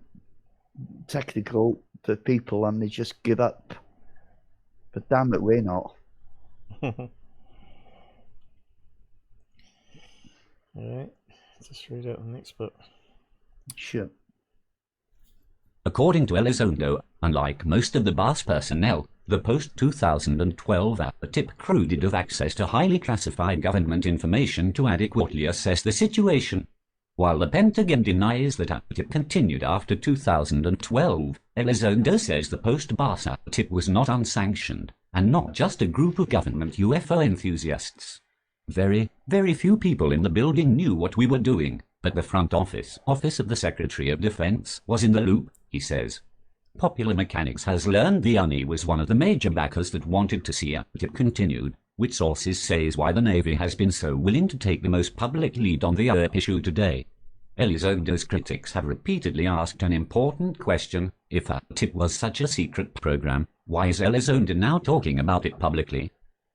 technical for people, and they just give up. But damn it, we're not. Alright, just read out the next bit. Sure. According to Elizondo, unlike most of the BAS personnel, the post-2012 tip crew did have access to highly classified government information to adequately assess the situation. While the Pentagon denies that tip continued after 2012, Elizondo says the post-BAS tip was not unsanctioned, and not just a group of government UFO enthusiasts. Very, very few people in the building knew what we were doing, but the front office, Office of the Secretary of Defense, was in the loop, he says. Popular Mechanics has learned the UNI was one of the major backers that wanted to see tip continued, which sources say is why the Navy has been so willing to take the most public lead on the issue today. Elizondo's critics have repeatedly asked an important question: if tip was such a secret program, why is Elizondo now talking about it publicly?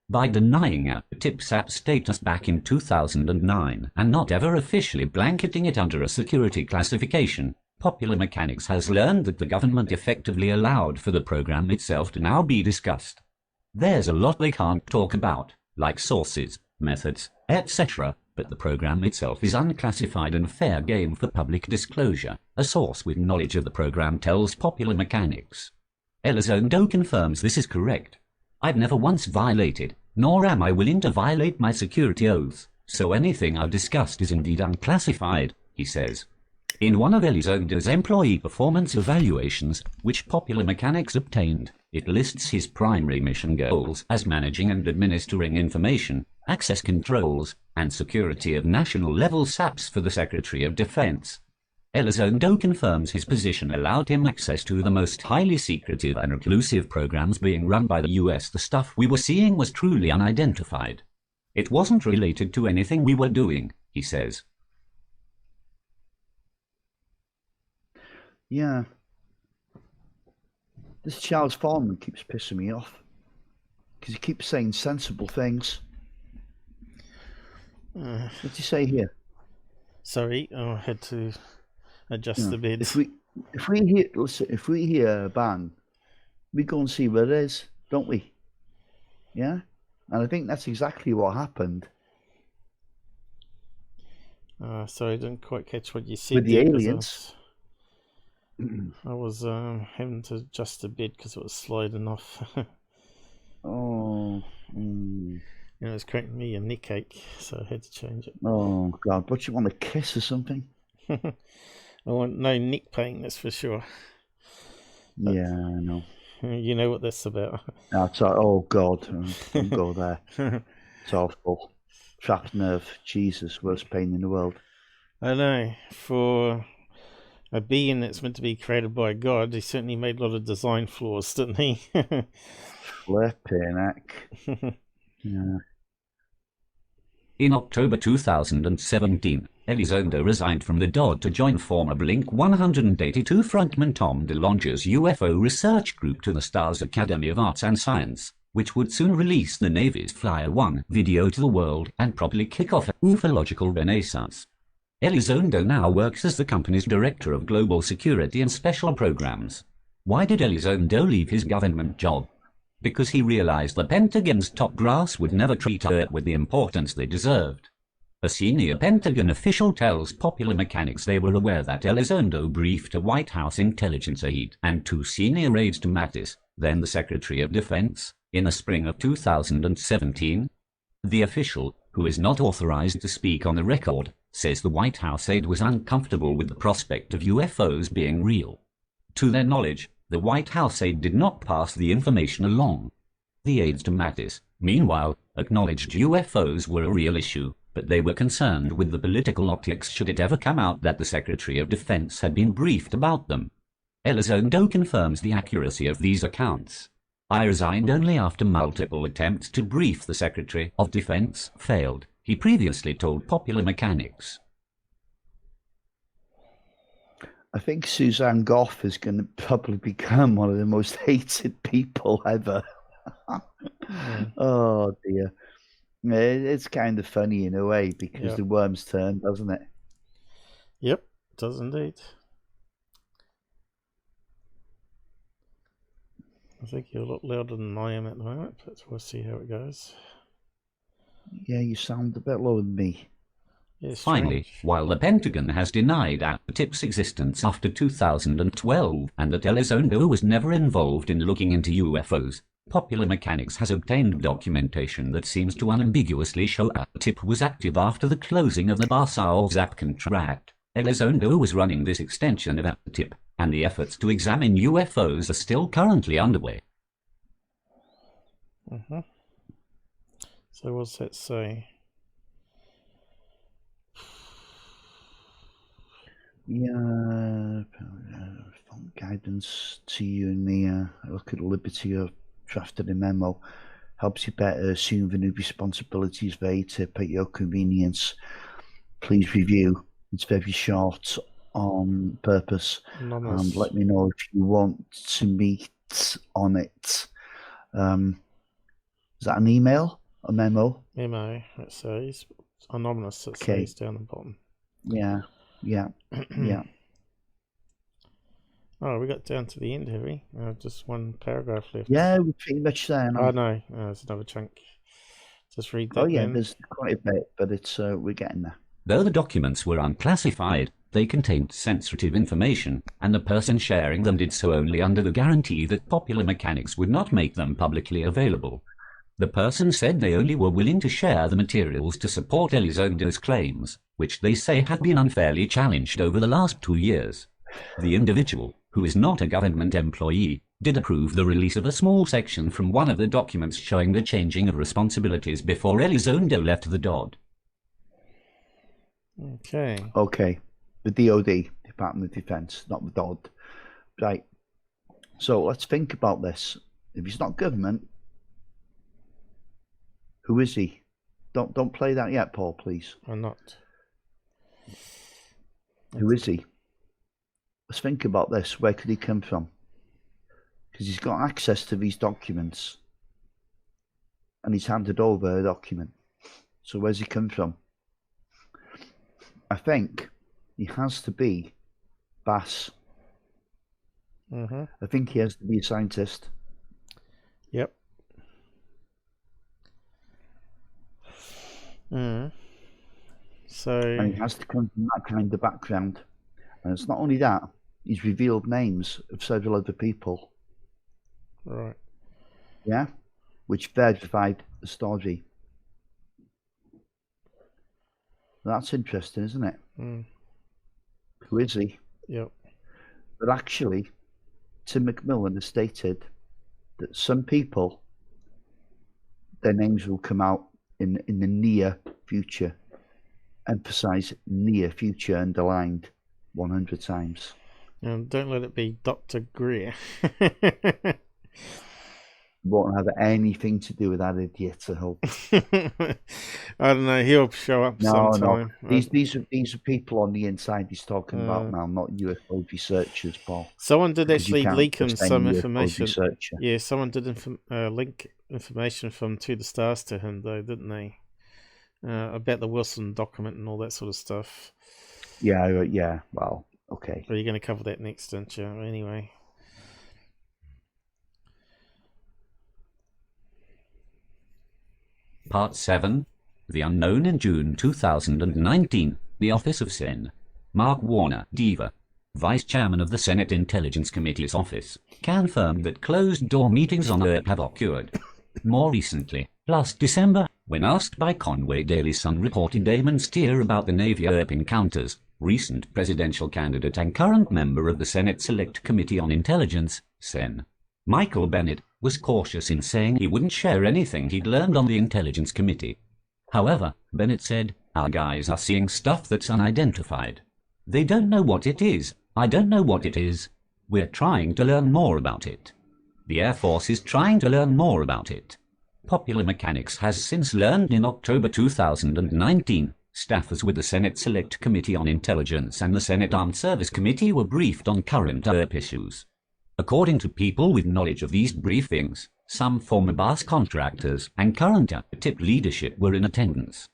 By denying tip's status back in 2009 and not ever officially blanketing it under a security classification, Popular Mechanics has learned that the government effectively allowed for the program itself to now be discussed. There's a lot they can't talk about, like sources, methods, etc., but the program itself is unclassified and fair game for public disclosure, a source with knowledge of the program tells Popular Mechanics. Elizondo confirms this is correct. I've never once violated, nor am I willing to violate my security oaths, so anything I've discussed is indeed unclassified, he says. In one of Elizondo's employee performance evaluations, which Popular Mechanics obtained, it lists his primary mission goals as managing and administering information, access controls, and security of national-level SAPs for the Secretary of Defense. Elizondo confirms his position allowed him access to the most highly secretive and reclusive programs being run by the US. The stuff we were seeing was truly unidentified. It wasn't related to anything we were doing, he says. Yeah. This Charles Foreman keeps pissing me off because he keeps saying sensible things. What's he say here? Sorry, I had to adjust the bed. If we hear a bang, we go and see where it is, don't we? Yeah, and I think that's exactly what happened. Sorry, I didn't quite catch what you said. With the aliens. I was having to adjust the bed because it was sliding off. Oh. It was cracking me a neck ache, so I had to change it. Oh God! What, you want a kiss or something? I want no neck pain, that's for sure. But yeah, I know. You know what that's about. Oh God! Don't go there. It's awful. Trapped nerve. Jesus, worst pain in the world. I know. For a being that's meant to be created by God, he certainly made a lot of design flaws, didn't he? Flipping heck. Yeah. In October 2017, Elizondo resigned from the DOD to join former Blink-182 frontman Tom DeLonge's UFO research group to the Stars Academy of Arts and Science, which would soon release the Navy's Flyer 1 video to the world and probably kick off an ufological renaissance. Elizondo now works as the company's Director of Global Security and Special Programs. Why did Elizondo leave his government job? because he realized the Pentagon's top brass would never treat Earth with the importance they deserved. A senior Pentagon official tells Popular Mechanics they were aware that Elizondo briefed a White House intelligence aide and 2 senior aides to Mattis, then the Secretary of Defense, in the spring of 2017. The official, who is not authorized to speak on the record, says the White House aide was uncomfortable with the prospect of UFOs being real. To their knowledge, the White House aide did not pass the information along. The aides to Mattis, meanwhile, acknowledged UFOs were a real issue, but they were concerned with the political optics should it ever come out that the Secretary of Defense had been briefed about them. Elizondo confirms the accuracy of these accounts. I resigned only after multiple attempts to brief the Secretary of Defense failed, he previously told Popular Mechanics. I think Suzanne Goff is going to probably become one of the most hated people ever. Oh dear. It's kind of funny in a way because the worm's turn, doesn't it? Yep, it does indeed. I think you're a lot louder than I am at the moment, but we'll see how it goes. Yeah, you sound a bit lower than me. Finally, while the Pentagon has denied APTIP's existence after 2012 and that Elizondo was never involved in looking into UFOs, Popular Mechanics has obtained documentation that seems to unambiguously show APTIP was active after the closing of the Barsal-Zap contract. Elizondo was running this extension of APTIP, and the efforts to examine UFOs are still currently underway. So what's that say? Yeah, guidance to you and me. Look at liberty of drafted a memo. Helps you better assume the new responsibilities for ATIP at your convenience. Please review. It's very short on purpose. And let me know if you want to meet on it. Is that an email? A memo? Memo, it says. Anonymous, it says down the bottom. Yeah. Oh, we got down to the end, have we? Just one paragraph left. Yeah, we're pretty much there now. Oh no, there's another chunk. Just read that. Oh yeah, there's quite a bit, but it's we're getting there. Though the documents were unclassified, they contained sensitive information, and the person sharing them did so only under the guarantee that Popular Mechanics would not make them publicly available. The person said they only were willing to share the materials to support Elizondo's claims, which they say had been unfairly challenged over the last 2 years. The individual, who is not a government employee, did approve the release of a small section from one of the documents showing the changing of responsibilities before Elizondo left the DOD. Okay. The DOD, Department of Defense, not the DOD. Right. So let's think about this. If he's not government, who is he? Don't play that yet, Paul, please. I'm not. Who is he? Let's think about this. Where could he come from? Because he's got access to these documents. And he's handed over a document. So where's he come from? I think he has to be Bass. I think he has to be a scientist. Yep. So, and he has to come from that kind of background. And it's not only that, he's revealed names of several other people. Right. Yeah? Which verified the story. That's interesting, isn't it? Who is he? Yep. But actually, Tim McMillan has stated that some people, their names will come out in the near future. Emphasize near future, underlined 100 times. And don't let it be Dr. Greer. Won't have anything to do with that idiot, I hope. I don't know, he'll show up sometime. No. These are people on the inside he's talking about now, not UFO researchers, Paul. Someone did actually leak him some information. Researcher. Yeah, someone did link information from To the Stars to him, though, didn't they? About the Wilson document and all that sort of stuff. Yeah. Well, okay. But you're going to cover that next, aren't you? Anyway. Part 7, The Unknown. In June 2019, the Office of Sen. Mark Warner, Diva, Vice Chairman of the Senate Intelligence Committee's office, confirmed that closed-door meetings on Earth have occurred. More recently, last December, when asked by Conway Daily Sun reporting Damon Steer about the Navy-Earth encounters, recent presidential candidate and current member of the Senate Select Committee on Intelligence, Sen. Michael Bennett, was cautious in saying he wouldn't share anything he'd learned on the Intelligence Committee. However, Bennett said, "Our guys are seeing stuff that's unidentified. They don't know what it is. I don't know what it is. We're trying to learn more about it. The Air Force is trying to learn more about it." Popular Mechanics has since learned in October 2019, staffers with the Senate Select Committee on Intelligence and the Senate Armed Service Committee were briefed on current Earth issues. According to people with knowledge of these briefings, some former BAS contractors and current TIP leadership were in attendance.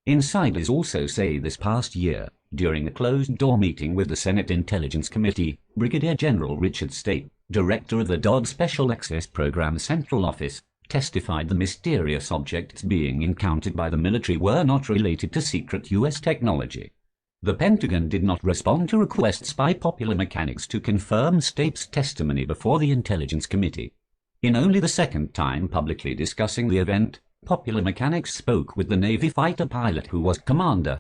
Insiders also say this past year, during a closed-door meeting with the Senate Intelligence Committee, Brigadier General Richard State, director of the DOD Special Access Program Central Office, testified the mysterious objects being encountered by the military were not related to secret U.S. technology. The Pentagon did not respond to requests by Popular Mechanics to confirm State's testimony before the Intelligence Committee. In only the second time publicly discussing the event, Popular Mechanics spoke with the Navy fighter pilot who was commander,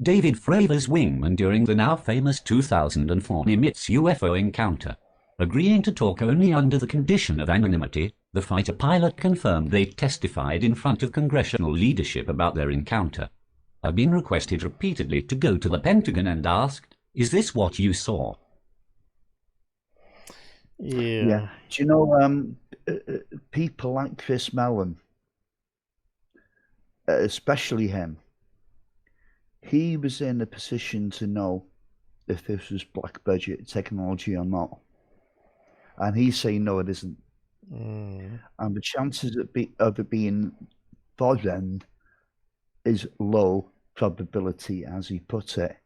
David Fravors wingman during the now famous 2004 Nimitz UFO encounter. Agreeing to talk only under the condition of anonymity, the fighter pilot confirmed they testified in front of congressional leadership about their encounter. I've been requested repeatedly to go to the Pentagon and asked, "Is this what you saw?" Yeah. Do you know, people like Chris Mellon, especially him, he was in a position to know if this was black budget technology or not. And he's saying, no, it isn't. And the chances of it being foreign is low probability, as he put it.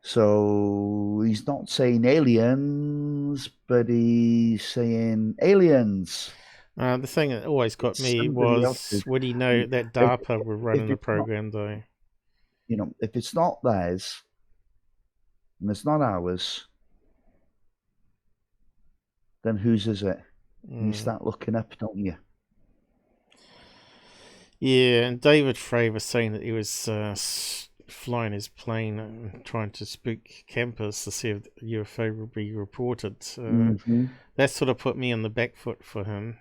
So he's not saying aliens, but he's saying aliens. The thing that always got me was, would he know that DARPA were running the program, though? You know, if it's not theirs, and it's not ours, then whose is it? You start looking up, don't you? Yeah, and David Frey was saying that he was flying his plane and trying to spook campers to see if the UFO would be reported. That sort of put me on the back foot for him.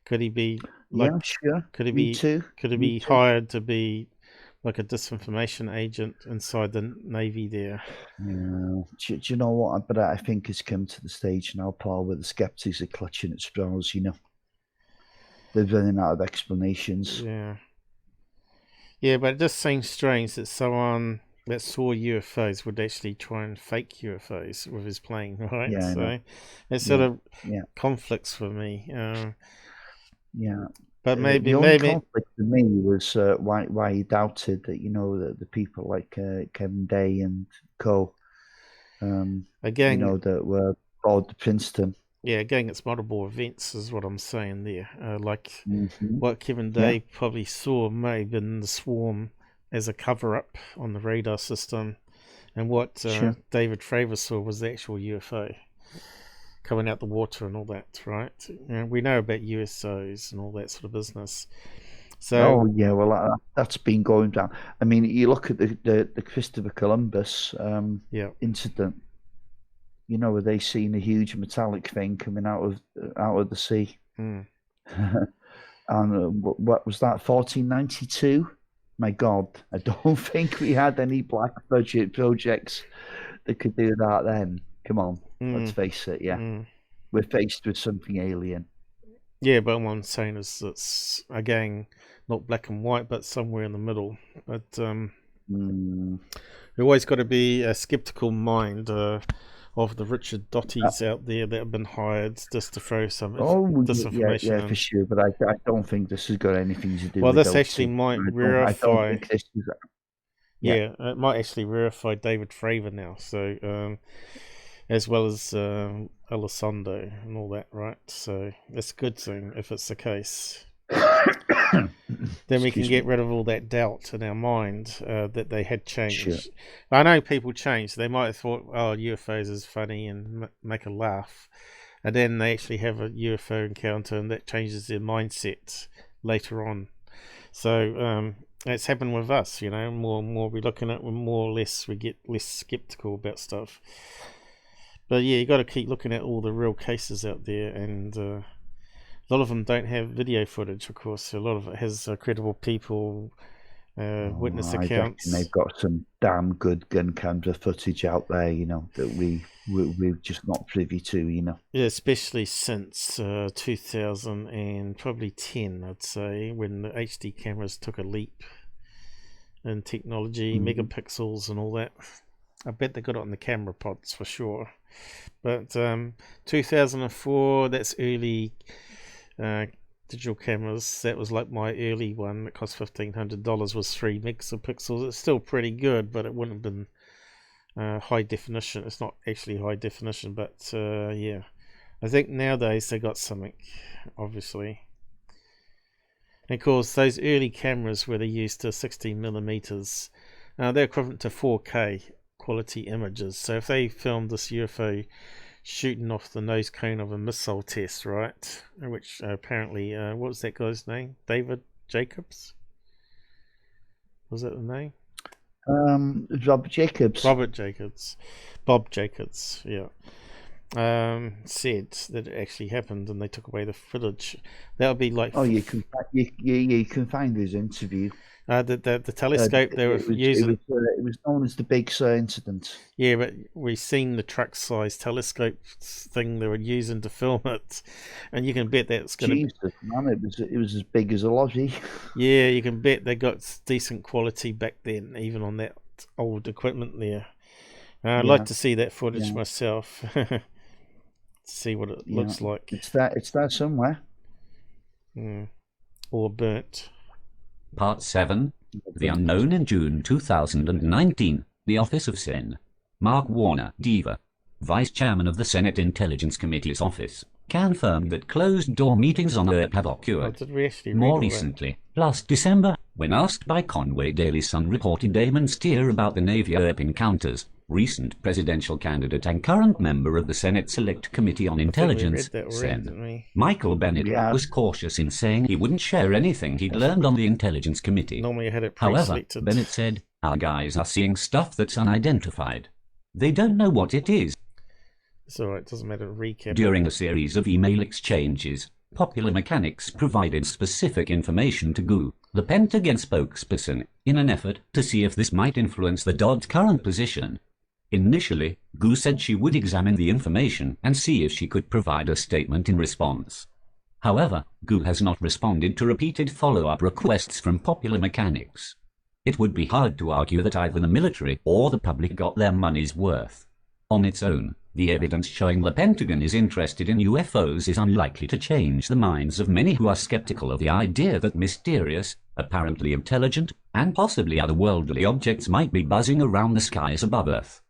Could he be like? Yeah, sure. Could he be? Too. Could he be hired to be like a disinformation agent inside the Navy there? Yeah. Do you know what? But I think it's come to the stage now, Paul, where the skeptics are clutching at straws. You know, they're running out of explanations. Yeah, but it just seems strange that someone that saw UFOs would actually try and fake UFOs with his plane, right? Yeah, so it sort of conflicts for me. But maybe the only conflict for me was why he doubted that, you know, the people like Kevin Day and co. Again, you know, that were brought to Princeton. Yeah, again, it's multiple events is what I'm saying there. Like what Kevin Day probably saw may have been the swarm as a cover-up on the radar system, and what David Fravor saw was the actual UFO coming out the water and all that, right? And we know about USOs and all that sort of business. So, that's been going down. I mean, you look at the Christopher Columbus incident. You know, where they seen a huge metallic thing coming out of the sea. And what was that? 1492. My God, I don't think we had any black budget projects that could do that then. Come on, let's face it. We're faced with something alien. Yeah, but what I'm saying is it's again not black and white, but somewhere in the middle. But we always got to be a skeptical mind of the Richard Dotties out there that have been hired just to throw some disinformation. Yeah, for sure. But I don't think this has got anything to do. Well, with this actually might verify. It might actually verify David Fravor now. So, as well as Elizondo and all that, right? So that's a good thing if it's the case. then we can Excuse get me. rid of all that doubt in our mind that they had changed. Sure. I know people change. They might have thought, oh, UFOs is funny and make a laugh. And then they actually have a UFO encounter and that changes their mindset later on. So it's happened with us, you know. More and more we're looking at, more or less we get less skeptical about stuff. But yeah, you got to keep looking at all the real cases out there, and a lot of them don't have video footage, of course. A lot of it has credible people, witness I accounts. reckon they've got some damn good gun camera footage out there, you know, that we're just not privy to, you know. Yeah, especially since 2000 and probably 10, I'd say, when the HD cameras took a leap in technology, megapixels and all that. I bet they got it on the camera pods for sure. But 2004, that's early digital cameras. That was like my early one. It cost $1,500, was 3 megapixels. It's still pretty good, but it wouldn't have been high definition. It's not actually high definition, but yeah, I think nowadays they got something, obviously. And of course, those early cameras where they used to 16 millimeters, they're equivalent to 4K quality images. So if they filmed this UFO shooting off the nose cone of a missile test, right, which apparently, what was that guy's name? David Jacobs? Was that the name? Robert Jacobs. Bob Jacobs, yeah. Said that it actually happened and they took away the footage. That would be like... Oh, you can find his interview. The telescope they were using... It was known as the Big Sur incident. Yeah, but we've seen the truck-sized telescope thing they were using to film it, and you can bet that's going to... Jesus, man, it was as big as a lorry. Yeah, you can bet they got decent quality back then, even on that old equipment there. I'd like to see that footage myself. See what it looks like. It's there somewhere. Or burnt. Part 7. The Unknown. In June 2019, the Office of Sen. Mark Warner, Diva, Vice Chairman of the Senate Intelligence Committee's office, confirmed that closed-door meetings on Earth have occurred. Did we actually read More all that? recently, last December, when asked by Conway Daily Sun reporter Damon Steer about the Navy Earth encounters, recent presidential candidate and current member of the Senate Select Committee on Intelligence, Sen. Michael Bennett was cautious in saying he wouldn't share anything he'd learned on the Intelligence Committee. Normally I had it However, pre-selected. Bennett said, "Our guys are seeing stuff that's unidentified. They don't know what it is." It's alright, doesn't matter. Recap. During a series of email exchanges, Popular Mechanics provided specific information to GU, the Pentagon spokesperson, in an effort to see if this might influence the DOD's current position. Initially, GU said she would examine the information and see if she could provide a statement in response. However, GU has not responded to repeated follow-up requests from Popular Mechanics. It would be hard to argue that either the military or the public got their money's worth. On its own, the evidence showing the Pentagon is interested in UFOs is unlikely to change the minds of many who are skeptical of the idea that mysterious, apparently intelligent, and possibly otherworldly objects might be buzzing around the skies above Earth.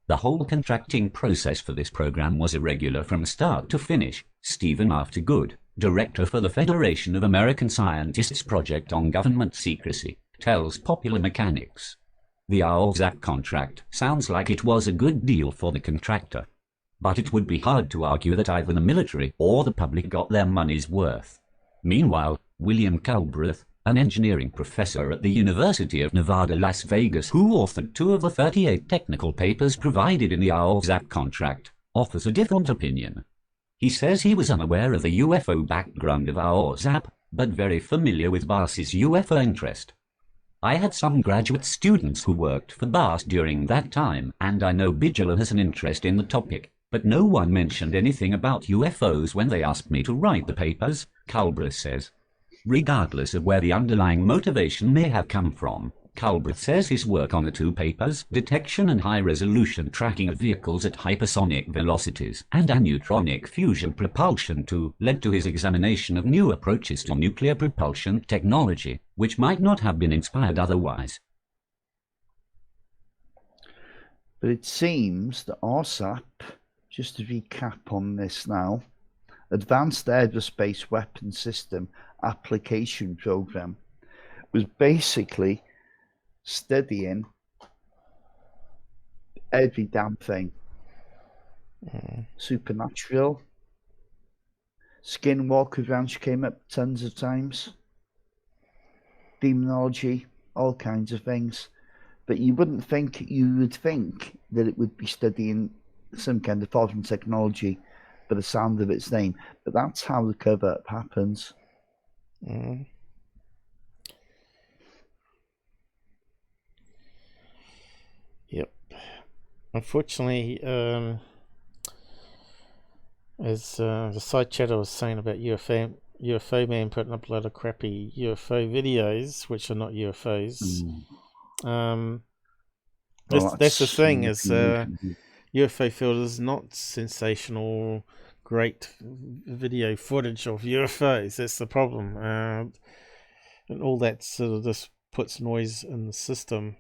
The whole contracting process for this program was irregular from start to finish. Stephen Aftergood, director for the Federation of American Scientists Project on Government Secrecy, tells Popular Mechanics. The AOZAP contract sounds like it was a good deal for the contractor. But it would be hard to argue that either the military or the public got their money's worth. Meanwhile, William Culbreth, an engineering professor at the University of Nevada, Las Vegas, who authored 2 of the 38 technical papers provided in the AOZAP contract, offers a different opinion. He says he was unaware of the UFO background of AOZAP, but very familiar with Bass's UFO interest. "I had some graduate students who worked for Bass during that time, and I know Bidula has an interest in the topic, but no one mentioned anything about UFOs when they asked me to write the papers," Culbreth says. Regardless of where the underlying motivation may have come from, Culbreth says his work on the 2 papers, detection and high-resolution tracking of vehicles at hypersonic velocities and aneutronic fusion propulsion led to his examination of new approaches to nuclear propulsion technology, which might not have been inspired otherwise. But it seems that RSAP, just to recap on this now, Advanced Aerospace Weapon System, application program was basically studying every damn thing. Supernatural, Skinwalker Ranch came up tons of times, demonology, all kinds of things. But you would think that it would be studying some kind of modern technology by the sound of its name. But that's how the cover-up happens. Yep. Unfortunately, as the side chatter was saying about UFO man putting up a lot of crappy UFO videos, which are not UFOs. That's the thing, is UFO field is not sensational, great video footage of UFOs. That's the problem, and all that sort of just puts noise in the system.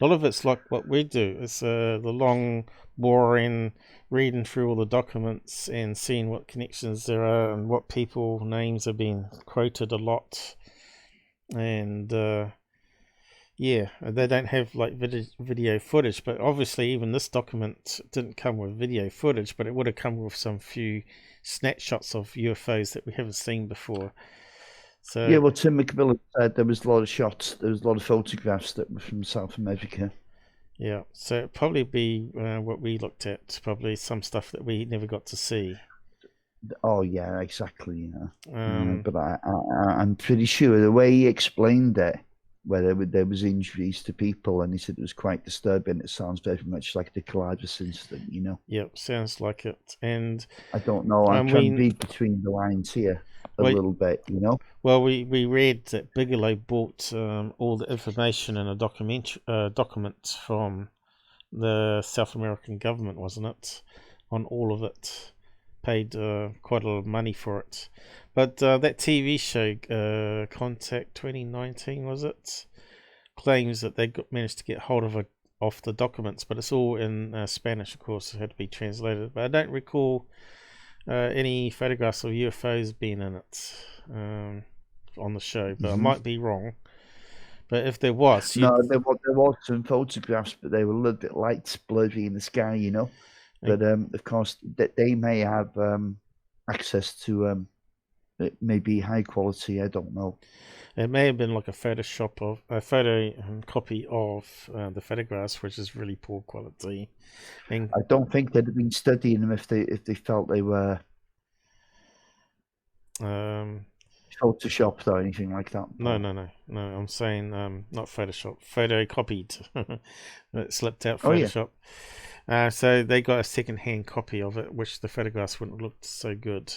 A lot of it's like what we do. It's the long, boring, reading through all the documents and seeing what connections there are and what people names are being quoted a lot. And yeah, they don't have like video footage, but obviously even this document didn't come with video footage, but it would have come with some few snapshots of UFOs that we haven't seen before. So yeah, well, Tim McMillan said there was a lot of shots, there was a lot of photographs that were from South America. Yeah, so it'd probably be what we looked at, probably some stuff that we never got to see. Oh yeah, exactly. Yeah, but I'm pretty sure the way he explained it, where there was injuries to people, and he said it was quite disturbing. It sounds very much like the Calabas incident, you know. Yep, sounds like it. And I don't know. I'm trying to read between the lines here a little bit, you know. Well, we read that Bigelow bought all the information in a document from the South American government, wasn't it? On all of it, paid quite a lot of money for it. But that TV show, Contact 2019, was it? Claims that they managed to get hold of the documents, but it's all in Spanish, of course. It had to be translated. But I don't recall any photographs of UFOs being in it on the show, but I might be wrong. But if there was, no, there was some photographs, but they were a little bit light, blurry in the sky, you know. But of course, they may have access to it may be high quality. I don't know. It may have been like a photo copy of the photographs, which is really poor quality. And I don't think they'd have been studying them if they felt they were photoshopped or anything like that. No. I'm saying not Photoshop, photocopied. It slipped out Photoshop. Oh, yeah. So they got a second-hand copy of it, which the photographs wouldn't look so good.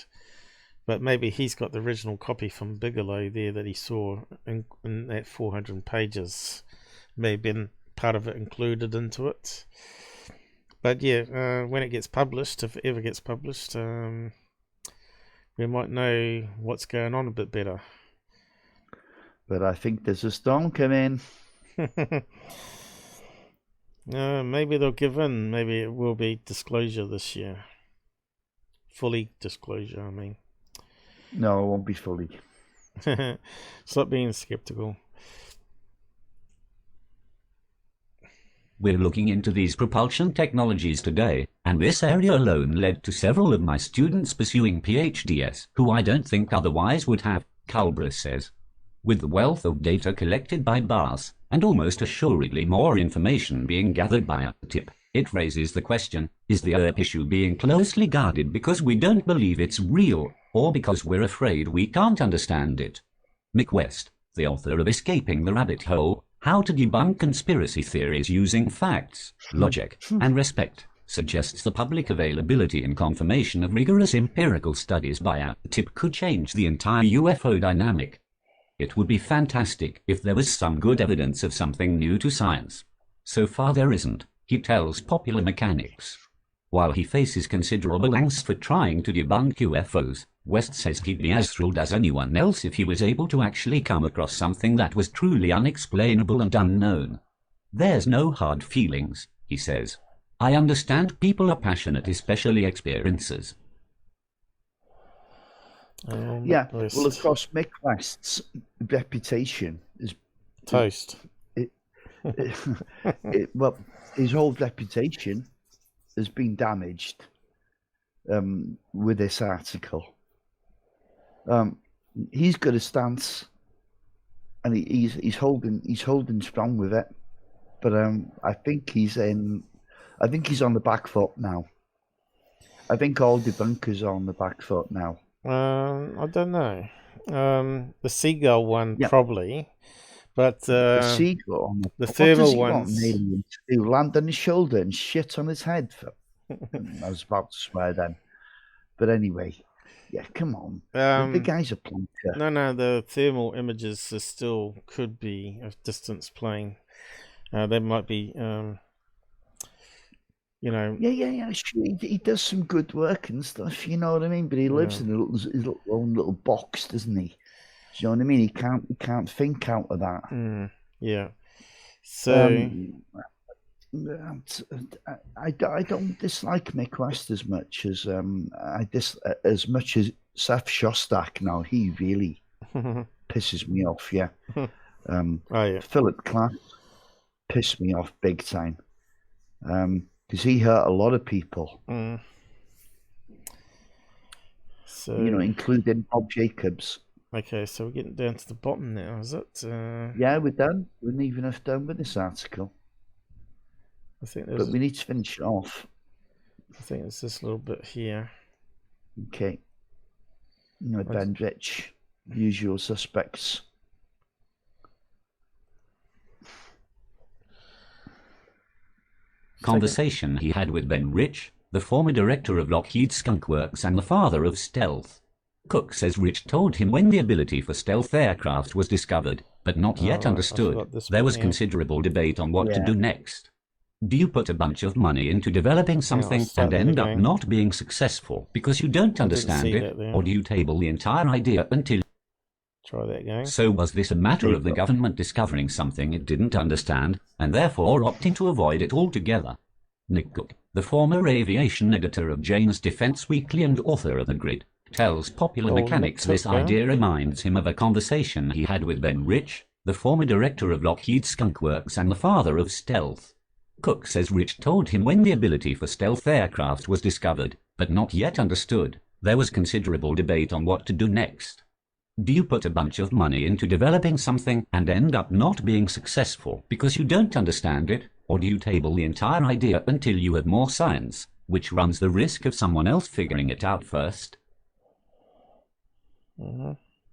But maybe he's got the original copy from Bigelow there that he saw in that 400 pages. May have been part of it included into it. But yeah, when it gets published, if it ever gets published, we might know what's going on a bit better. But I think there's a storm coming. Maybe they'll give in. Maybe it will be disclosure this year. Fully disclosure, I mean. No, it won't be fully. Stop being skeptical. We're looking into these propulsion technologies today, and this area alone led to several of my students pursuing PhDs, who I don't think otherwise would have, Culbra says. With the wealth of data collected by BARS, and almost assuredly more information being gathered by a tip, it raises the question, is the Earth issue being closely guarded because we don't believe it's real, or because we're afraid we can't understand it? Mick West, the author of Escaping the Rabbit Hole, How to Debunk Conspiracy Theories Using Facts, Logic, and Respect, suggests the public availability and confirmation of rigorous empirical studies by a tip could change the entire UFO dynamic. It would be fantastic if there was some good evidence of something new to science. So far there isn't, he tells Popular Mechanics. While he faces considerable angst for trying to debunk UFOs, West says he'd be as thrilled as anyone else if he was able to actually come across something that was truly unexplainable and unknown. There's no hard feelings, he says. I understand people are passionate, especially experiencers. Yeah, West. well, of course, Mick West's reputation is Toast. well, his whole reputation has been damaged with this article. He's got a stance, and he's holding strong with it. But I think he's on the back foot now. I think all debunkers are on the back foot now. I don't know. The seagull one probably, but the seagull, the thermal ones. What does he want to do? Land on his shoulder and shit on his head. I was about to swear then, but anyway, yeah, come on. The guy's a plonker. No, the thermal images are still could be a distance plane. They might be, you know. Yeah. Sure. He does some good work and stuff. You know what I mean? But he lives in his own little box, doesn't he? Do you know what I mean? He can't think out of that. Yeah. So I don't dislike Mick West as much as as much as Seth Shostak. Now he really pisses me off. Yeah. Philip Class pissed me off big time. Because he hurt a lot of people. So, you know, including Bob Jacobs. Okay, so we're getting down to the bottom now, is it? Yeah, we're done. We're not even enough done with this article. I think but we need to finish it off. I think it's this little bit here. Okay. You know, Ben Rich, usual suspects. Conversation he had with Ben Rich, the former director of Lockheed Skunk Works and the father of stealth. Cook says Rich told him when the ability for stealth aircraft was discovered, but not yet understood. There was considerable debate on what to do next. Do you put a bunch of money into developing something and end up not being successful because you don't understand it, or do you table the entire idea until... Try that again. So was this a matter of the government discovering something it didn't understand, and therefore opting to avoid it altogether? Nick Cook, the former aviation editor of Jane's Defense Weekly and author of The Grid, tells Popular Mechanics this idea reminds him of a conversation he had with Ben Rich, the former director of Lockheed Skunk Works and the father of stealth. Cook says Rich told him when the ability for stealth aircraft was discovered, but not yet understood. There was considerable debate on what to do next. Do you put a bunch of money into developing something and end up not being successful because you don't understand it, or do you table the entire idea until you have more science, which runs the risk of someone else figuring it out first?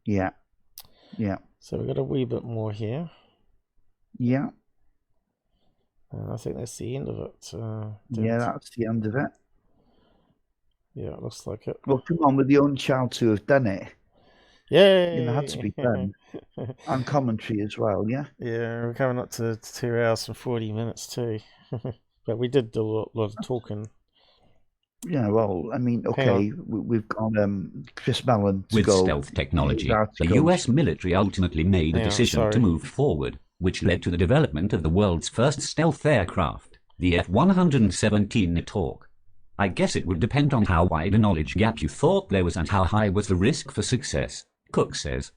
Yeah. So we've got a wee bit more here. Yeah. And I think that's the end of it. Yeah, that's the end of it. Yeah, it looks like it. Well, come on, with the own child to have done it. Yeah, you know, had to be done. And commentary as well, yeah? Yeah, we're coming up to 2 hours and 40 minutes too. But we did do a lot of talking. Yeah, well, I mean, okay, we've got Chris Mellon to With go. stealth technology, the US military ultimately made a decision to move forward, which led to the development of the world's first stealth aircraft, the F-117 Nighthawk. I guess it would depend on how wide a knowledge gap you thought there was and how high was the risk for success, Cook says.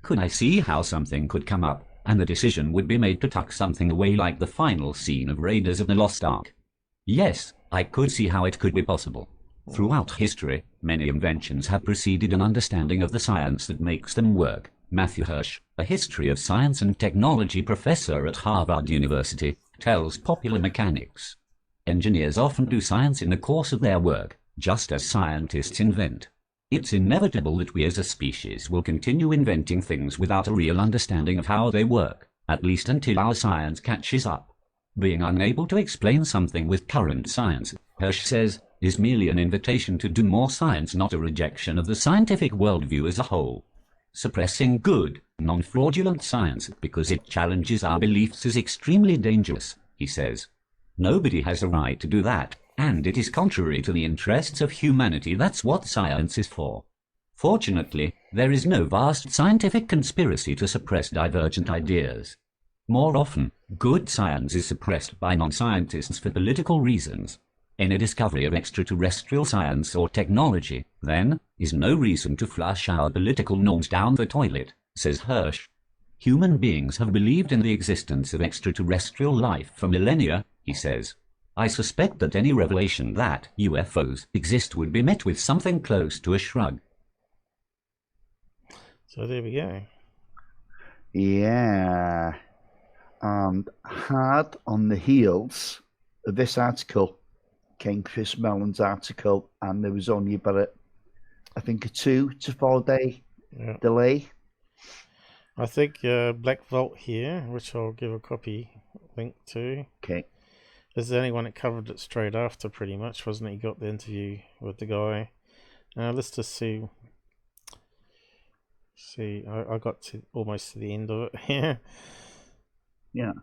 Could I see how something could come up, and the decision would be made to tuck something away like the final scene of Raiders of the Lost Ark? Yes, I could see how it could be possible. Throughout history, many inventions have preceded an understanding of the science that makes them work. Matthew Hirsch, a history of science and technology professor at Harvard University, tells Popular Mechanics. Engineers often do science in the course of their work, just as scientists invent. It's inevitable that we as a species will continue inventing things without a real understanding of how they work, at least until our science catches up. Being unable to explain something with current science, Hirsch says, is merely an invitation to do more science, not a rejection of the scientific worldview as a whole. Suppressing good, non-fraudulent science because it challenges our beliefs is extremely dangerous, he says. Nobody has a right to do that, and it is contrary to the interests of humanity. That's what science is for. Fortunately, there is no vast scientific conspiracy to suppress divergent ideas. More often, good science is suppressed by non-scientists for political reasons. Any discovery of extraterrestrial science or technology, then, is no reason to flush our political norms down the toilet, says Hirsch. Human beings have believed in the existence of extraterrestrial life for millennia, he says. I suspect that any revelation that UFOs exist would be met with something close to a shrug. So there we go. Yeah. And hard on the heels of this article came Chris Mellon's article, and there was only about I think a 2 to 4 day delay. I think Black Vault here, which I'll give a copy link to. Okay. Is the only one that covered it straight after, pretty much, wasn't it? He got the interview with the guy. Let's just see. I got to almost to the end of it here. Yeah.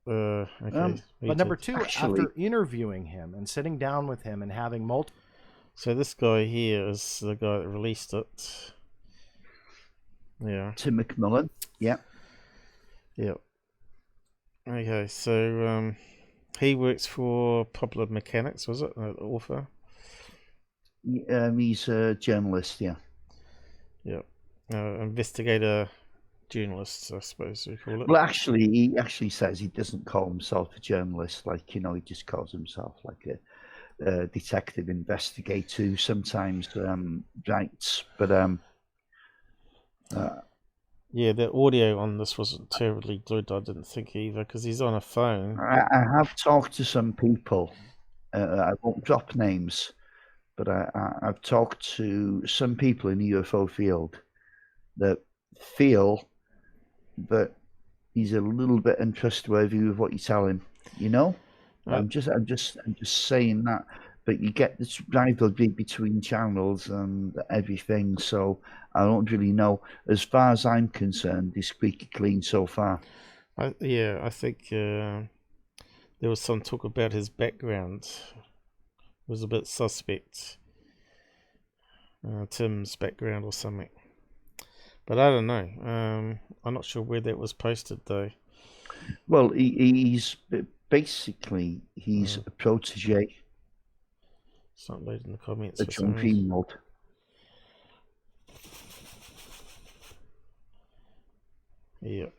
Okay. But number 2, actually, after interviewing him and sitting down with him and having multiple... So this guy here is the guy that released it. Yeah. Tim McMillan. Yeah. Yep. Okay, so he works for Popular Mechanics, was it? Author? He's a journalist, yeah. Yep. Investigator journalist, I suppose we call it. Well, actually, he actually says he doesn't call himself a journalist. Like, you know, he just calls himself like a detective investigator who sometimes writes. But yeah, the audio on this wasn't terribly good, I didn't think either, because he's on a phone. I have talked to some people. I won't drop names, but I've talked to some people in the UFO field that feel that he's a little bit untrustworthy with what you tell him. You know, I'm just saying that. But you get this rivalry between channels and everything, so I don't really know. As far as I'm concerned, he's squeaky clean so far. I think there was some talk about his background. It was a bit suspect. Tim's background or something. But I don't know. I'm not sure where that was posted, though. Well, he's basically a protege. It's not loading the comments. A John Greenwald. Yeah.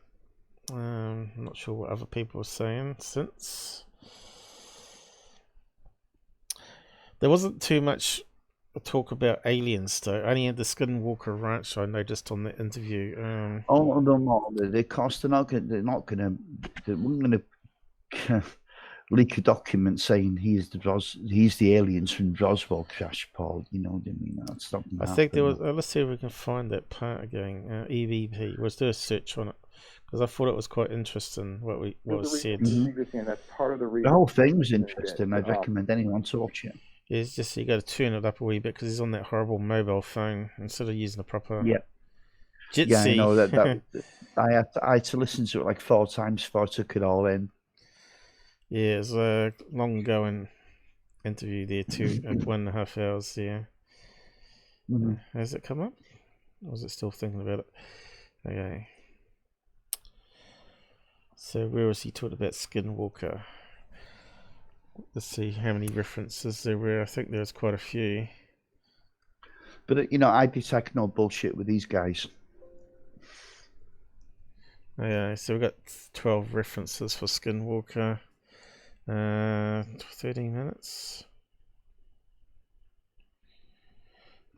I'm not sure what other people were saying since. There wasn't too much talk about aliens, though. Only at the Skinwalker Ranch, I noticed on the interview. Oh no! They're not gonna leak a document saying he's the aliens from Roswell crash, Paul. You know what I mean? That's not. I think there was. Let's see if we can find that part again. EVP. Let's do a search on it, because I thought it was quite interesting what was said. Mm-hmm. That's part of the whole thing was interesting. I'd recommend anyone to watch it. It's just you got to turn it up a wee bit because he's on that horrible mobile phone instead of using the proper. Yeah. Jitsi. Yeah, I know that I had to listen to it like 4 times before I took it all in. Yeah, it's a long going interview there, 1.5 hours. Yeah. Mm-hmm. Has it come up? Or was it still thinking about it? Okay. So where was he talking about Skinwalker? Let's see how many references there were. I think there was quite a few. But you know, I detect no bullshit with these guys. Yeah, so we've got 12 references for Skinwalker. 13 minutes.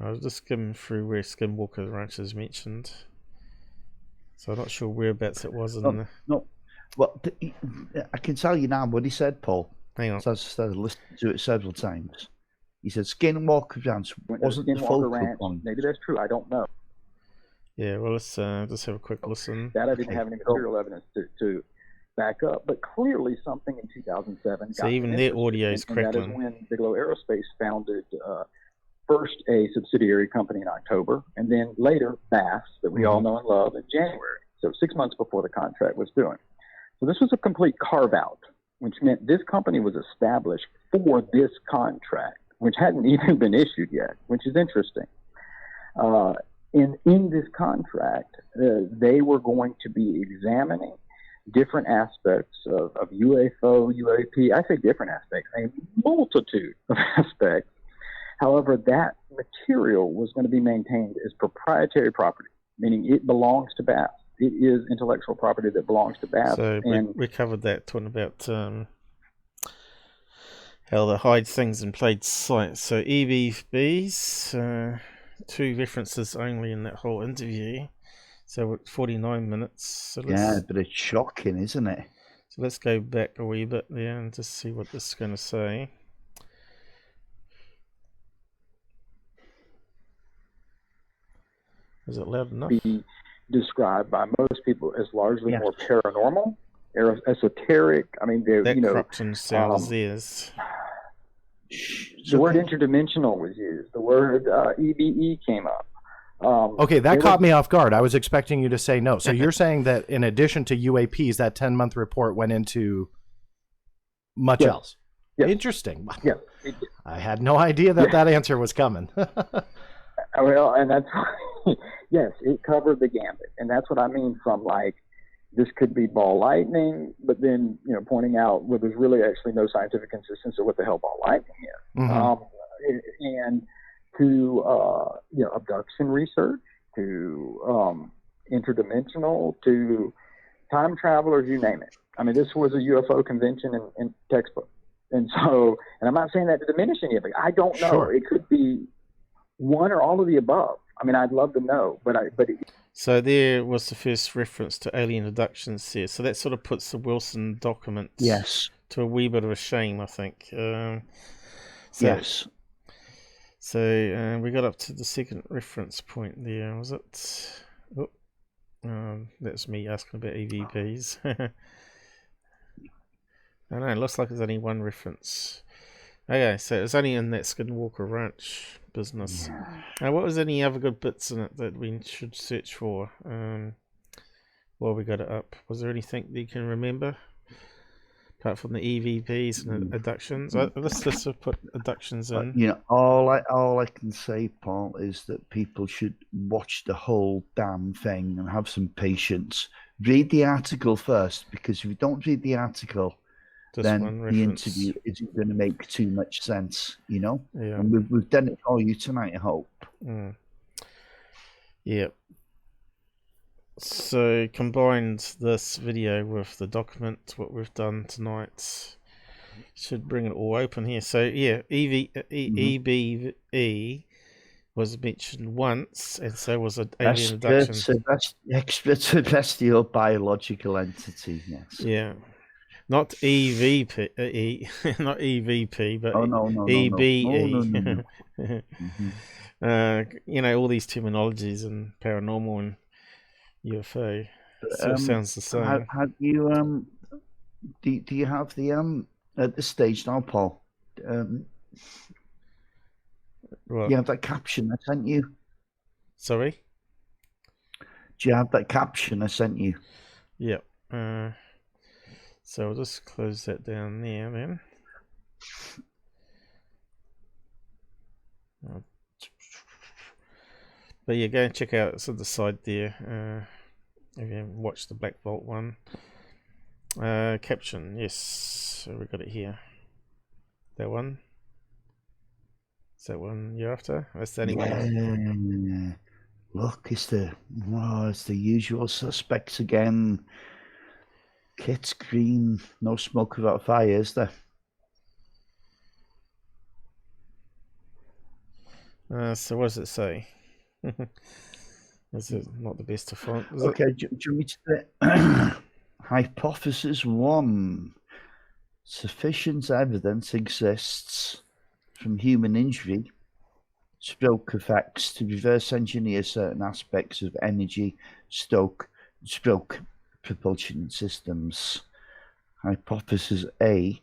I was just skimming through where Skinwalker Ranch is mentioned, so I'm not sure whereabouts it was in No, well, I can tell you now what he said, Paul. Hang on. So I started listening to it several times. He said Skinwalker Ranch wasn't the focal point. Maybe that's true. I don't know. Yeah, well, let's just have a quick listen. That I didn't have any material evidence to back up, but clearly something in 2007. So even their audio is crackling. That is when Bigelow Aerospace founded first a subsidiary company in October, and then later Bass, that we all know and love, in January. So 6 months before the contract was due. So this was a complete carve-out, which meant this company was established for this contract, which hadn't even been issued yet, which is interesting. In this contract, they were going to be examining different aspects of UFO, UAP. I say different aspects, a multitude of aspects. However, that material was going to be maintained as proprietary property, meaning it belongs to Bass. It is intellectual property that belongs to Bass. So and we covered that, talking about how they hide things in plain sight. So EVBs, 2 references only in that whole interview. So we're at 49 minutes. So Yeah, but it's shocking, isn't it? So let's go back a wee bit there and just see what this is going to say. Is it loud enough? Be described by most people as largely more paranormal, esoteric. I mean, that you know, corruption sound is theirs. The word interdimensional was used. The word EBE came up. Okay, that caught me off guard. I was expecting you to say no. So you're saying that in addition to UAPs, that 10-month report went into much else? Yes. Interesting. Yeah. I had no idea that that answer was coming. Well, and that's yes, it covered the gambit, and that's what I mean from like this could be ball lightning, but then pointing out well, there's really actually no scientific consistency of what the hell ball lightning is, and to abduction research, to interdimensional, to time travelers, you name it. I mean, this was a UFO convention in textbook, and so, and I'm not saying that to diminish any of it. I don't know. Sure. It could be one or all of the above. I mean, I'd love to know, So there was the first reference to alien abductions here. So that sort of puts the Wilson document to a wee bit of a shame, I think. Yes. So we got up to the second reference point there, was it? Oh, that's me asking about EVPs. I don't know, it looks like there's only one reference. Okay, so it's only in that Skinwalker Ranch business. What was any other good bits in it that we should search for while we got it up? Was there anything that you can remember? Apart from the EVPs and abductions? Let's just put abductions in. All I can say, Paul, is that people should watch the whole damn thing and have some patience. Read the article first, because if you don't read the article, then the interview isn't going to make too much sense, Yeah. And we've done it for you tonight, I hope. Yeah. So combined this video with the document, what we've done tonight, should bring it all open here. So yeah, EBE was mentioned once, and so was an alien abduction. Extraterrestrial biological entity, yes. Yeah. Not EVP, not EVP, but EBE. All these terminologies and paranormal and UFO. Still sounds the same. Have you do you have the at this stage now, Paul? You have that caption I sent you? Sorry? Do you have that caption I sent you? Yeah. So I'll just close that down there then. But yeah, go and check out, it's on the side there. If you haven't watched the Black Vault one. Caption, yes. So we got it here. That one. Is that one you're after? That's the only one. Look, it's the usual suspects again. Kit's green, no smoke without fire, is there? So what does it say? This is not the best to font. Okay, do you want me to Hypothesis 1. Sufficient evidence exists from human injury, stroke effects to reverse engineer certain aspects of energy, stroke propulsion systems. Hypothesis A.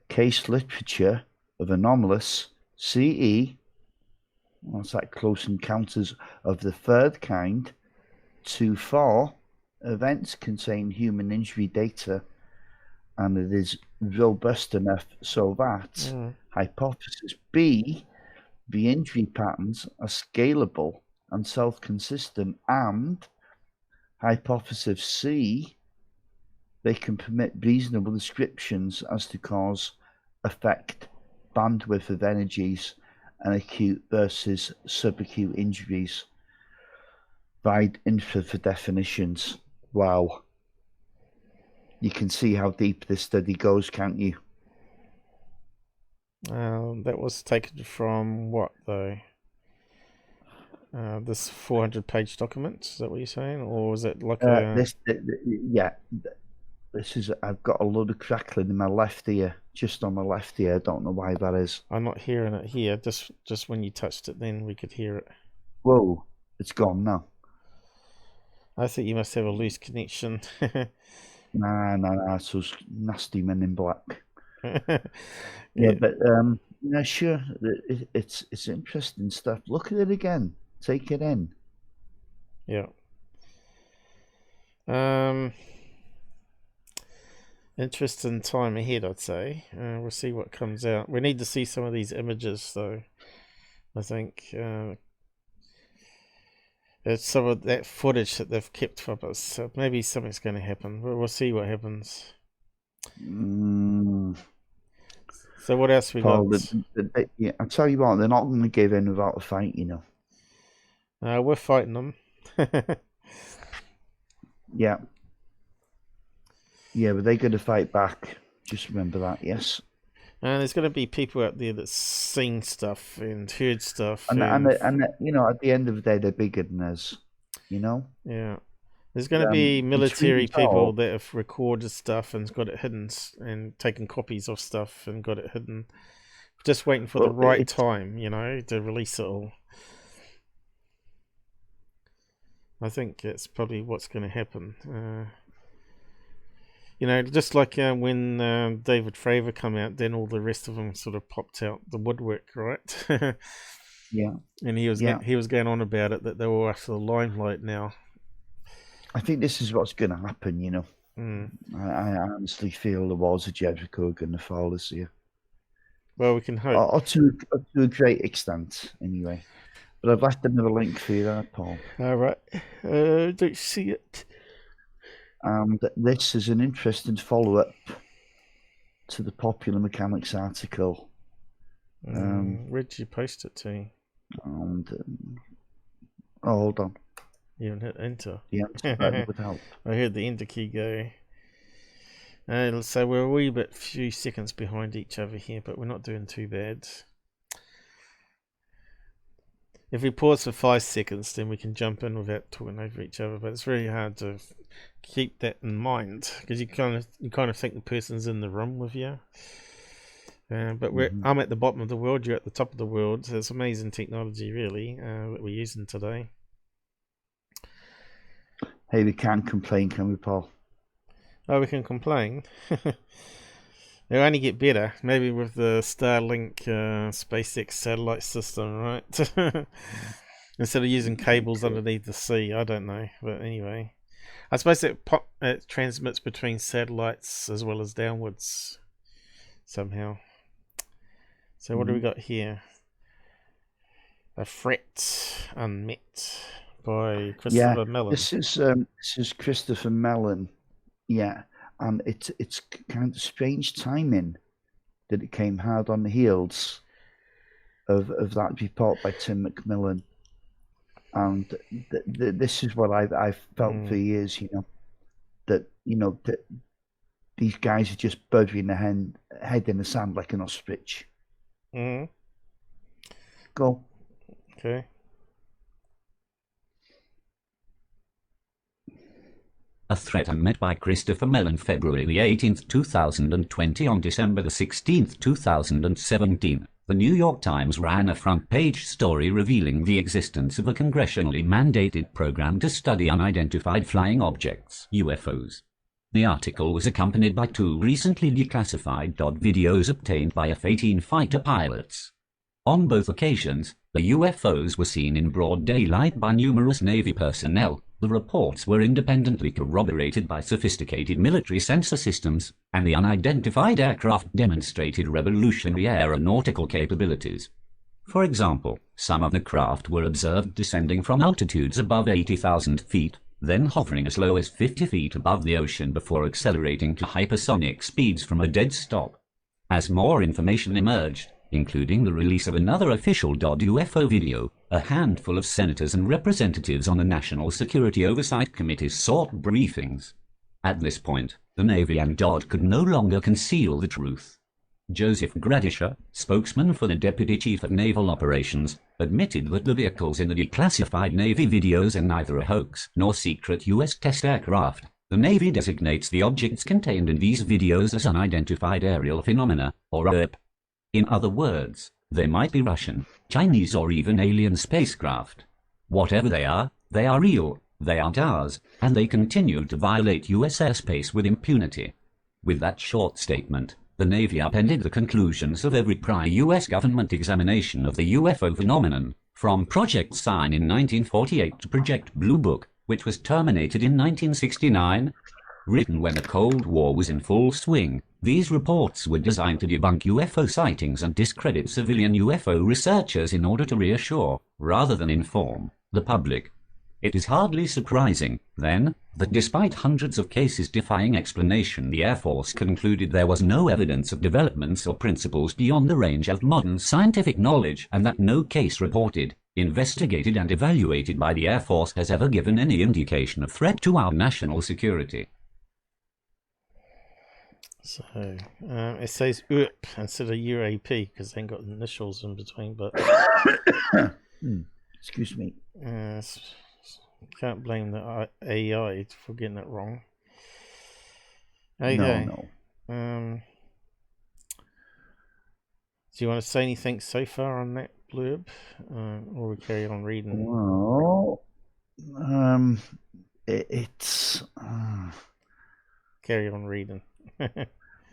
Case literature of anomalous CE, what's that, close encounters of the third kind, 2-4 events contain human injury data, and it is robust enough so that hypothesis B, the injury patterns are scalable and self-consistent, and hypothesis C, they can permit reasonable descriptions as to cause, effect, bandwidth of energies, and acute versus subacute injuries. Provide info for definitions. Wow. You can see how deep this study goes, can't you? That was taken from what, though? This 400-page document, is that what you're saying? Or was it like this is, I've got a load of crackling in my left ear, just on my left ear. I don't know why that is. I'm not hearing it here. Just when you touched it, then we could hear it. Whoa, it's gone now. I think you must have a loose connection. Nah, it's those nasty men in black. Yeah, but sure, it's interesting stuff. Look at it again. Take it in. Yeah. Interesting time ahead, I'd say. We'll see what comes out. We need to see some of these images, though. I think it's some of that footage that they've kept from us. So maybe something's going to happen. We'll see what happens. So what else we Paul, got? I tell you what, they're not going to give in without a fight, you know. We're fighting them. Yeah, but they're going to fight back. Just remember that, yes. And there's going to be people out there that seen stuff and heard stuff. And you know, at the end of the day, they're bigger than us, you know? Yeah. There's going to be military people that have recorded stuff and got it hidden and taken copies of stuff and got it hidden. Just waiting for the right time, you know, to release it all. I think that's probably what's going to happen. You know, just like when David Fravor come out, then all the rest of them sort of popped out the woodwork, right? Yeah. And he was going on about it, that they were after the limelight now. I think this is what's going to happen, you know. I honestly feel the walls of Jericho are going to fall this year. Well, we can hope. Or to a great extent, anyway. But I've left another link for you there, Paul. All right. Don't see it. And this is an interesting follow-up to the Popular Mechanics article. Where did you post it to? And hold on. You haven't hit enter. The answer button would help. I heard the enter key go. So we're a wee bit, few seconds behind each other here, but we're not doing too bad. If we pause for 5 seconds, then we can jump in without talking over each other. But it's very hard to keep that in mind because you kind of think the person's in the room with you. But I'm at the bottom of the world. You're at the top of the world. So it's amazing technology, really, that we're using today. Hey, we can't complain, can we, Paul? Oh, we can complain. They'll only get better, maybe with the Starlink SpaceX satellite system, right? Instead of using cables underneath the sea, I don't know. But anyway, I suppose it transmits between satellites as well as downwards somehow. So what do we got here? A Threat Unmet by Christopher Mellon. This is Christopher Mellon. Yeah. And it's kind of strange timing that it came hard on the heels of that report by Tim McMillan. And this is what I've felt for years, you know, that these guys are just burying their head in the sand like an ostrich. Go. Okay. A threat unmet by Christopher Mellon, February the 18th, 2020. On December the 16th, 2017, the New York Times ran a front-page story revealing the existence of a congressionally mandated program to study unidentified flying objects, UFOs. The article was accompanied by 2 recently declassified videos obtained by F-18 fighter pilots. On both occasions, the UFOs were seen in broad daylight by numerous Navy personnel. The reports were independently corroborated by sophisticated military sensor systems, and the unidentified aircraft demonstrated revolutionary aeronautical capabilities. For example, some of the craft were observed descending from altitudes above 80,000 feet, then hovering as low as 50 feet above the ocean before accelerating to hypersonic speeds from a dead stop. As more information emerged, including the release of another official UFO video, a handful of senators and representatives on the National Security Oversight Committee sought briefings. At this point, the Navy and DOD could no longer conceal the truth. Joseph Gradisher, spokesman for the Deputy Chief of Naval Operations, admitted that the vehicles in the declassified Navy videos are neither a hoax nor secret U.S. test aircraft. The Navy designates the objects contained in these videos as unidentified aerial phenomena, or UAP. In other words, they might be Russian, Chinese, or even alien spacecraft. Whatever they are real, they aren't ours, and they continue to violate U.S. airspace with impunity. With that short statement, the Navy upended the conclusions of every prior U.S. government examination of the UFO phenomenon, from Project Sign in 1948 to Project Blue Book, which was terminated in 1969. Written when the Cold War was in full swing, these reports were designed to debunk UFO sightings and discredit civilian UFO researchers in order to reassure, rather than inform, the public. It is hardly surprising, then, that despite hundreds of cases defying explanation, the Air Force concluded there was no evidence of developments or principles beyond the range of modern scientific knowledge, and that no case reported, investigated, and evaluated by the Air Force has ever given any indication of threat to our national security. So, it says UAP instead of UAP because they ain't got initials in between, but... Excuse me. Can't blame the AI for getting it wrong. Okay. No. Do you want to say anything so far on that blurb? Or we carry on reading? Well, it's... Carry on reading.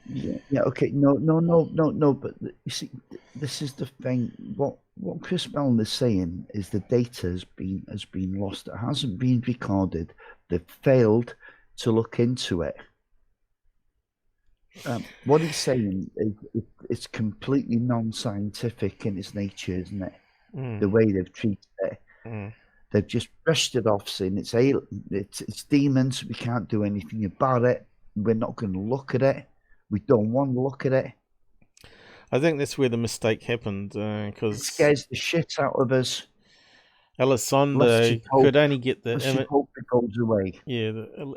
Yeah, okay, no, but you see, this is the thing. What Chris Mellon is saying is the data has been lost. It hasn't been recorded. They've failed to look into it. What he's saying is it's completely non-scientific in its nature, isn't it? The way they've treated it. They've just brushed it off, saying it's demons. We can't do anything about it. We're not going to look at it. We don't want to look at it. I think that's where the mistake happened, because it scares the shit out of us. Elizondo could only get the image. Hope it goes away. Yeah,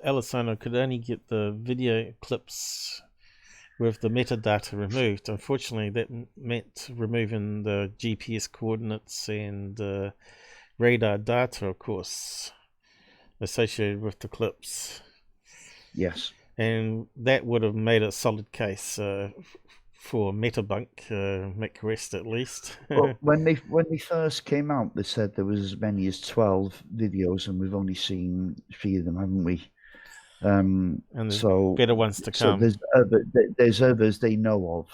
Elizondo could only get the video clips with the metadata removed. Unfortunately, that meant removing the GPS coordinates and radar data, of course, associated with the clips. Yes. And that would have made a solid case for Metabunk, McRest at least. Well, when they first came out, they said there was as many as 12 videos, and we've only seen 3 of them, haven't we? And there's so better ones to come. So there's others they know of,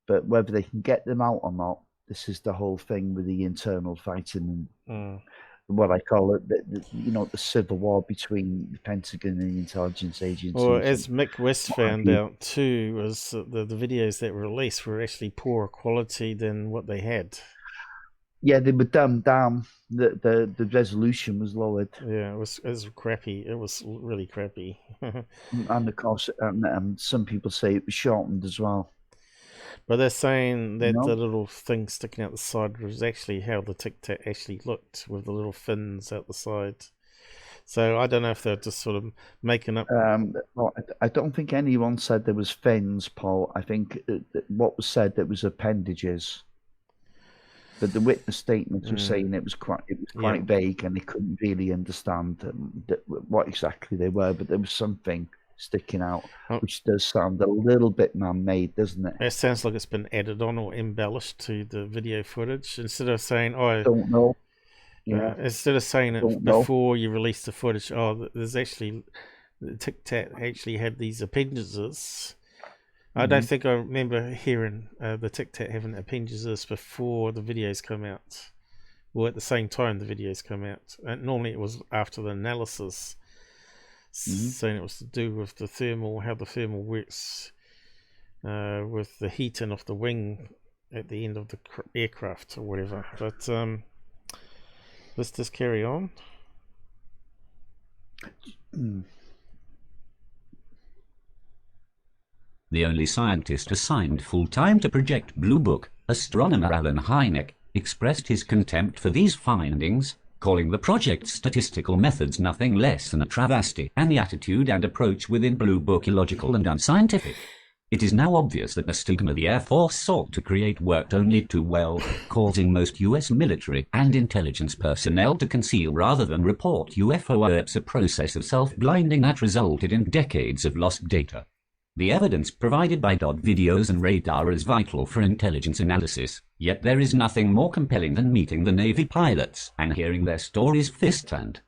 but whether they can get them out or not, this is the whole thing with the internal fighting and what I call it, the civil war between the Pentagon and the intelligence agencies. Well, as Mick West found out too, was the videos that were released were actually poorer quality than what they had. Yeah, they were dumbed down. The resolution was lowered. Yeah, it was crappy. It was really crappy. And of course, some people say it was shortened as well. But they're saying that the little thing sticking out the side was actually how the Tic Tac actually looked, with the little fins out the side. So I don't know if they're just sort of making up. Well, I don't think anyone said there was fins, Paul. I think what was said there was appendages. But the witness statements were saying it was quite vague, and they couldn't really understand what exactly they were. But there was something sticking out, which does sound a little bit man-made, doesn't it? It sounds like it's been added on or embellished to the video footage. Instead of saying, I don't know. Yeah. Instead of saying it before you release the footage, there's actually, the Tic Tac actually had these appendages. I don't think I remember hearing the Tic Tac having appendages before the videos come out, or at the same time the videos come out. And normally it was after the analysis. Saying it was to do with the thermal, how the thermal works with the heating of the wing at the end of the aircraft or whatever. But let's just carry on. The only scientist assigned full-time to Project Blue Book, astronomer Alan Hynek, expressed his contempt for these findings, calling the project's statistical methods nothing less than a travesty, and the attitude and approach within Blue Book illogical and unscientific. It is now obvious that the stigma the Air Force sought to create worked only too well, causing most U.S. military and intelligence personnel to conceal rather than report UFO alerts, a process of self-blinding that resulted in decades of lost data. The evidence provided by DOD videos and radar is vital for intelligence analysis, yet there is nothing more compelling than meeting the Navy pilots and hearing their stories firsthand.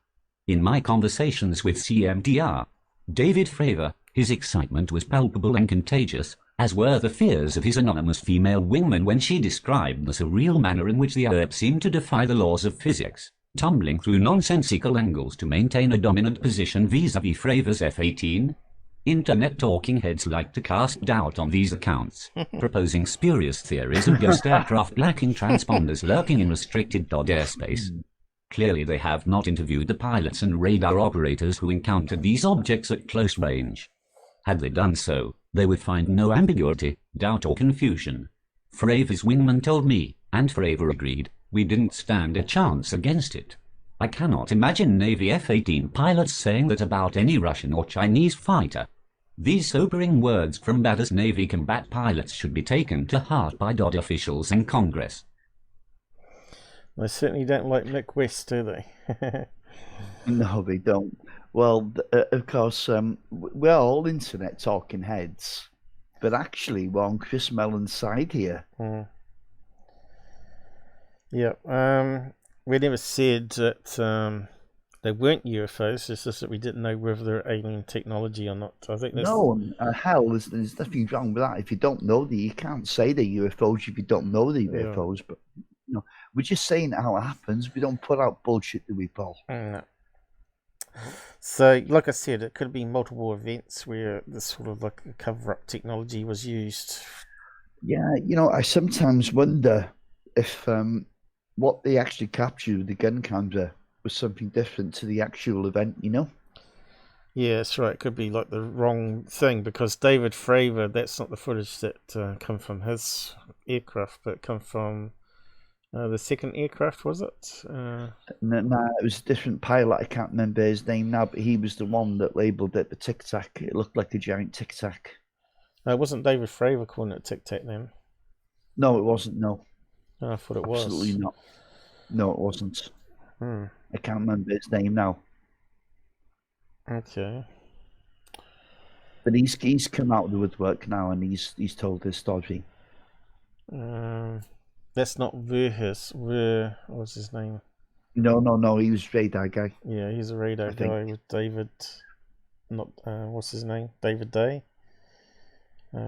In my conversations with CMDR, David Fravor, his excitement was palpable and contagious, as were the fears of his anonymous female wingman when she described the surreal manner in which the alerts seemed to defy the laws of physics, tumbling through nonsensical angles to maintain a dominant position vis-à-vis Fravor's F-18. Internet talking heads like to cast doubt on these accounts, proposing spurious theories of ghost aircraft lacking transponders lurking in restricted DOD airspace. Clearly they have not interviewed the pilots and radar operators who encountered these objects at close range. Had they done so, they would find no ambiguity, doubt or confusion. Fravor's wingman told me, and Fravor agreed, we didn't stand a chance against it. I cannot imagine Navy F-18 pilots saying that about any Russian or Chinese fighter. These sobering words from badass Navy combat pilots should be taken to heart by DOD officials and Congress. They certainly don't like Mick West, do they? No, they don't. Well, of course, we're all internet talking heads, but actually we're on Chris Mellon's side here. Yeah, we never said that they weren't UFOs, it's just that we didn't know whether they're alien technology or not. I think that's... No, hell, there's nothing wrong with that. If you don't know you can't say they're UFOs if you don't know they're UFOs, but we're just saying how it happens. We don't put out bullshit, do we, Paul? No. So, like I said, it could be multiple events where this sort of like cover-up technology was used. Yeah, I sometimes wonder if what they actually captured with the gun camera was something different to the actual event, Yeah, that's right. It could be like the wrong thing, because David Fravor, that's not the footage that come from his aircraft, but come from the second aircraft, was it? No, it was a different pilot. I can't remember his name now, but he was the one that labelled it the Tic Tac. It looked like a giant Tic Tac. It wasn't David Fravor calling it Tic Tac then? No, it wasn't, no. Oh, I thought it was. Absolutely not. No, it wasn't. I can't remember his name now. Okay. But he's come out of the woodwork now, and he's told his story. That's not Verhis. What was his name? No, he was radar guy. Yeah, he's a radar guy with David. Not what's his name? David Day.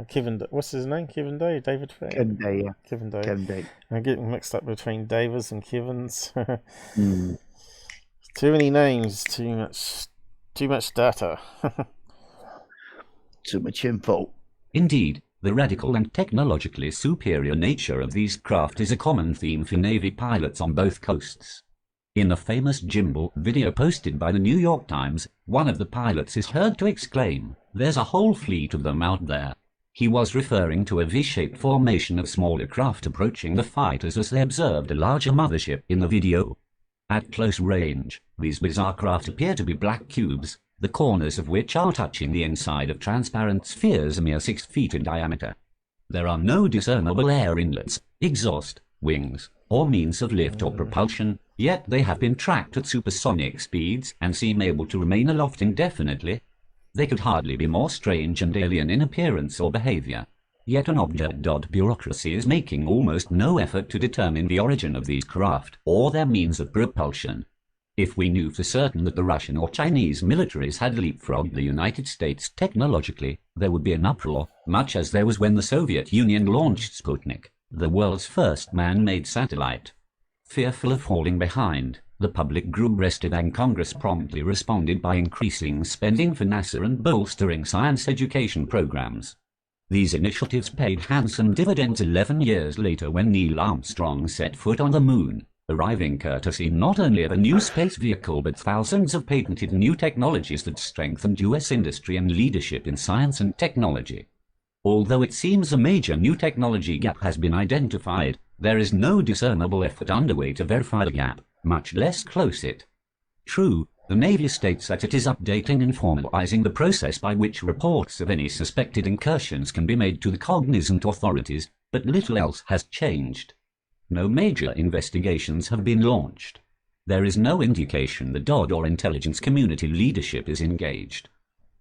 Kevin. What's his name? Kevin Day. David. Kevin Day. Yeah. Kevin Day. Kevin Day. I'm getting mixed up between Davis and Kevin's. Too many names. Too much data. Too much info. Indeed, the radical and technologically superior nature of these craft is a common theme for Navy pilots on both coasts. In the famous gimbal video posted by the New York Times, one of the pilots is heard to exclaim, "There's a whole fleet of them out there." He was referring to a V-shaped formation of smaller craft approaching the fighters as they observed a larger mothership in the video. At close range, these bizarre craft appear to be black cubes, the corners of which are touching the inside of transparent spheres a mere 6 feet in diameter. There are no discernible air inlets, exhaust, wings, or means of lift or propulsion, yet they have been tracked at supersonic speeds and seem able to remain aloft indefinitely. They could hardly be more strange and alien in appearance or behavior. Yet an object bureaucracy is making almost no effort to determine the origin of these craft or their means of propulsion. If we knew for certain that the Russian or Chinese militaries had leapfrogged the United States technologically, there would be an uproar, much as there was when the Soviet Union launched Sputnik, the world's first man-made satellite. Fearful of falling behind, the public grew restive and Congress promptly responded by increasing spending for NASA and bolstering science education programs. These initiatives paid handsome dividends 11 years later when Neil Armstrong set foot on the moon. arriving courtesy not only of a new space vehicle but thousands of patented new technologies that strengthened US industry and leadership in science and technology. Although it seems a major new technology gap has been identified, there is no discernible effort underway to verify the gap, much less close it. True, the Navy states that it is updating and formalizing the process by which reports of any suspected incursions can be made to the cognizant authorities, but little else has changed. No major investigations have been launched. There is no indication the DOD or intelligence community leadership is engaged.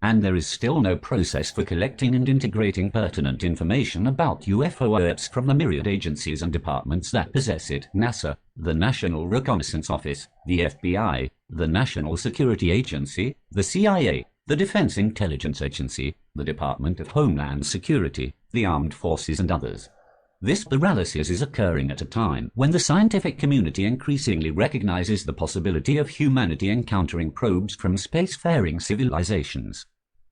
And there is still no process for collecting and integrating pertinent information about UFOs from the myriad agencies and departments that possess it: NASA, the National Reconnaissance Office, the FBI, the National Security Agency, the CIA, the Defense Intelligence Agency, the Department of Homeland Security, the Armed Forces, and others. This paralysis is occurring at a time when the scientific community increasingly recognizes the possibility of humanity encountering probes from spacefaring civilizations.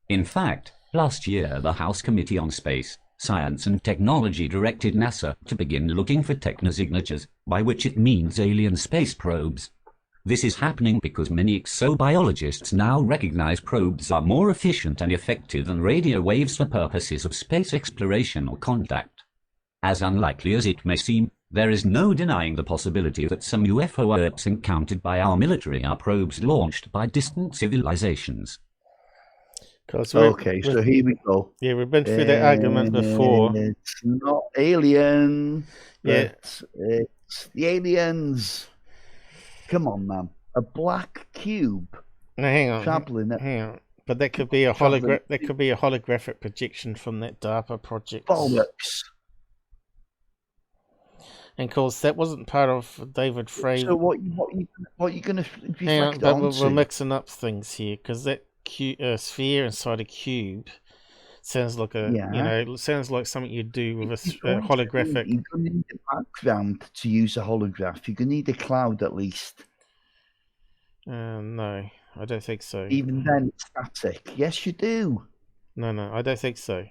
In fact, last year the House Committee on Space, Science and Technology directed NASA to begin looking for technosignatures, by which it means alien space probes. This is happening because many exobiologists now recognize probes are more efficient and effective than radio waves for purposes of space exploration or contact. As unlikely as it may seem, there is no denying the possibility that some UFOs encountered by our military are probes launched by distant civilizations. Okay, so here we go. Yeah, we've been through that argument before. It's not alien. Yeah. It's the aliens. Come on, man. A black cube. No, hang on. Traveling at Hang on. But that could be a holographic projection from that DARPA project. bollocks. And of course, that wasn't part of David Frey. So what you going to Hang on, reflect but onto? we're mixing up things here, because that sphere inside a cube sounds like sounds like something you'd do with a holographic. You're going to need a background to use a holograph. You're going to need a cloud at least. No, I don't think so. Even then, it's static. Yes, you do. No, I don't think so.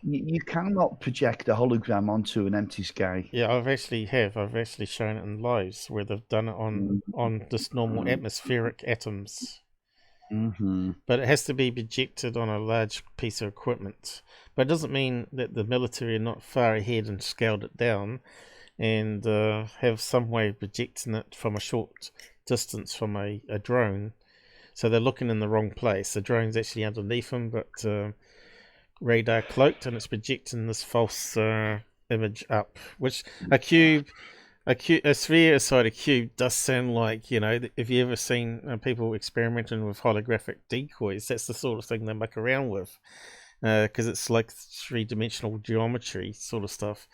You cannot project a hologram onto an empty sky. Yeah, I've actually shown it in lives where they've done it on just normal atmospheric atoms. Mm-hmm. But it has to be projected on a large piece of equipment. But it doesn't mean that the military are not far ahead and scaled it down and have some way of projecting it from a short distance from a drone. So they're looking in the wrong place. The drone's actually underneath them, but radar cloaked, and it's projecting this false image up. Which a sphere inside a cube does sound like, if you ever seen people experimenting with holographic decoys, that's the sort of thing they muck around with, because it's like three-dimensional geometry sort of stuff.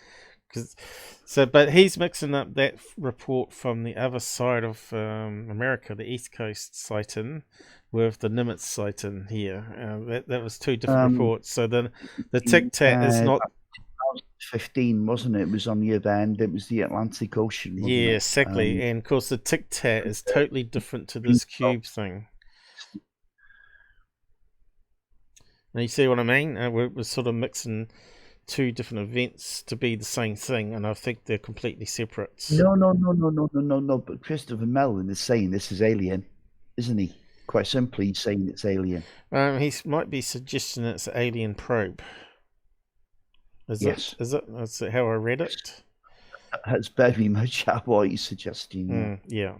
But he's mixing up that report from the other side of America, the East Coast sighting, with the Nimitz sighting here. That was two different reports. So the Tic Tac is not 2015, wasn't it? It was on the other end. It was the Atlantic Ocean. Wasn't yeah, it? exactly. And of course, the Tic Tac is totally different to this cube thing. Now you see what I mean? We're sort of mixing two different events to be the same thing, and I think they're completely separate. No. But Christopher Mellon is saying this is alien, isn't he? Quite simply, he's saying it's alien. He might be suggesting it's an alien probe. Yes. Is it how I read it? That's very much what he's suggesting. Yeah.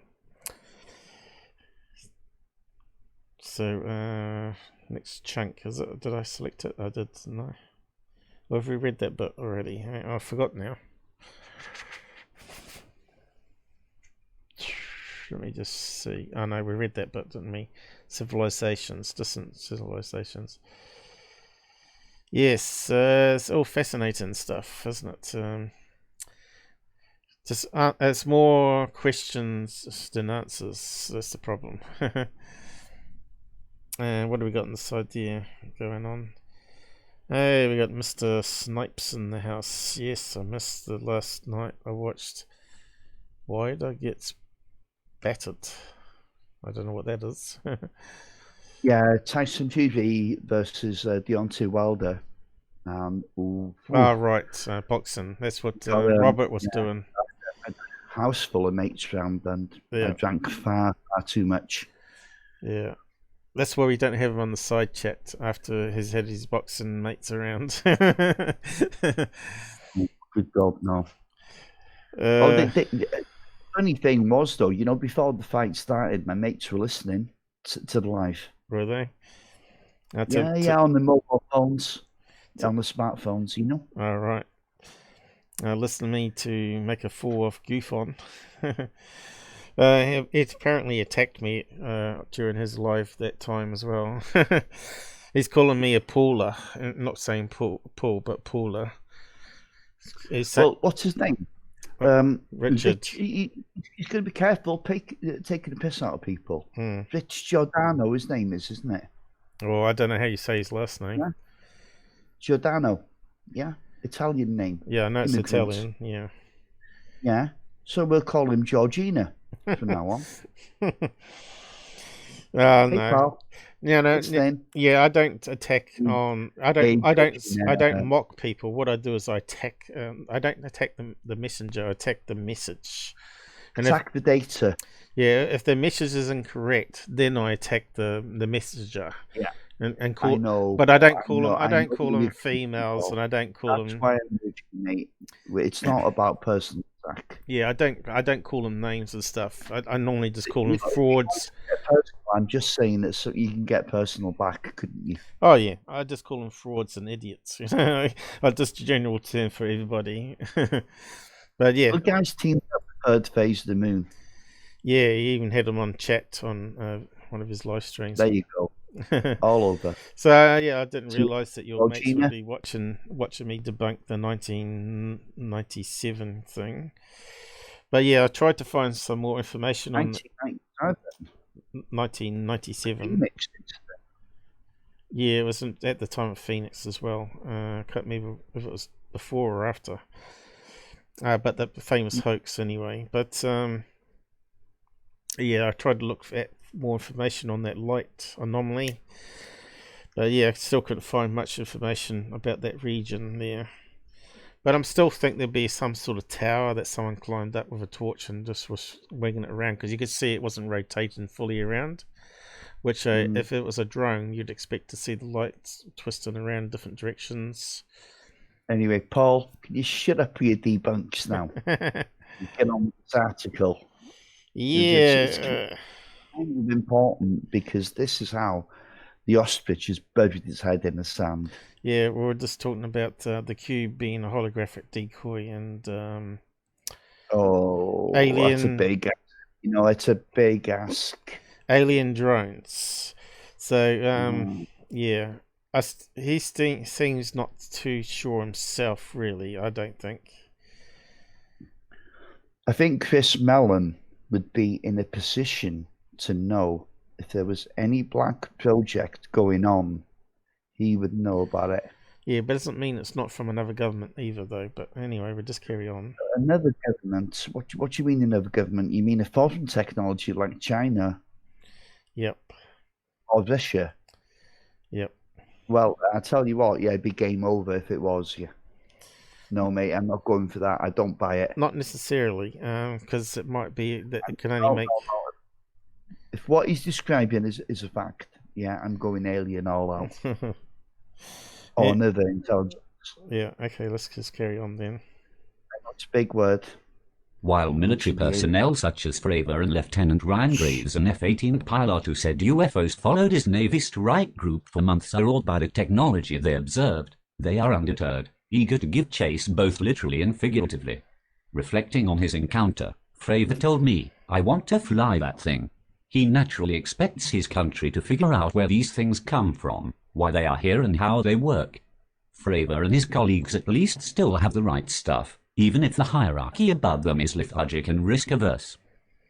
So, next chunk, is it? Did I select it? I did, no. Or have we read that bit already? I forgot now. Let me just see. Oh no, we read that bit, didn't we? Civilizations, distant civilizations. Yes, it's all fascinating stuff, isn't it? It's more questions than answers. That's the problem. And what do we got on the side there going on? Hey, we got Mr. Snipes in the house. Yes, I missed the last night I watched. Why did I get battered? I don't know what that is. Yeah, Tyson Fury versus Deontay Wilder. Right, boxing. That's what Robert was doing. house full of mates round, and I Yeah. drank far too much. Yeah. That's why we don't have him on the side chat after he's had his boxing mates around. Good God, no. The funny thing was, though, you know, before the fight started, my mates were listening to the live. Were they? Yeah, on the mobile phones, on the smartphones, you know. All right. Listen to me to make a fool of Goof on. It apparently attacked me during his live that time as well. He's calling me a pooler. Not saying pool, but pooler. Well, what's his name? Richard. He's going to be careful taking the piss out of people. Rich Giordano, his name is, isn't it? Well, I don't know how you say his last name. Yeah. Giordano. Yeah, Italian name. Yeah, I know it's Italian. Yeah. Yeah. So we'll call him Georgina from now on. No. Pal. Yeah, I don't attack on. I don't mock people. What I do is I attack. I don't attack the messenger. I attack the message. And attack the data. Yeah, if the message is incorrect, then I attack the messenger. Yeah. And call. I know, but I don't call them. I don't call them females, and I don't call them. That's why I'm with you, mate. It's not about personal attack. Yeah, I don't call them names and stuff. I normally just call them frauds. I'm just saying that so you can get personal back, couldn't you? Oh yeah, I just call them frauds and idiots. I just general term for everybody. But yeah, the guy's teamed up the third phase of the moon. Yeah, he even had him on chat on one of his live streams. There you go. All over. So yeah, I didn't realise that your mates would be watching me debunk the 1997 thing. But yeah, I tried to find some more information on 1997. Yeah, it was at the time of Phoenix as well. I can't remember if it was before or after. But the famous hoax anyway. But yeah, I tried to look at more information on that light anomaly. But yeah, I still couldn't find much information about that region there. But I'm still think there'd be some sort of tower that someone climbed up with a torch and just was winging it around, because you could see it wasn't rotating fully around. Which if it was a drone, you'd expect to see the lights twisting around different directions. Anyway, Paul, can you shut up with your debunks now? Get on with this article. Yeah. It's kind of important, because this is how the ostrich has buried its head in the sand. Yeah, we were just talking about the cube being a holographic decoy and alien. That's a big, it's a big ask. Alien drones. So yeah, he seems not too sure himself, really. I don't think. I think Chris Mellon would be in a position to know if there was any black project going on. He would know about it. Yeah, but it doesn't mean it's not from another government either, though. But anyway, we'll just carry on. Another government? What do you mean another government? You mean a foreign technology like China? Yep. Or Russia? Yep. Well, I tell you what, yeah, it'd be game over if it was, yeah. No, mate, I'm not going for that. I don't buy it. Not necessarily, because it might be that it can only make... If what he's describing is a fact, yeah, I'm going alien all out. Or another intelligence. Yeah, okay, let's just carry on then. That's a big word. While military personnel such as Fravor and Lieutenant Ryan Graves, an F-18 pilot who said UFOs followed his Navy strike group for months, are awed by the technology they observed, they are undeterred, eager to give chase both literally and figuratively. Reflecting on his encounter, Fravor told me, "I want to fly that thing." He naturally expects his country to figure out where these things come from, why they are here and how they work. Fravor and his colleagues at least still have the right stuff, even if the hierarchy above them is lethargic and risk-averse.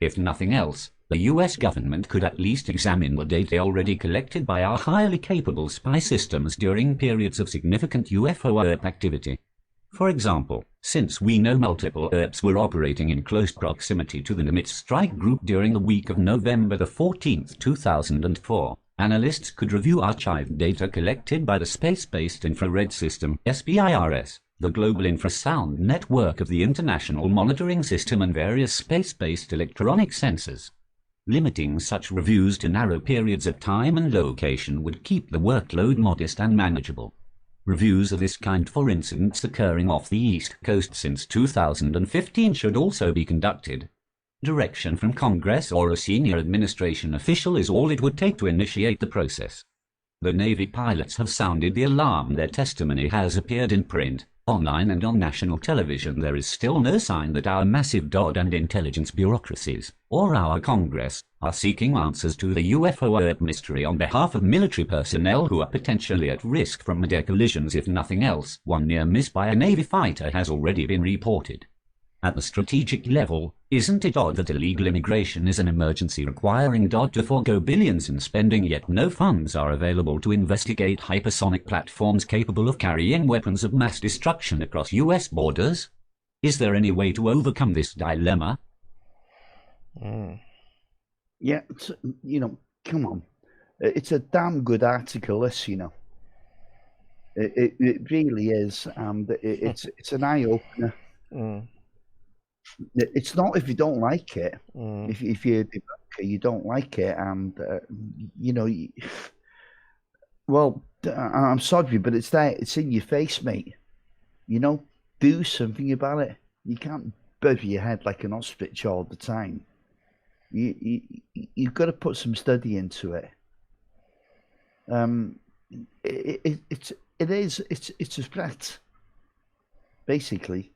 If nothing else, the US government could at least examine the data already collected by our highly capable spy systems during periods of significant UFO activity. For example, since we know multiple ERPs were operating in close proximity to the Nimitz strike group during the week of November the 14th, 2004, analysts could review archived data collected by the Space-Based Infrared System (SBIRS) the global infrasound network of the International Monitoring System and various space-based electronic sensors. Limiting such reviews to narrow periods of time and location would keep the workload modest and manageable. Reviews of this kind for incidents occurring off the East Coast since 2015 should also be conducted. Direction from Congress or a senior administration official is all it would take to initiate the process. The Navy pilots have sounded the alarm. Their testimony has appeared in print, online and on national television. There is still no sign that our massive DOD and intelligence bureaucracies, or our Congress, are seeking answers to the UFO mystery on behalf of military personnel who are potentially at risk from mid-air collisions if nothing else. One near miss by a Navy fighter has already been reported. At the strategic level, isn't it odd that illegal immigration is an emergency requiring DOD to forego billions in spending, yet no funds are available to investigate hypersonic platforms capable of carrying weapons of mass destruction across US borders? Is there any way to overcome this dilemma? Yeah, come on. It's a damn good article, this, It really is, and it's an eye-opener. It's not if you don't like it. If you're a debunker, you don't like it, and well, I'm sorry, but it's there. It's in your face, mate. Do something about it. You can't bury your head like an ostrich all the time. You've got to put some study into it. It's a threat, basically.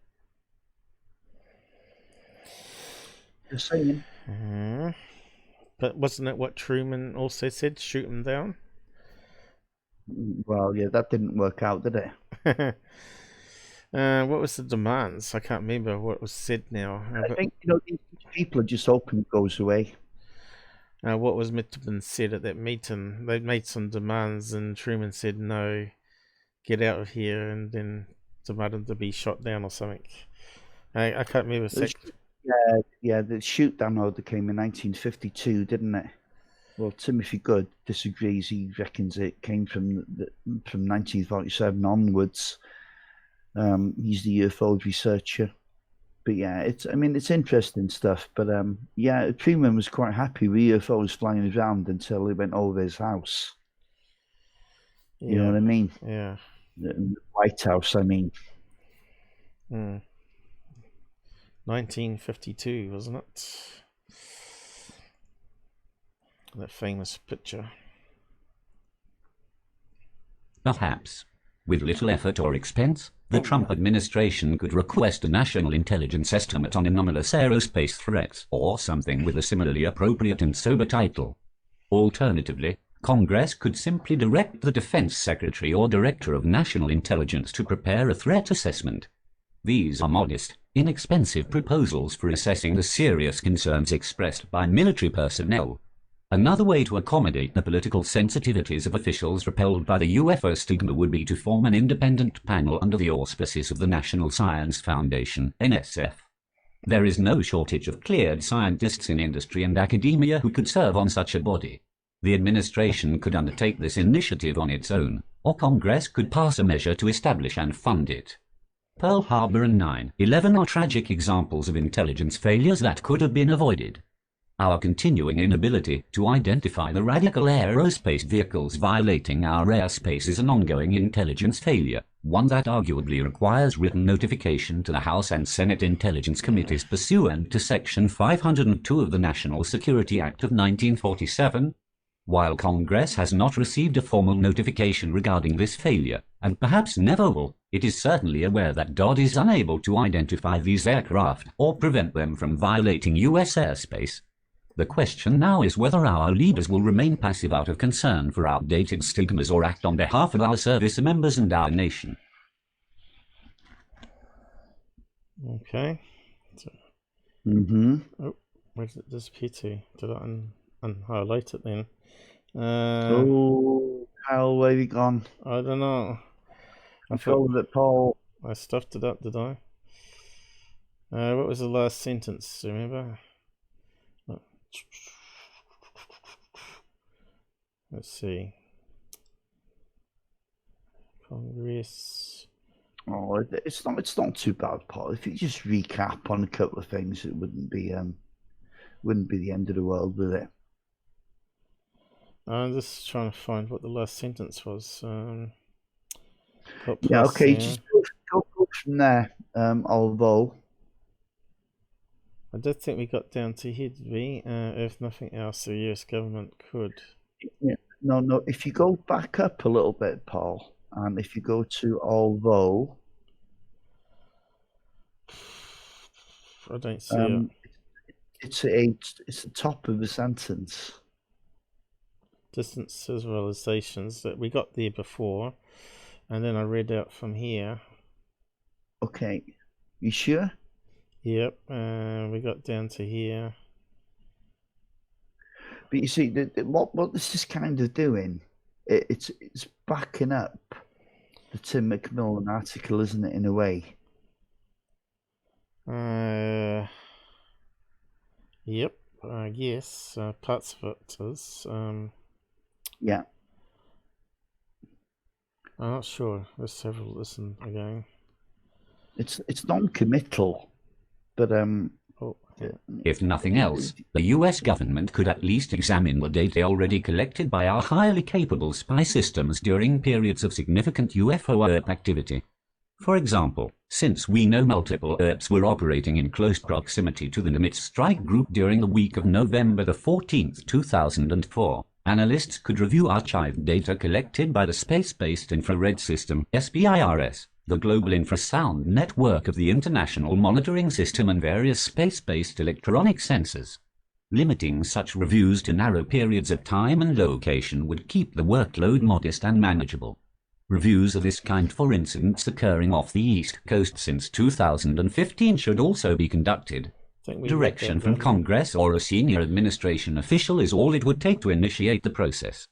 Just saying. But wasn't it what Truman also said? Shoot him down. Well, yeah, that didn't work out, did it? What was the demands? I can't remember what was said now. I think these people are just hoping it goes away. What was meant to have been said at that meeting? They made some demands, and Truman said, "No, get out of here," and then demanded to be shot down or something. I can't remember. Yeah, the shoot down order came in 1952, didn't it? Well, Timothy Good disagrees. He reckons it came from 1947 onwards. He's the UFO researcher. But yeah, it's interesting stuff. But yeah, Truman was quite happy with UFOs flying around until it went over his house. You know what I mean? Yeah. The White House, I mean. 1952, wasn't it? That famous picture. Perhaps, with little effort or expense, the Trump administration could request a national intelligence estimate on anomalous aerospace threats, or something with a similarly appropriate and sober title. Alternatively, Congress could simply direct the Defense Secretary or Director of National Intelligence to prepare a threat assessment. These are modest, inexpensive proposals for assessing the serious concerns expressed by military personnel. Another way to accommodate the political sensitivities of officials repelled by the UFO stigma would be to form an independent panel under the auspices of the National Science Foundation, NSF. There is no shortage of cleared scientists in industry and academia who could serve on such a body. The administration could undertake this initiative on its own, or Congress could pass a measure to establish and fund it. Pearl Harbor and 9/11 are tragic examples of intelligence failures that could have been avoided. Our continuing inability to identify the radical aerospace vehicles violating our airspace is an ongoing intelligence failure, one that arguably requires written notification to the House and Senate Intelligence Committees pursuant to Section 502 of the National Security Act of 1947. While Congress has not received a formal notification regarding this failure, and perhaps never will, it is certainly aware that DOD is unable to identify these aircraft or prevent them from violating U.S. airspace. The question now is whether our leaders will remain passive out of concern for outdated stigmas or act on behalf of our service members and our nation. Okay. So, oh, where did it disappear to? Did I unhighlight it then? How where have you gone? I don't know. I thought that Paul. I stuffed it up, did I? What was the last sentence? Remember? Let's see. Congress. Oh, it's not too bad, Paul. If you just recap on a couple of things, it wouldn't be the end of the world, would it? I'm just trying to find what the last sentence was. Yeah, okay, just go from there. Although I don't think we got down to here, did we? If nothing else, the US government could. yeah, no. If you go back up a little bit, Paul, and if you go to although, I don't see it. it's the top of the sentence. Distance visualizations that we got there before, and then I read out from here. Okay, you sure? Yep, we got down to here. But you see, what this is kind of doing, it's backing up the Tim McMillan article, isn't it, in a way? Yep, yes, parts of it is. Yeah. I'm not sure. Let's have a listen again. It's non-committal, but Oh, yeah. If nothing else, the US government could at least examine the data already collected by our highly capable spy systems during periods of significant UFO activity. For example, since we know multiple ERPs were operating in close proximity to the Nimitz strike group during the week of November the 14th, 2004, analysts could review archived data collected by the Space-Based Infrared System, SBIRS, the global infrasound network of the International Monitoring System and various space-based electronic sensors. Limiting such reviews to narrow periods of time and location would keep the workload modest and manageable. Reviews of this kind for incidents occurring off the East Coast since 2015 should also be conducted. Direction from Congress or a senior administration official is all it would take to initiate the process.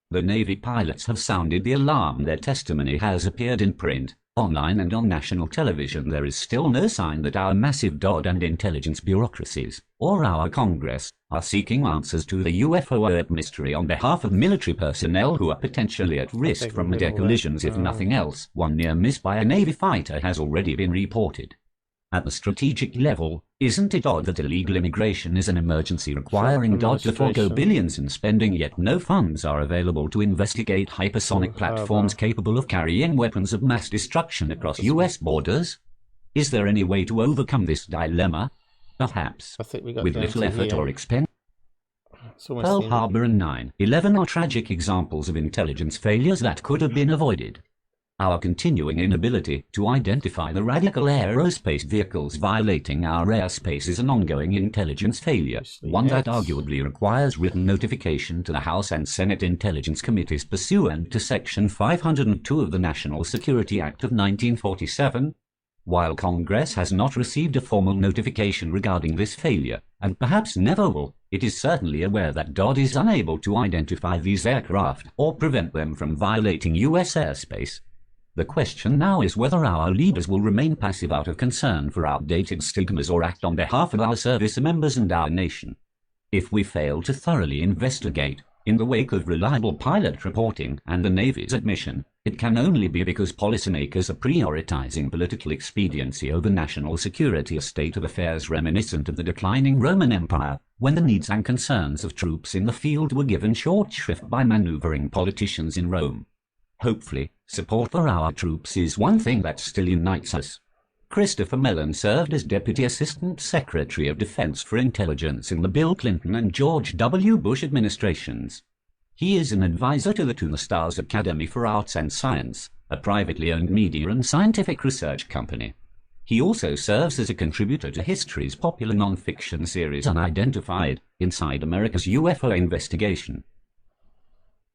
The Navy pilots have sounded the alarm. Their testimony has appeared in print, online and on national television. There is still no sign that our massive DOD and intelligence bureaucracies, or our Congress, are seeking answers to the UFO mystery on behalf of military personnel who are potentially at risk from mid-air collisions if nothing else. One near miss by a Navy fighter has already been reported. At the strategic level, isn't it odd that illegal immigration is an emergency requiring DOD to forego billions in spending, yet no funds are available to investigate hypersonic platforms capable of carrying weapons of mass destruction across US borders? Is there any way to overcome this dilemma? Perhaps, with little effort or expense. Pearl Harbor and 9/11 are tragic examples of intelligence failures that could have been avoided. Our continuing inability to identify the radical aerospace vehicles violating our airspace is an ongoing intelligence failure, one that arguably requires written notification to the House and Senate Intelligence Committees pursuant to Section 502 of the National Security Act of 1947. While Congress has not received a formal notification regarding this failure, and perhaps never will, it is certainly aware that DOD is unable to identify these aircraft or prevent them from violating U.S. airspace. The question now is whether our leaders will remain passive out of concern for outdated stigmas or act on behalf of our service members and our nation. If we fail to thoroughly investigate, in the wake of reliable pilot reporting and the Navy's admission, it can only be because policymakers are prioritizing political expediency over national security, a state of affairs reminiscent of the declining Roman Empire, when the needs and concerns of troops in the field were given short shrift by maneuvering politicians in Rome. Hopefully, support for our troops is one thing that still unites us. Christopher Mellon served as Deputy Assistant Secretary of Defense for Intelligence in the Bill Clinton and George W. Bush administrations. He is an advisor to the To the Stars Academy for Arts and Science, a privately owned media and scientific research company. He also serves as a contributor to History's popular non-fiction series Unidentified, Inside America's UFO Investigation.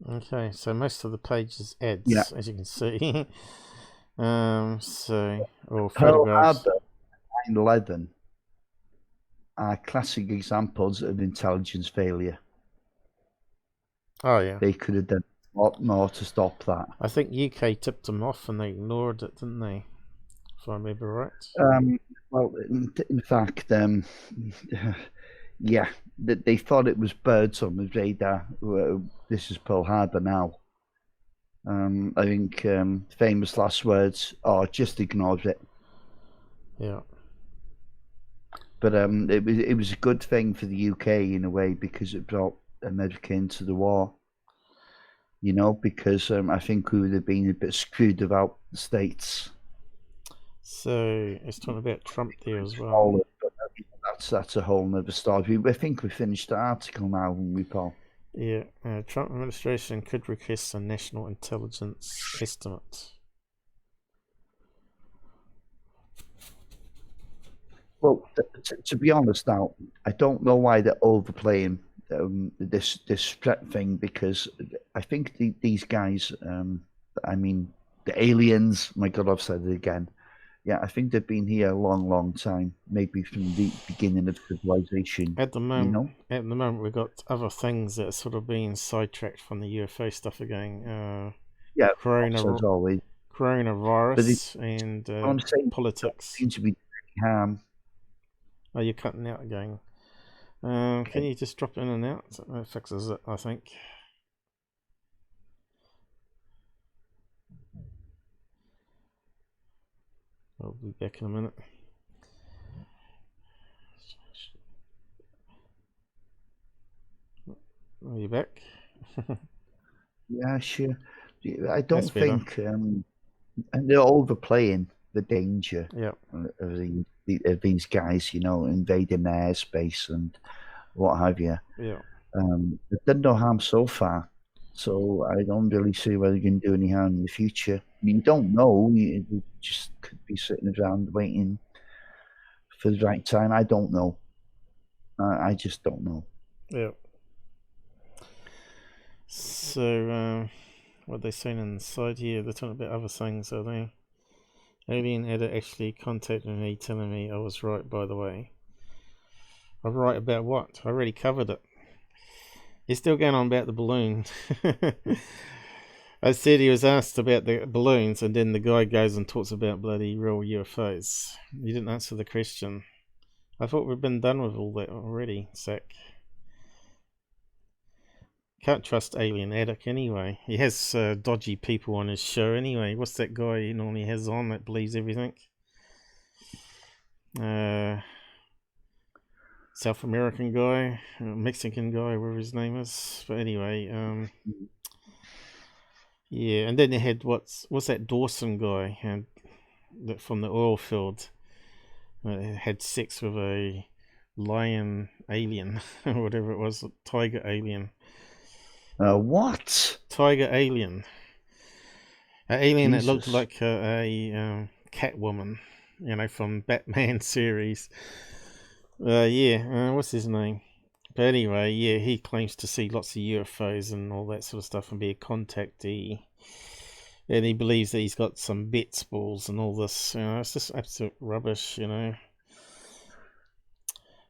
Okay, so most of the page is ads, as you can see. Or Pearl photographs. Harbor and 9/11 are classic examples of intelligence failure. Oh yeah. They could have done a lot more to stop that. I think UK tipped them off and they ignored it, didn't they? If I remember right. Well, in fact, yeah, they thought it was birds on the radar. This is Pearl Harbor now. I think famous last words are just ignore it. Yeah. But it was a good thing for the UK in a way because it brought America into the war. You know, because I think we would have been a bit screwed without the States. So it's talking about Trump there as well. All of, but that's a whole nother story. I think we finished the article now, haven't we, Paul? Yeah, Trump administration could request a national intelligence estimate. Well, to be honest now, I don't know why they're overplaying this threat thing, because I think these guys, I mean, the aliens, my God, I've said it again. Yeah, I think they've been here a long, long time, maybe from the beginning of civilization. At the moment, you know? At the moment, we've got other things that are sort of being sidetracked from the UFO stuff again. Yeah, as always. Coronavirus and I'm saying politics. Seems to be harm. Oh, you're cutting out again. Can you just drop in and out? That fixes it, I think. I'll be back in a minute. Are you back? Yeah, sure. I don't That's better. think, and they're overplaying the danger Yeah. of these guys, you know, invading their airspace and what have you. Yeah. They've done no harm so far, so I don't really see whether you can do any harm in the future. I mean, you don't know. You just could be sitting around waiting for the right time. I don't know. I just don't know. Yeah. So, what they're saying inside here, they're talking about other things, are they? Alien Edit actually contacted me telling me I was right, by the way. I'm right about what? I already covered it. He's still going on about the balloon. I said he was asked about the balloons, and then the guy goes and talks about bloody real UFOs. You didn't answer the question. I thought we'd been done with all that already, Zach. Can't trust Alien Attic anyway. He has dodgy people on his show anyway. What's that guy he normally has on that believes everything? South American guy, Mexican guy, whatever his name is. But anyway, yeah. And then they had what's that Dawson guy that from the oil field had sex with a lion alien or whatever it was, tiger alien. What? Tiger alien. An alien Jesus. that looked like a Catwoman, you know, from Batman series. What's his name? But anyway, yeah, he claims to see lots of UFOs and all that sort of stuff and be a contactee. And he believes that he's got some bets balls and all this. You know, it's just absolute rubbish, you know.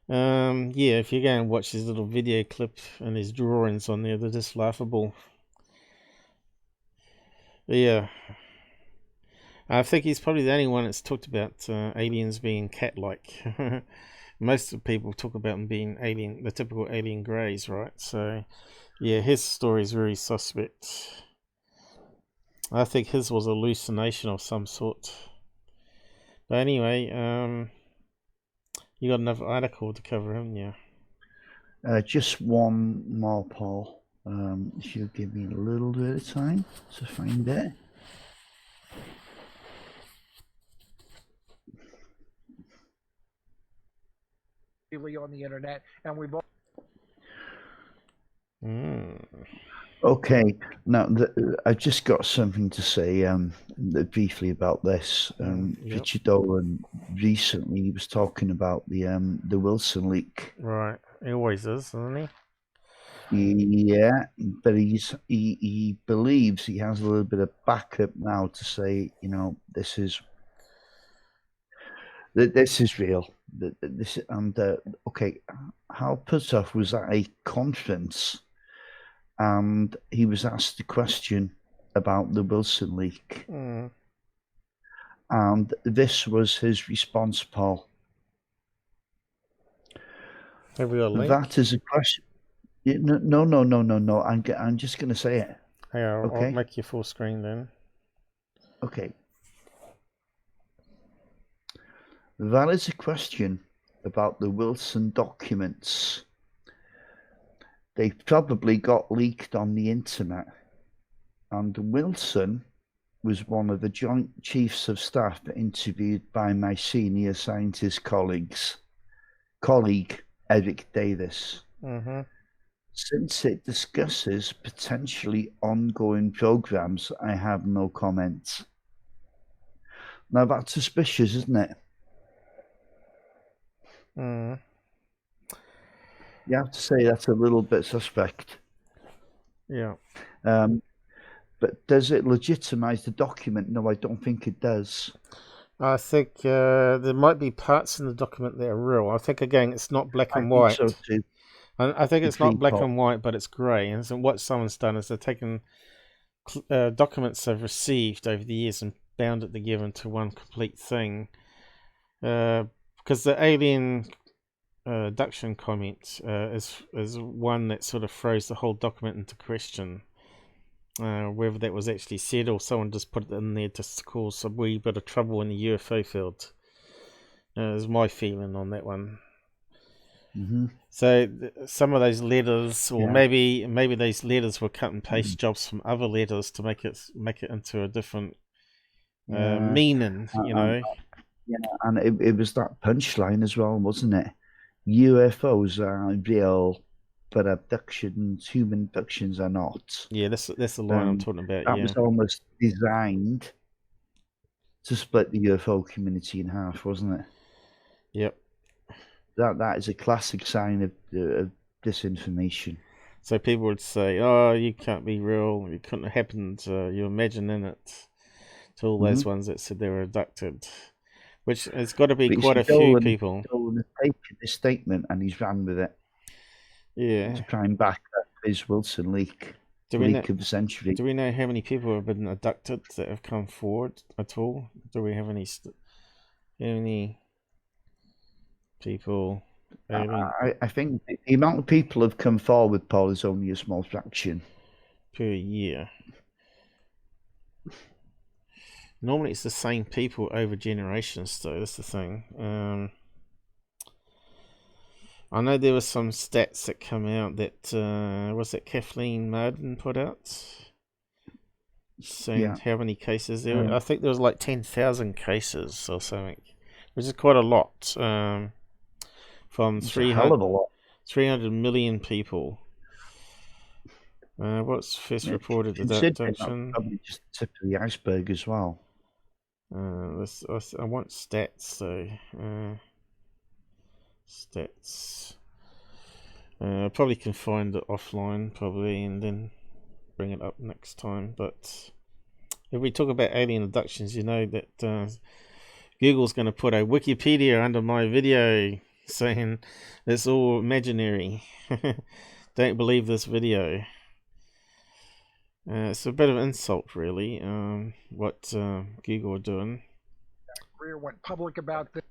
Yeah, if you go and watch his little video clip and his drawings on there, they're just laughable. Yeah. I think he's probably the only one that's talked about aliens being cat-like. Most of the people talk about them being alien, the typical alien greys, right? So, yeah, his story is very suspect. I think his was a hallucination of some sort. But anyway, you got another article to cover, haven't you? Just one more, Paul. If you give me a little bit of time to find it. On the internet, and we've all. Okay, now I've just got something to say briefly about this. Richard Dolan recently he was talking about the Wilson leak. Right, he always is, isn't he? Yeah, but he believes he has a little bit of backup now to say, you know, this is real. Okay, Hal Puthoff was at a conference and he was asked a question about the Wilson leak. And this was his response, Paul. Have we got a link? That is a question. No. I'm just going to say it. Hey, I'll Okay. make you full screen then. Okay. That is a question about the Wilson documents. They probably got leaked on the internet. And Wilson was one of the joint chiefs of staff interviewed by my senior scientist colleague, Eric Davis. Mm-hmm. Since it discusses potentially ongoing programs, I have no comments. Now that's suspicious, isn't it? Mm. You have to say that's a little bit suspect. Yeah. But does it legitimize the document? No, I don't think it does. I think there might be parts in the document that are real. I think, again, it's not black and white. I think so too. I think it's not black Pop. and white, but it's grey. And so what someone's done is they've taken documents they've received over the years and bound it together into one complete thing. Because the alien abduction comment is one that sort of throws the whole document into question. Whether that was actually said or someone just put it in there to cause a wee bit of trouble in the UFO field. Is my feeling on that one. Mm-hmm. So some of those letters, or Yeah. maybe those letters were cut and paste jobs from other letters to make it into a different meaning, you know. Yeah, and it was that punchline as well, wasn't it? UFOs are real, but human abductions are not. Yeah, that's the line I'm talking about. That Yeah, was almost designed to split the UFO community in half, wasn't it? Yep. That is a classic sign of disinformation. So people would say, "Oh, you can't be real. It couldn't have happened. You're imagining it." To all those ones that said they were abducted, which has got to be quite a few people. Dolan has taken this statement and he's ran with it. Yeah. To try and back up his Wilson leak. Of the century. Do we know how many people have been abducted that have come forward at all? Do we have any people? I think the amount of people who have come forward, Paul, is only a small fraction per year. Normally, it's the same people over generations, though. That's the thing. I know there were some stats that come out that was it Kathleen Marden put out, saying how many cases there were. I think there was like 10,000 cases or something, which is quite a lot. From 300 million people. What's first reported to that abduction? Probably just the tip of the iceberg as well. I want stats, so stats. Probably can find it offline, probably, and then bring it up next time. But if we talk about alien abductions, you know that Google's going to put a Wikipedia under my video saying it's all imaginary. Don't believe this video. It's a bit of insult, really, what Google are doing. Career went public about this.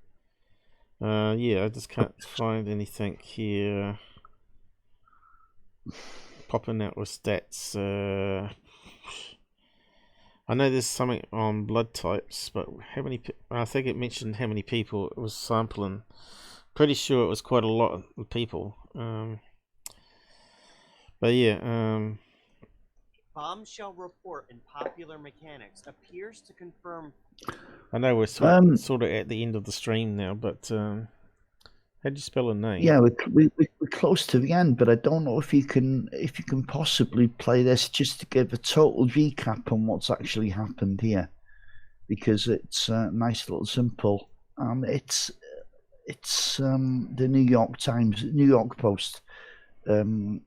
Yeah, I just can't find anything here popping out with stats. I know there's something on blood types, but how many? I think it mentioned how many people it was sampling. Pretty sure it was quite a lot of people. But yeah. Bombshell report in Popular Mechanics appears to confirm. I know we're sort of at the end of the stream now, but how do you spell a name? Yeah, we're close to the end, but I don't know if you can possibly play this just to give a total recap on what's actually happened here, because it's nice little simple. It's the New York Post.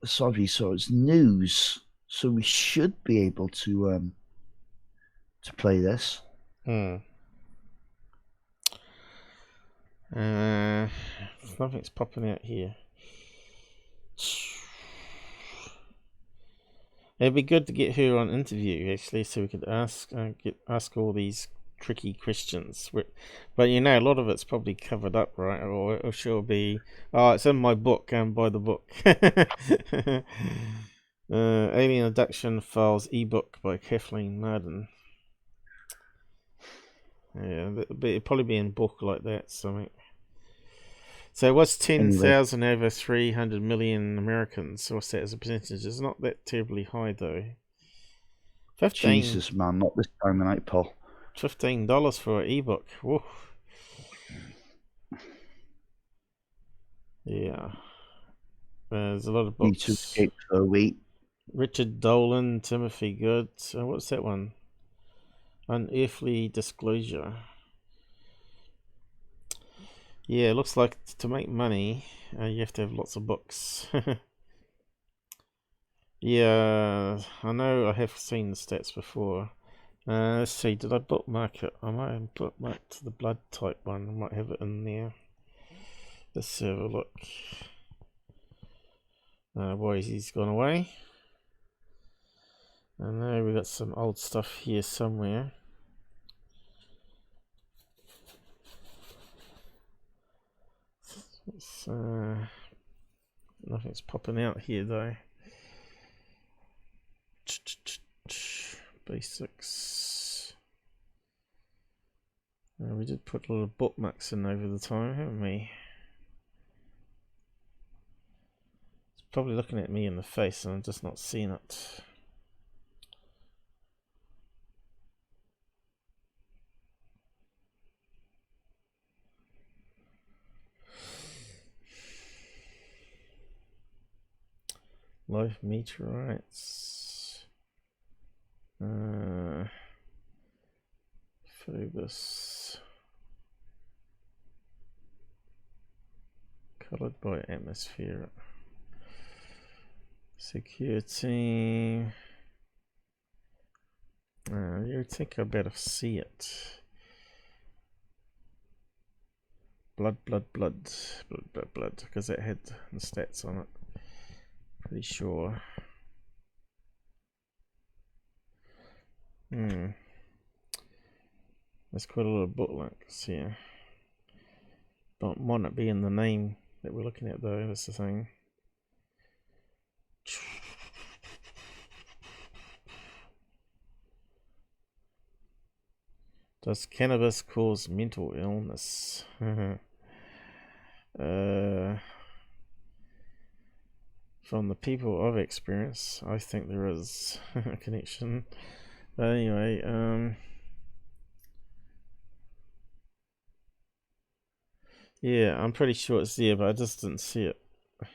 Sorry, so it's news. So we should be able to play this. Nothing's popping out here. It'd be good to get her on interview, actually, so we could ask all these tricky questions. But you know, a lot of it's probably covered up, right? Or she'll be, it's in my book. Buy the book. Alien Abduction Files ebook by Kathleen Marden. Yeah, it'd probably be in book like that, something. So it was 10,000 over 300 million Americans. So what's that as a percentage? It's not that terribly high, though. 15. Jesus, man, not this time of night, Paul. $15 for an ebook. Woof. Yeah. There's a lot of Need to books. escape for a week. Richard Dolan, Timothy Good. What's that one? Unearthly Disclosure. Yeah, it looks like to make money, you have to have lots of books. Yeah, I know I have seen the stats before. Let's see, did I bookmark it? I might have bookmarked the blood type one. I might have it in there. Let's have a look. Boys, he's gone away. I know we got some old stuff here somewhere. Nothing's popping out here though. Basics. We did put a lot of bookmarks in over the time, haven't we? It's probably looking at me in the face and I'm just not seeing it. Live meteorites. Phobos. Colored by atmosphere. Security. You think I better see it. Blood, because it had the stats on it. Pretty sure. There's quite a lot of bookmarks here. Might not be in the name that we're looking at though, that's the thing. Does cannabis cause mental illness? From the people I've experienced, I think there is a connection. But anyway, yeah, I'm pretty sure it's there, but I just didn't see it. I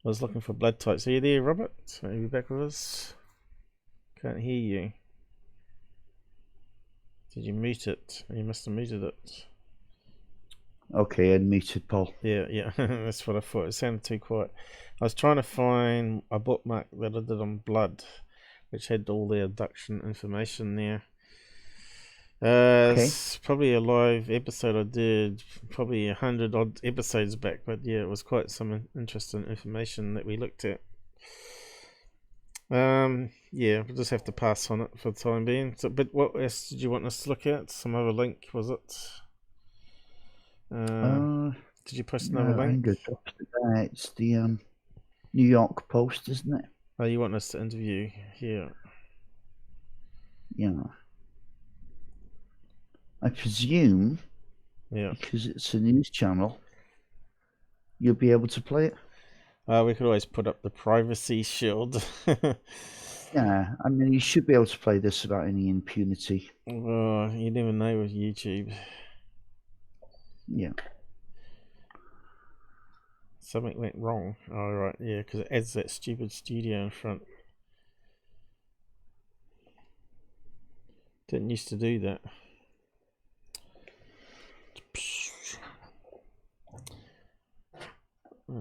was looking for blood types. Are you there, Robert? Are you back with us? Can't hear you. Did you mute it? You must have muted it. Okay, unmuted, Paul. Yeah, that's what I thought. It sounded too quiet. I was trying to find a bookmark that I did on blood, which had all the abduction information there. It's probably a live episode I did, probably 100 odd episodes back, but yeah, it was quite some interesting information that we looked at. Yeah, we'll just have to pass on it for the time being. So, but what else did you want us to look at? Some other link, was it? Did you post another link? It's the New York Post, isn't it? Oh, you want us to interview here? Yeah. I presume, yeah, because it's a news channel, you'll be able to play it. We could always put up the privacy shield. Yeah, I mean, you should be able to play this without any impunity. Oh, you never know with YouTube. Yeah. Something went wrong. Oh, right, yeah, because it adds that stupid studio in front. Didn't used to do that.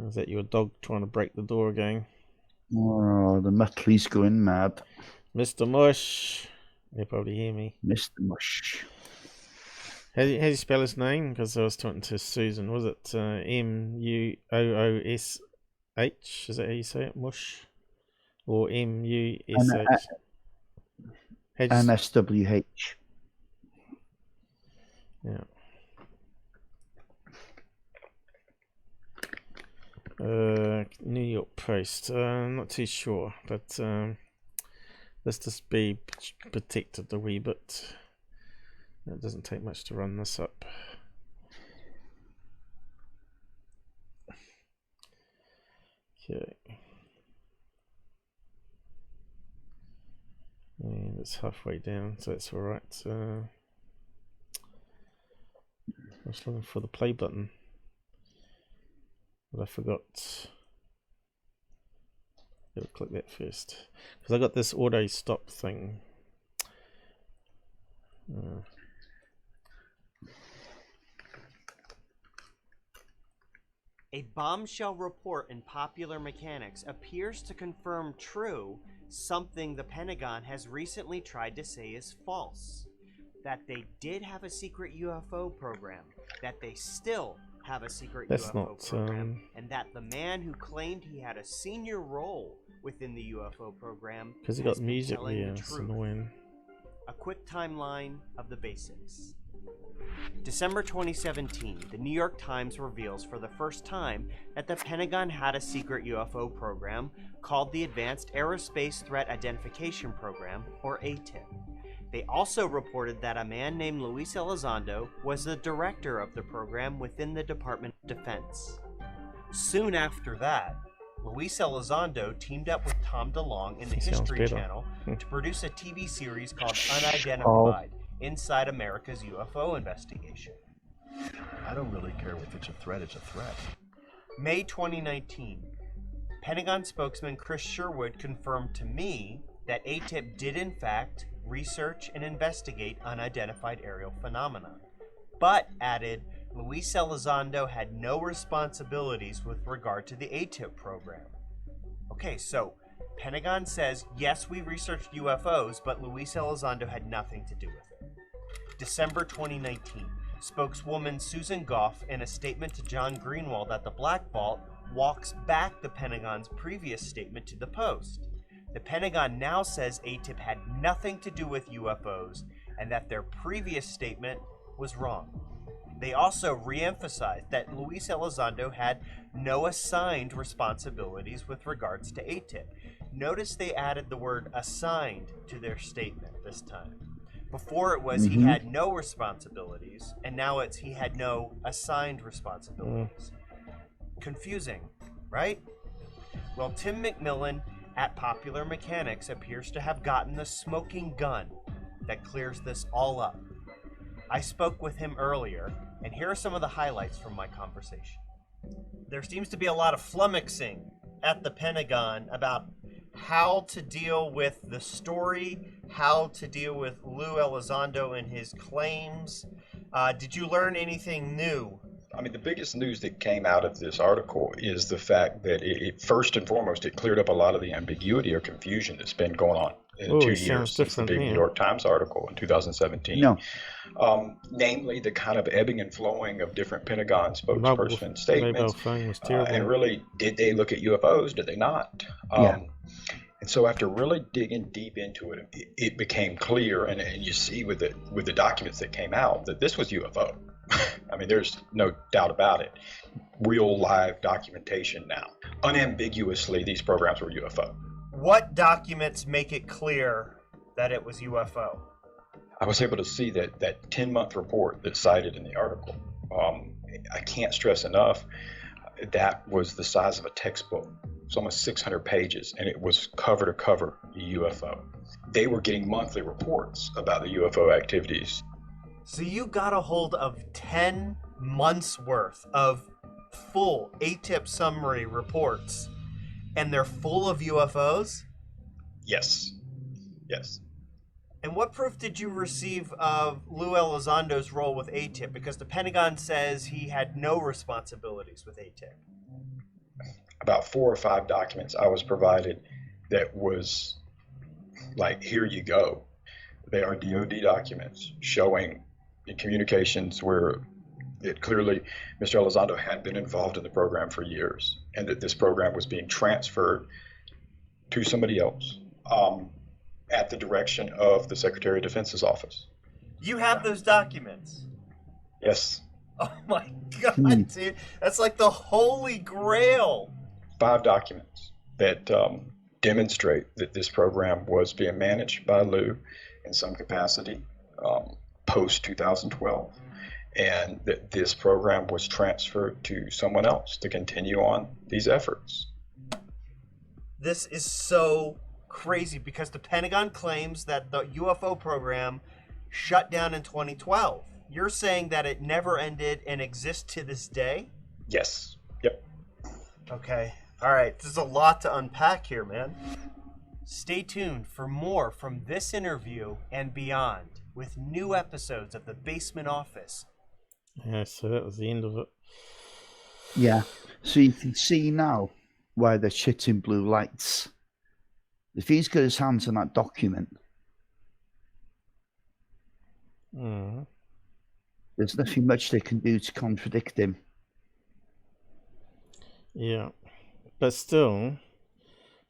Is that your dog trying to break the door again? Oh, the Muttley's going mad. Mr. Mush. He'll probably hear me. Mr. Mush. How do you spell his name? Because I was talking to Susan. Was it M-U-O-O-S-H? Is that how you say it? Mush? Or M-U-S-H? M-S-W-H. Yeah. New York Post. I'm not too sure, but let's just be protected a wee bit. It doesn't take much to run this up. Okay. And it's halfway down, so it's alright. I was looking for the play button, but I forgot. I'll click that first, because I got this auto stop thing. A bombshell report in Popular Mechanics appears to confirm true something the Pentagon has recently tried to say is false. That they did have a secret UFO program, that they still have a secret UFO program, and that the man who claimed he had a senior role within the UFO program because he got music here, it's annoying. A quick timeline of the basics. December 2017, the New York Times reveals for the first time that the Pentagon had a secret UFO program called the Advanced Aerospace Threat Identification Program, or ATIP. They also reported that a man named Luis Elizondo was the director of the program within the Department of Defense. Soon after that, Luis Elizondo teamed up with Tom DeLonge in the History Channel to produce a TV series called Unidentified, Inside America's UFO Investigation. I don't really care if it's a threat, it's a threat. May 2019, Pentagon spokesman Chris Sherwood confirmed to me that ATIP did in fact research and investigate unidentified aerial phenomena, but added Luis Elizondo had no responsibilities with regard to the ATIP program. Okay, so Pentagon says, yes, we researched UFOs, but Luis Elizondo had nothing to do with it. December 2019, spokeswoman Susan Goff, in a statement to John Greenwald at the Black Vault, walks back the Pentagon's previous statement to the Post. The Pentagon now says ATIP had nothing to do with UFOs and that their previous statement was wrong. They also re-emphasized that Luis Elizondo had no assigned responsibilities with regards to ATIP. Notice they added the word assigned to their statement this time. Before it was he had no responsibilities, and now it's he had no assigned responsibilities. Confusing, right? Well, Tim McMillan at Popular Mechanics appears to have gotten the smoking gun that clears this all up. I spoke with him earlier, and here are some of the highlights from my conversation. There seems to be a lot of flummoxing at the Pentagon about how to deal with the story, how to deal with Lou Elizondo and his claims. Did you learn anything new? I mean, the biggest news that came out of this article is the fact that it first and foremost, it cleared up a lot of the ambiguity or confusion that's been going on in 2 years since the big New York Times article in 2017. No. Namely, the kind of ebbing and flowing of different Pentagon spokesperson statements. And really, did they look at UFOs? Did they not? And so after really digging deep into it, it became clear, and you see with the documents that came out, that this was UFO. I mean, there's no doubt about it. Real live documentation now. Unambiguously, these programs were UFO. What documents make it clear that it was UFO? I was able to see that 10-month report that's cited in the article. I can't stress enough, that was the size of a textbook. It's almost 600 pages, and it was cover to cover UFO. They were getting monthly reports about the UFO activities. So you got a hold of 10 months worth of full ATIP summary reports, and they're full of UFOs? Yes. Yes. And what proof did you receive of Lou Elizondo's role with ATIP? Because the Pentagon says he had no responsibilities with ATIP. About 4 or 5 documents I was provided that was like, here you go. They are DOD documents showing in communications where it clearly Mr. Elizondo had been involved in the program for years, and that this program was being transferred to somebody else at the direction of the Secretary of Defense's office. You have those documents? Yes. Oh my God, dude. That's like the holy grail. 5 documents that demonstrate that this program was being managed by Lou in some capacity post 2012, and that this program was transferred to someone else to continue on these efforts. This is so crazy because the Pentagon claims that the UFO program shut down in 2012. You're saying that it never ended and exists to this day? Yes. Yep. Okay. All right. There's a lot to unpack here, man. Stay tuned for more from this interview and beyond with new episodes of The Basement Office. Yeah, so that was the end of it. Yeah. So you can see now why they're shitting blue lights. If he's got his hands on that document, there's nothing much they can do to contradict him. Yeah. But still,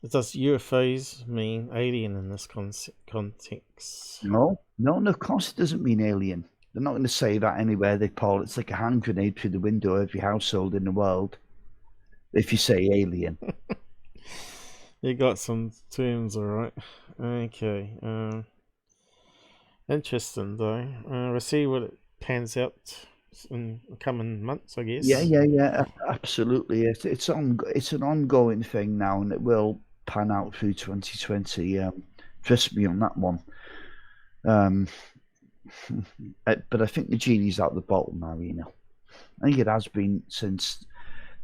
does UFOs mean alien in this context? No, of course it doesn't mean alien. They're not going to say that anywhere. They call it's like a hand grenade through the window of every household in the world if you say alien. You got some terms, all right. Okay. Interesting, though. We'll see what it pans out in the coming months, I guess. Yeah, absolutely. It's an ongoing thing now, and it will pan out through 2020. Trust me on that one. But I think the genie's out the bottle now, you know. I think it has been since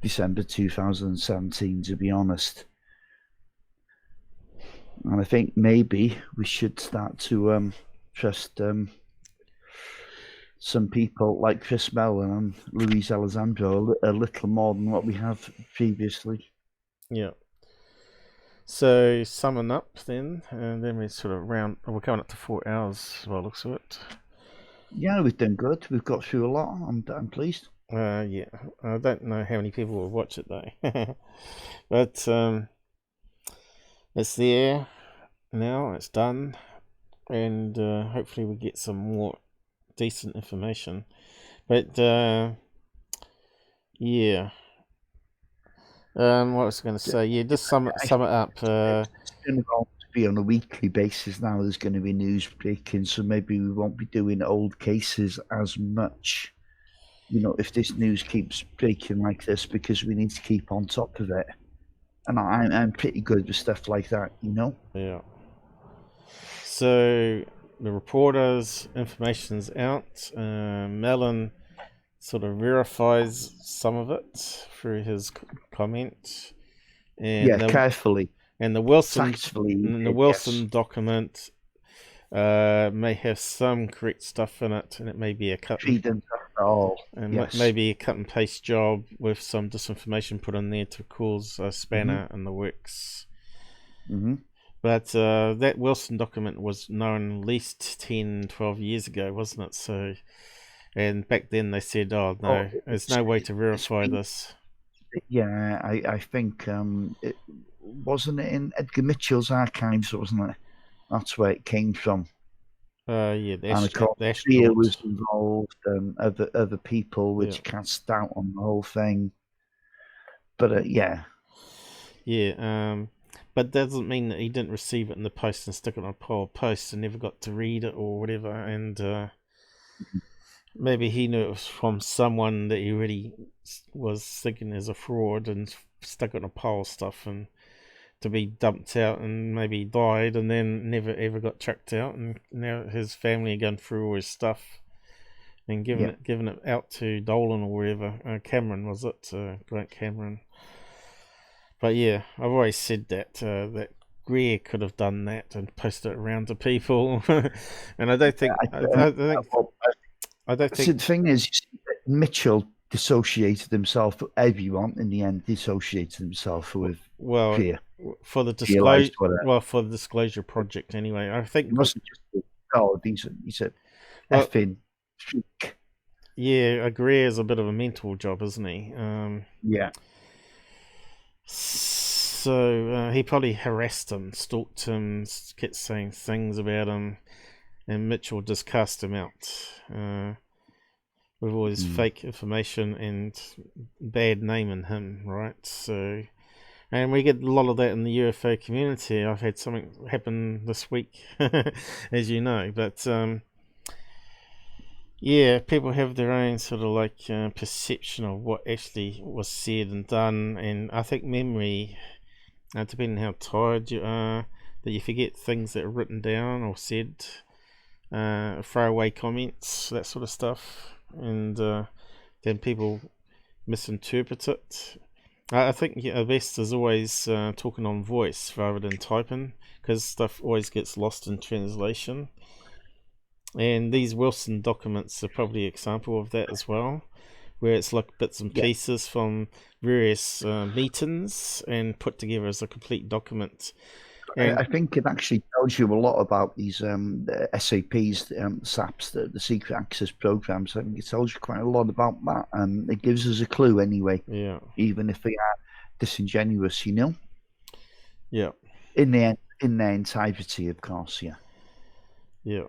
December 2017, to be honest. And I think maybe we should start to trust some people like Chris Mellon and Luis Alessandro a little more than what we have previously. Yeah. So summing up then, and then we sort of we're coming up to 4 hours by the looks of it. Yeah, we've done good. We've got through a lot. I'm pleased. Yeah. I don't know how many people will watch it though. But it's there now, it's done, and hopefully we get some more decent information. But yeah. What was I going to say? Yeah, just sum it up. It's going to be on a weekly basis now. There's going to be news breaking, so maybe we won't be doing old cases as much. You know, if this news keeps breaking like this, because we need to keep on top of it. And I'm pretty good with stuff like that, you know? Yeah. So the reporter's information's out. Mellon sort of verifies some of it through his comment. And carefully. And the Wilson document may have some correct stuff in it, and it may be a cut maybe a cut and paste job with some disinformation put in there to cause a spanner in the works. But that Wilson document was known at least 10, 12 years ago, wasn't it? So, and back then they said, "Oh no, there's no way to verify this." Yeah, I think it wasn't it in Edgar Mitchell's archives, wasn't it? That's where it came from. Yeah, and of course, Fear was involved, other people which cast doubt on the whole thing. But yeah, but that doesn't mean that he didn't receive it in the post and stick it on a post and never got to read it or whatever. And maybe he knew it was from someone that he really was thinking is a fraud and stuck it on a pile of stuff and to be dumped out, and maybe died and then never ever got tracked out, and now his family are going through all his stuff and giving it out to Dolan or wherever. Cameron, was it? Grant Cameron. But yeah, I've always said that that Greer could have done that and posted it around to people, and I don't think. I don't think. The thing is, Mitchell dissociated himself. Everyone in the end dissociated himself with Greer. For the disclosure, for the disclosure project, anyway. I think he wasn't just he's a effing freak. Yeah, Greer's a bit of a mental job, isn't he? Yeah. So he probably harassed him, stalked him, kept saying things about him, and Mitchell just cast him out. with all his fake information and bad naming him, right? So, and we get a lot of that in the UFO community. I've had something happen this week, as you know, but yeah, people have their own sort of like perception of what actually was said and done, and I think memory, depending on how tired you are, that you forget things that are written down or said, throwaway comments, that sort of stuff, and then people misinterpret it. I think the best is always talking on voice rather than typing, because stuff always gets lost in translation. And these Wilson documents are probably an example of that as well, where it's like bits and pieces from various meetings and put together as a complete document. And I think it actually tells you a lot about these the SAPs, SAPs, the secret access programs. I think it tells you quite a lot about that, and it gives us a clue anyway. Yeah. Even if they are disingenuous, you know. Yeah. In their entirety, of course. Yeah. Yeah.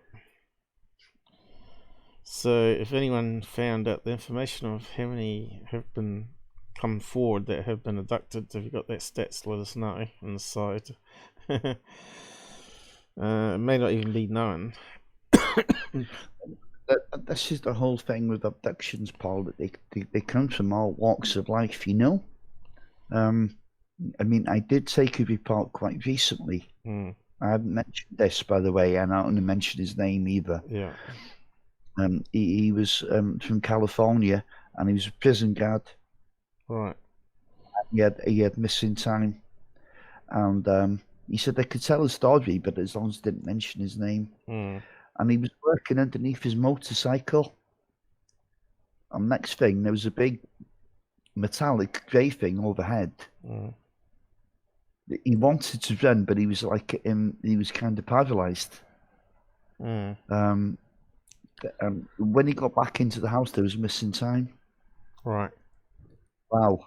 So, if anyone found out the information of how many have been come forward that have been abducted, if you've got that stats, let us know on the side. It may not even be known. This is the whole thing with abductions, Paul. That they come from all walks of life, you know. I mean, I did take a report quite recently. I haven't mentioned this, by the way, and I don't mention his name either. Yeah. He was from California, and he was a prison guard. Right. He had missing time, and he said they could tell a story, but as long as they didn't mention his name. And he was working underneath his motorcycle. And next thing, there was a big metallic grey thing overhead. He wanted to run, but he was like he was kind of paralyzed. When he got back into the house, there was missing time. Right. Wow.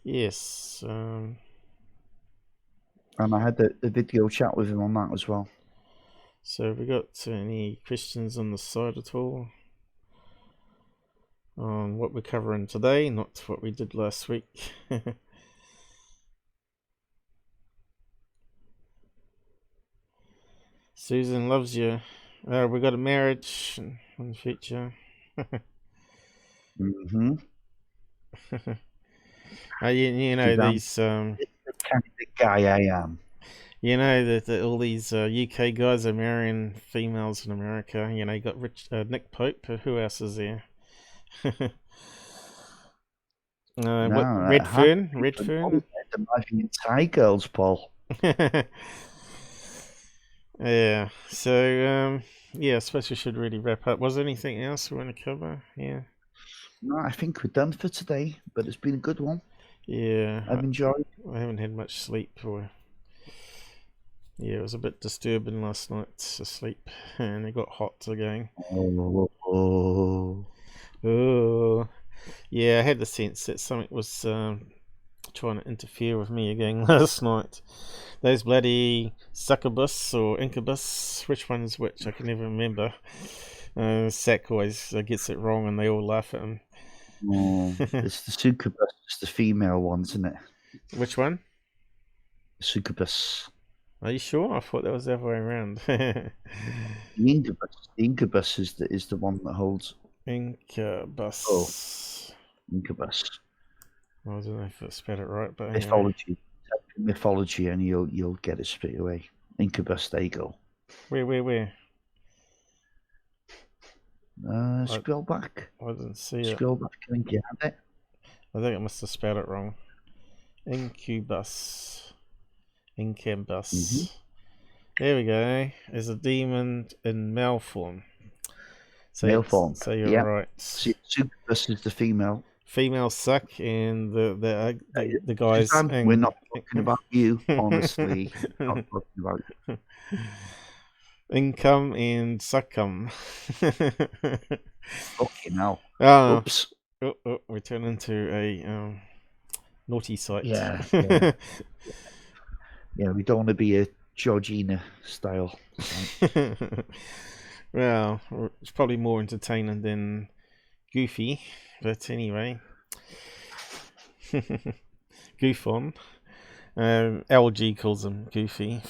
Yes. And I had a video chat with him on that as well. So have we got any questions on the side at all? On what we're covering today, not what we did last week. Susan loves you. We got a marriage in the future. Mm-hmm. You know these. The kind of guy I am. You know that all these UK guys are marrying females in America. You know, you got Nick Pope. Who else is there? Redfern. The Thai girls, Paul. Yeah. So yeah, I suppose we should really wrap up. Was there anything else we want to cover? Yeah. No, I think we're done for today, but it's been a good one. Yeah. I've enjoyed. I haven't had much sleep. Yeah, it was a bit disturbing last night to sleep, and it got hot again. Oh. Yeah, I had the sense that something was trying to interfere with me again last night. Those bloody succubus or incubus, which one is which? I can never remember. Sack always gets it wrong, and they all laugh at him. It's the succubus, it's the female one, isn't it? Which one? Succubus. Are you sure? I thought that was the other way around. The incubus is the one that holds. Incubus. Oh, incubus. Well, I don't know if I spelled it right, but mythology. Anyway. Mythology, and you'll get it straight away. Incubus. There you go. Where? Scroll back. I didn't see it. Scroll back. I think you had it. I think I must have spelled it wrong. Incubus. There we go. There's a demon in male form. Male form. So you're right. Succubus is the female. Female suck, and the guys. We're not talking about you, honestly. Not talking about you. Income and succumb. Okay, now. Oops. We turn into a naughty site. Yeah. Yeah, we don't want to be a Georgina style. Well, it's probably more entertaining than Goofy, but anyway. Goof on. LG calls him Goofy.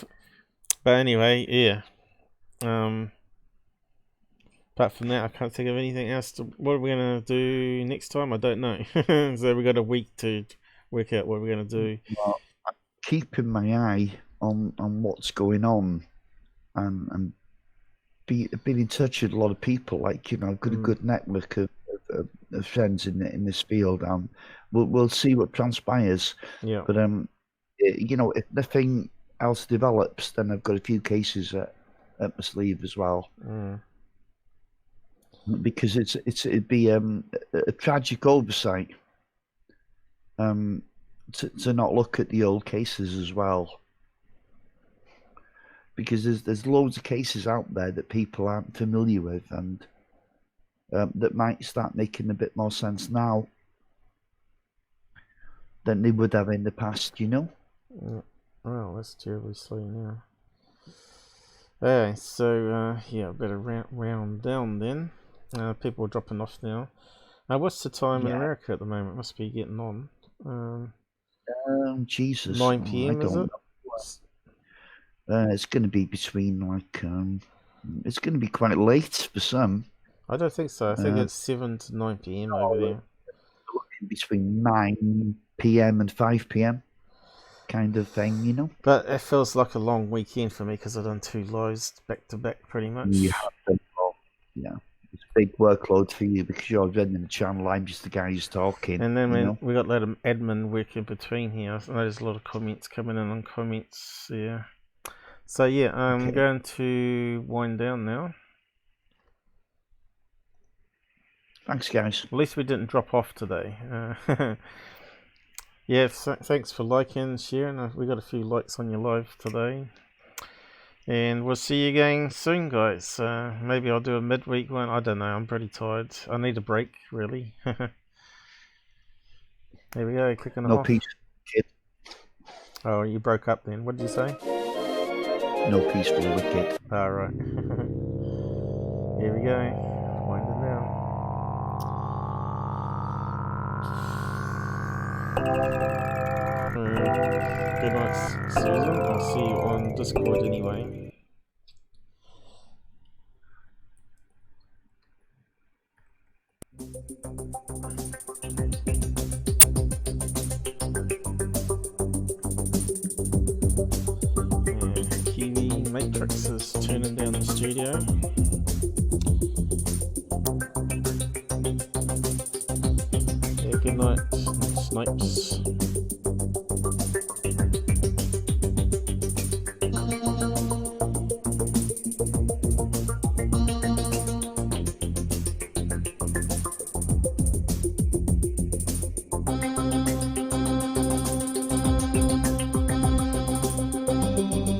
But anyway, yeah. Apart from that, I can't think of anything else. What are we going to do next time? I don't know. So we got a week to work out what we're going to do. Well, I'm keeping my eye on what's going on and been in touch with a lot of people. Like, I've got a good network of friends in this field. We'll see what transpires. Yeah. But if nothing else develops, then I've got a few cases at my sleeve as well. Because it'd be a tragic oversight to not look at the old cases as well. Because there's loads of cases out there that people aren't familiar with, and that might start making a bit more sense now than they would have in the past, Oh, that's terribly slow now. Okay, so yeah, better round down then. People are dropping off now. What's the time in America at the moment? Must be getting on. Jesus. 9 p.m. is it? It's going to be between it's going to be quite late for some. I don't think so. I think it's 7 to 9 p.m. over there. Between 9 p.m. and 5 p.m. kind of thing, But it feels like a long weekend for me because I've done 2 lives back to back pretty much. Yeah, it's a big workload for you because you're running the channel. I'm just the guy who's talking. And then we got a lot of admin work in between here. I know there's a lot of comments coming in on comments. Yeah. So yeah, I'm going to wind down now. Thanks, guys. At least we didn't drop off today. Yeah, thanks for liking, sharing. We got a few likes on your live today. And we'll see you again soon, guys. Maybe I'll do a midweek one. I don't know. I'm pretty tired. I need a break, really. There we go. Clicking no off. Peace, kid. Oh, you broke up then. What did you say? No peace for the wicked. All right. Here we go. Winding down. Good night, Susan. I'll see you on Discord anyway. And Kiwi Matrix is turning down the studio. Yeah, good night, Snipes.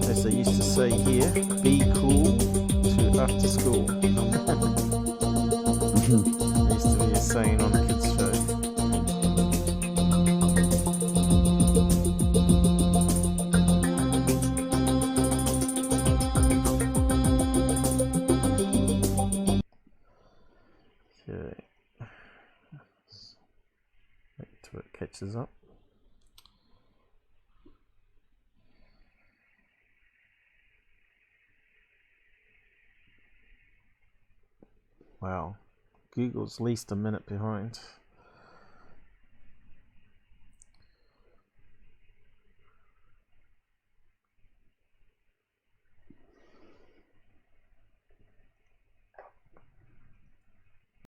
As they used to say here, be cool to after school. Used to be a saying on a kids' show. Okay. Wait till it catches up. Wow, Google's least a minute behind.